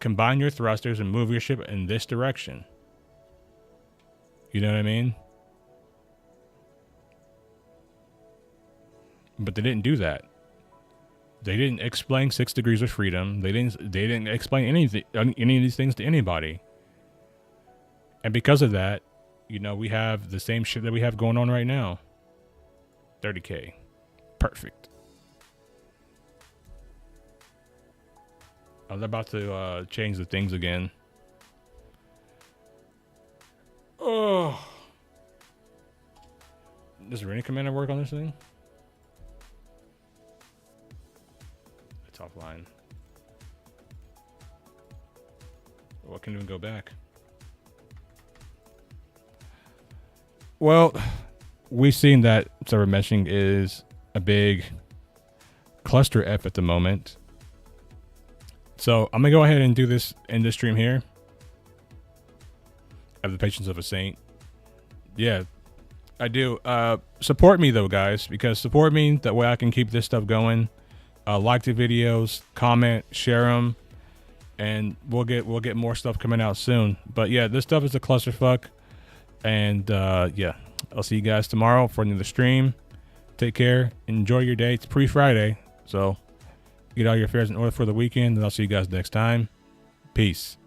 A: combine your thrusters and move your ship in this direction. You know what I mean? But they didn't do that. They didn't explain 6 degrees of freedom. They didn't explain any of these things to anybody. And because of that, you know, we have the same shit that we have going on right now. 30K. Perfect. I was about to change the things again. Oh. Does Arena Commander work on this thing? It's offline. Well, I can't even go back. Well, we've seen that server meshing is a big cluster F at the moment. So I'm gonna go ahead and do this in this stream here. I have the patience of a saint. Yeah, I do. Support me though, guys, because support me. That way I can keep this stuff going. Like the videos, comment, share them, and we'll get more stuff coming out soon. But yeah, this stuff is a clusterfuck. And yeah, I'll see you guys tomorrow for another stream. Take care. Enjoy your day. It's pre-Friday, so get all your affairs in order for the weekend. And I'll see you guys next time. Peace.